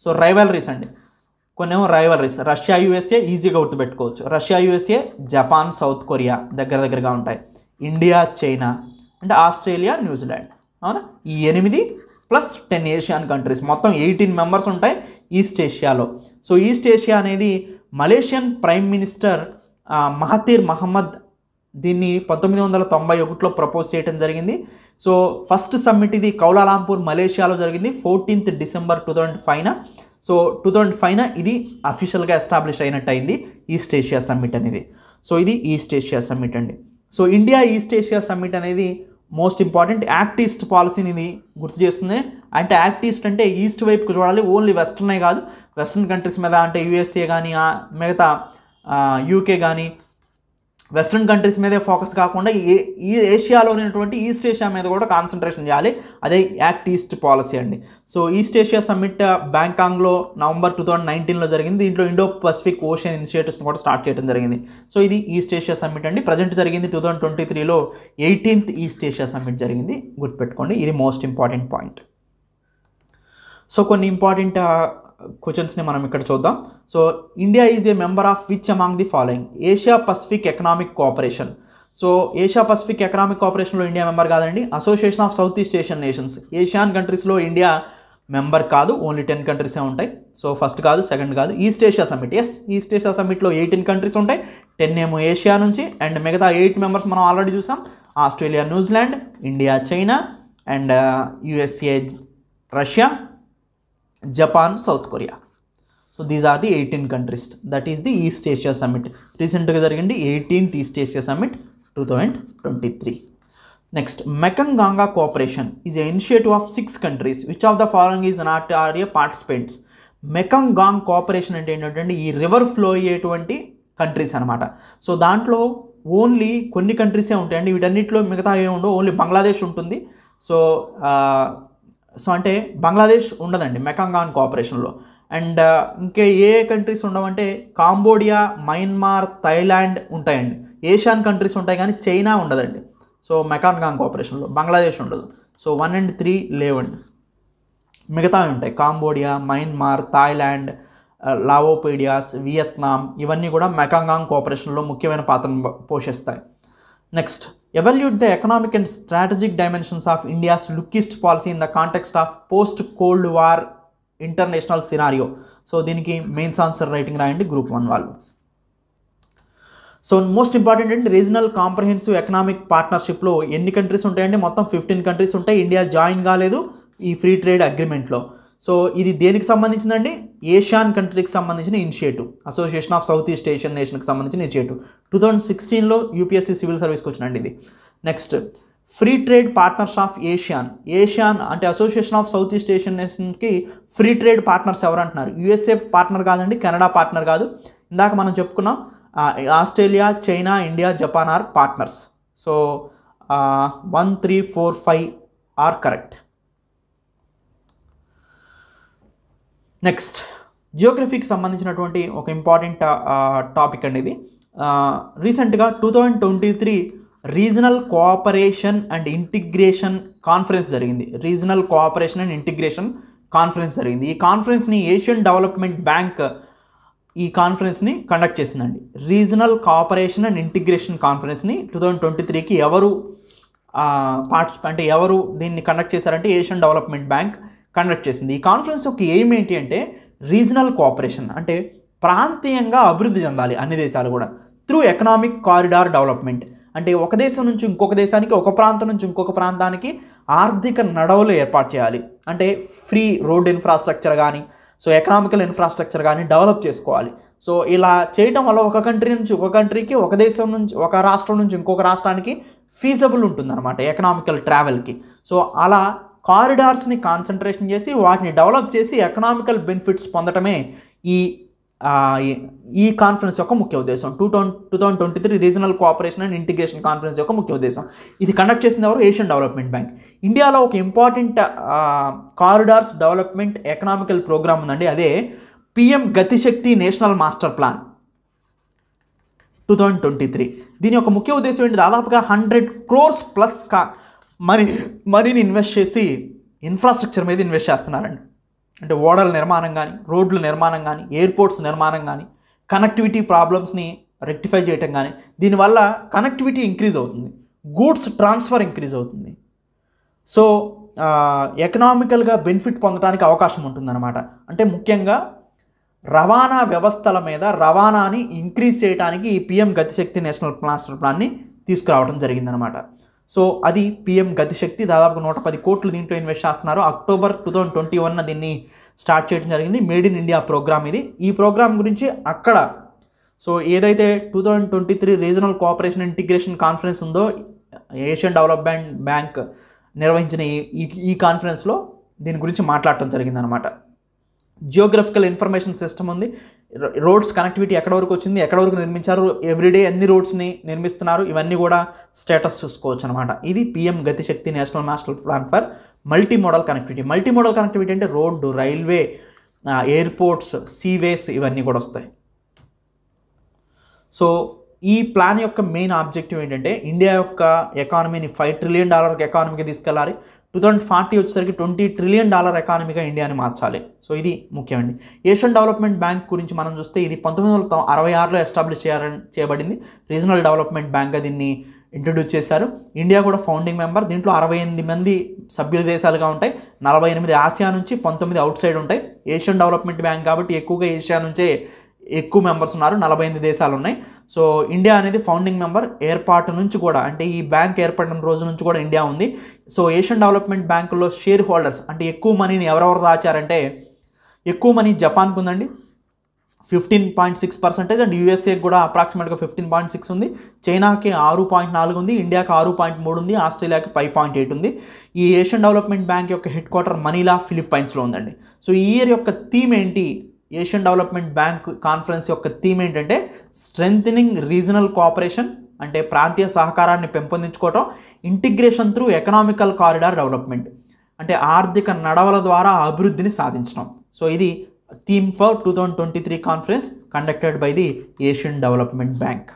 So rivalries అండి, కొన్నేమో రైవలరీస్. రష్యా, యుఎస్ఏ ఈజీగా గుర్తుపెట్టుకోవచ్చు. Russia, USA, Japan, South Korea దగ్గరగా ఉంటాయి. ఇండియా, చైనా అంటే ఆస్ట్రేలియా, న్యూజిలాండ్. అవునా? ఈ 8 ప్లస్ 10 ఏషియన్ కంట్రీస్, మొత్తం 18 మెంబర్స్ ఉంటాయి ఈస్ట్ ఏషియాలో. సో ఈస్ట్ ఏషియా అనేది Malaysian prime minister Mahathir Mohamad దీన్ని 1991లో ప్రపోజ్ చేయడం జరిగింది. సో ఫస్ట్ సమ్మిట్ ఇది కౌలాలంపూర్, మలేషియాలో జరిగింది 14th December 2005. సో 2005 ఇది అఫీషియల్గా ఎస్టాబ్లిష్ అయినట్టు అయింది ఈస్ట్ ఏషియా సమ్మిట్ అనేది. సో ఇది ఈస్ట్ ఏషియా సమ్మిట్ అండి. So India east Asia summit అనేది మోస్ట్ ఇంపార్టెంట్ యాక్ట్ ఈస్ట్ పాలసీని ఇది గుర్తు చేస్తుంది. అంటే యాక్ట్ ఈస్ట్ అంటే ఈస్ట్ వైపుకు చూడాలి, ఓన్లీ వెస్టర్నే కాదు, వెస్టర్న్ కంట్రీస్ మీద అంటే యూఎస్ఏ కానీ మిగతా యూకే కానీ వెస్ట్రన్ కంట్రీస్ మీదే ఫోకస్ కాకుండా ఈ ఏషియాలో ఉన్నటువంటి ఈస్ట్ ఏషియా మీద కూడా కాన్సన్ట్రేషన్ చేయాలి. అదే యాక్ట్ ఈస్ట్ పాలసీ అండి. సో ఈస్ట్ ఏషియా సమ్మిట్ బ్యాంకాంగ్లో November 2019లో జరిగింది. దీంట్లో ఇండో పసిఫిక్ ఓషన్ ఇనిషియేటివ్స్ని కూడా స్టార్ట్ చేయడం జరిగింది. సో ఇది ఈస్ట్ ఏషియా సమ్మిట్ అండి. ప్రజెంట్ జరిగింది 2023లో 18th ఈస్ట్ ఏషియా సమ్మిట్ జరిగింది, గుర్తుపెట్టుకోండి. ఇది మోస్ట్ ఇంపార్టెంట్ పాయింట్. సో కొన్ని ఇంపార్టెంట్ క్వశ్చన్స్ని మనం ఇక్కడ చూద్దాం. So India is a member of which among the following? Asia Pacific economic cooperation. So Asia Pacific economic కోఆపరేషన్లో ఇండియా మెంబర్ కాదండి. Association of south east Asian nations, ASEAN కంట్రీస్లో India member కాదు, only 10 కంట్రీసే ఉంటాయి. సో ఫస్ట్ కాదు, second కాదు. East Asia summit, yes, east Asia సమ్మిట్లో 18 countries ఉంటాయి. 10 ఏమో ఏషియా నుంచి, అండ్ మిగతా 8 మెంబర్స్ మనం ఆల్రెడీ చూసాం. Australia, New Zealand, India, China, and USA, Russia, Japan, South Korea. So these are the 18 countries. That is the East Asia Summit. రీసెంట్గా జరిగింది 18th east Asia Summit 2023. Next, Mekong Ganga Cooperation is an initiative of 6 countries. Which of the following is not are participants? Mekong Gang Cooperation అంటే ఏంటంటే ఈ river flow అయ్యేటువంటి countries అనమాట. So దాంట్లో only కొన్ని కంట్రీసే ఉంటాయండి. వీటన్నిటిలో మిగతా ఏ ఉండవు, ఓన్లీ బంగ్లాదేశ్ ఉంటుంది. సో అంటే బంగ్లాదేశ్ ఉండదండి మెకాంగ్ గాంగ్ కోఆపరేషన్లో. అండ్ ఇంకా ఏ కంట్రీస్ ఉండవంటే కాంబోడియా, మయన్మార్, థాయిలాండ్ ఉంటాయండి. ఏషియన్ కంట్రీస్ ఉంటాయి కానీ చైనా ఉండదండి. సో మెకాంగ్ గాంగ్ కోఆపరేషన్లో బంగ్లాదేశ్ ఉండదు. సో 1 and 3 లేవండి, మిగతా ఉంటాయి. కాంబోడియా, మయన్మార్, థాయిలాండ్, లావోపీడియాస్, వియత్నాం, ఇవన్నీ కూడా మెకాంగ్ గాంగ్ కోఆపరేషన్లో ముఖ్యమైన పాత్రను పోషిస్తాయి. Next, evaluate the economic and strategic dimensions of India's Look East policy in the context of post cold war international scenario. So దీనికి మెయిన్స్ ఆన్సర్ రైటింగ్ రాయండి Group 1 వాళ్ళు. సో మోస్ట్ ఇంపార్టెంట్ అంటే regional comprehensive economic పార్ట్నర్షిప్లో ఎన్ని countries ఉంటాయండి? మొత్తం 15 countries ఉంటాయి. India join కాలేదు ఈ ఫ్రీ ట్రేడ్ అగ్రిమెంట్లో. సో ఇది దేనికి సంబంధించిందండి? ఏషియన్ కంట్రీకి సంబంధించిన initiative, association of south east Asian నేషన్కి సంబంధించిన ఇనిషియేటివ్. 2016లో యూపీఎస్సీ సివిల్ సర్వీస్కి వచ్చినండి ఇది. Next, free trade partners of ASEAN. ASEAN అంటే association of south east Asian నేషన్కి ఫ్రీ ట్రేడ్ పార్ట్నర్స్ ఎవరు అంటున్నారు? యుఎస్ఏ పార్ట్నర్ కాదండి, కెనడా పార్ట్నర్ కాదు. ఇందాక మనం చెప్పుకున్నాం Australia, China, India, Japan are partners. So 1, 3, 4, 5 are correct. Next, జియోగ్రఫీకి సంబంధించినటువంటి ఒక ఇంపార్టెంట్ టాపిక్ అండి ఇది. రీసెంట్గా 2023 regional cooperation and integration conference జరిగింది. Regional cooperation and integration conference జరిగింది. ఈ కాన్ఫరెన్స్ని ఏషియన్ డెవలప్మెంట్ బ్యాంక్ ఈ కాన్ఫరెన్స్ని కండక్ట్ చేసిందండి. రీజనల్ కోఆపరేషన్ అండ్ ఇంటిగ్రేషన్ కాన్ఫరెన్స్ని 2023కి ఎవరు ఎవరు దీన్ని కండక్ట్ చేశారంటే ఏషియన్ డెవలప్మెంట్ బ్యాంక్ కండక్ట్ చేసింది. ఈ కాన్ఫరెన్స్ యొక్క ఎయిమ్ ఏంటి అంటే రీజనల్ కోఆపరేషన్ అంటే ప్రాంతీయంగా అభివృద్ధి చెందాలి అన్ని దేశాలు కూడా త్రూ ఎకనామిక్ కారిడార్ డెవలప్మెంట్. అంటే ఒక దేశం నుంచి ఇంకొక దేశానికి, ఒక ప్రాంతం నుంచి ఇంకొక ప్రాంతానికి ఆర్థిక నడవలు ఏర్పాటు చేయాలి. అంటే ఫ్రీ రోడ్ ఇన్ఫ్రాస్ట్రక్చర్ కానీ, సో ఎకనామికల్ ఇన్ఫ్రాస్ట్రక్చర్ కానీ డెవలప్ చేసుకోవాలి. సో ఇలా చేయడం వల్ల ఒక కంట్రీ నుంచి ఒక కంట్రీకి, ఒక దేశం నుంచి ఒక రాష్ట్రం నుంచి ఇంకొక రాష్ట్రానికి ఫీజబుల్ ఉంటుందన్నమాట ఎకనామికల్ ట్రావెల్కి. సో అలా కారిడార్స్ని కాన్సన్ట్రేషన్ చేసి వాటిని డెవలప్ చేసి ఎకనామికల్ బెనిఫిట్స్ పొందడమే ఈ కాన్ఫరెన్స్ యొక్క ముఖ్య ఉద్దేశం. 2023 regional cooperation and integration conference యొక్క ముఖ్య ఉద్దేశం. ఇది కండక్ట్ చేసింది ఎవరు? Asian development Bank. ఇండియాలో ఒక important corridors development economical programme ఉందండి, అదే PM Gati Shakti national master plan 2023. దీని యొక్క ముఖ్య ఉద్దేశం ఏంటి? దాదాపుగా 100 crores ప్లస్ మనీని ఇన్వెస్ట్ చేసి ఇన్ఫ్రాస్ట్రక్చర్ మీద ఇన్వెస్ట్ చేస్తున్నారండి. అంటే ఓడల నిర్మాణం కానీ, రోడ్ల నిర్మాణం కానీ, ఎయిర్పోర్ట్స్ నిర్మాణం కానీ, కనెక్టివిటీ ప్రాబ్లమ్స్ని రెక్టిఫై చేయటం కానీ, దీనివల్ల కనెక్టివిటీ ఇంక్రీజ్ అవుతుంది, గూడ్స్ ట్రాన్స్ఫర్ ఇంక్రీజ్ అవుతుంది. సో ఎకనామికల్గా బెనిఫిట్ పొందడానికి అవకాశం ఉంటుందన్నమాట. అంటే ముఖ్యంగా రవాణా వ్యవస్థల మీద రవాణాని ఇంక్రీజ్ చేయడానికి ఈ పిఎం గతిశక్తి నేషనల్ మాస్టర్ ప్లాన్ని తీసుకురావడం జరిగిందనమాట. సో అది పిఎం గతిశక్తి. దాదాపు 110 కోట్లు దీంట్లో ఇన్వెస్ట్ చేస్తున్నారు. అక్టోబర్ 2021 దీన్ని స్టార్ట్ చేయడం జరిగింది. మేడ్ ఇన్ ఇండియా ప్రోగ్రామ్ ఇది. ఈ ప్రోగ్రామ్ గురించి అక్కడ సో ఏదైతే 2023 రీజనల్ కోఆపరేషన్ ఇంటిగ్రేషన్ కాన్ఫరెన్స్ ఉందో ఏషియన్ డెవలప్మెంట్ బ్యాంక్ నిర్వహించిన ఈ కాన్ఫరెన్స్లో దీని గురించి మాట్లాడటం జరిగిందనమాట. జియోగ్రఫికల్ ఇన్ఫర్మేషన్ సిస్టమ్ ఉంది. రోడ్స్ కనెక్టివిటీ ఎక్కడ వరకు వచ్చింది, ఎక్కడ వరకు నిర్మించారు, ఎవ్రీడే ఎన్ని రోడ్స్ని నిర్మిస్తున్నారు, ఇవన్నీ కూడా స్టేటస్ చూసుకోవచ్చు అనమాట. ఇది PM Gati Shakti national master plan for multi modal connectivity. Multi modal connectivity అంటే రోడ్డు, రైల్వే, ఎయిర్పోర్ట్స్, సీవేస్ ఇవన్నీ కూడా వస్తాయి. సో ఈ ప్లాన్ యొక్క మెయిన్ ఆబ్జెక్టివ్ ఏంటంటే ఇండియా యొక్క ఎకానమీని $5 trillion ఎకానమీకి తీసుకెళ్ళాలి. 2040 వచ్చేసరికి $20 trillion ఎకానమీగా ఇండియాని మార్చాలి. సో ఇది ముఖ్యమండి. ఏషియన్ డెవలప్మెంట్ బ్యాంక్ గురించి మనం చూస్తే ఇది 1966లో ఎస్టాబ్లిష్ చేయబడింది. రీజనల్ డెవలప్మెంట్ బ్యాంక్గా దీన్ని ఇంట్రడ్యూస్ చేశారు. ఇండియా కూడా ఫౌండింగ్ మెంబర్. దీంట్లో 68 మంది సభ్యుల దేశాలుగా ఉంటాయి. 48 ఆసియా నుంచి, 19 అవుట్ సైడ్ ఉంటాయి. ఏషియన్ డెవలప్మెంట్ బ్యాంక్ కాబట్టి ఎక్కువగా ఏషియా నుంచే ఎక్కువ మెంబర్స్ ఉన్నారు. 48 దేశాలు ఉన్నాయి. సో ఇండియా అనేది ఫౌండింగ్ మెంబర్. ఏర్పాటు నుంచి కూడా, అంటే ఈ బ్యాంక్ ఏర్పడిన రోజు నుంచి కూడా ఇండియా ఉంది. సో ఏషియన్ డెవలప్మెంట్ బ్యాంకులో షేర్ హోల్డర్స్ అంటే ఎక్కువ మనీని ఎవరెవరు దాచారంటే, ఎక్కువ మనీ జపాన్కు ఉందండి 15.6%, అండ్ యూఎస్ఏకి కూడా అప్రాక్సిమేట్గా 15.6 ఉంది. చైనాకి 6.4 ఉంది, ఇండియాకి 6.3 ఉంది, ఆస్ట్రేలియాకి 5.8 ఉంది. ఈ ఏషియన్ డెవలప్మెంట్ బ్యాంక్ యొక్క హెడ్ క్వార్టర్ మనీలా, ఫిలిప్పైన్స్లో ఉందండి. సో ఈ ఇయర్ యొక్క థీమ్ ఏంటి? ఏషియన్ డెవలప్మెంట్ బ్యాంక్ కాన్ఫరెన్స్ యొక్క థీమ్ ఏంటంటే స్ట్రెంథనింగ్ రీజనల్ కోఆపరేషన్, అంటే ప్రాంతీయ సహకారాన్ని పెంపొందించుకోవటం, integration through economical corridor development, అంటే ఆర్థిక నడవల ద్వారా అభివృద్ధిని సాధించడం. సో ఇది theme for 2023 conference conducted by the Asian development bank.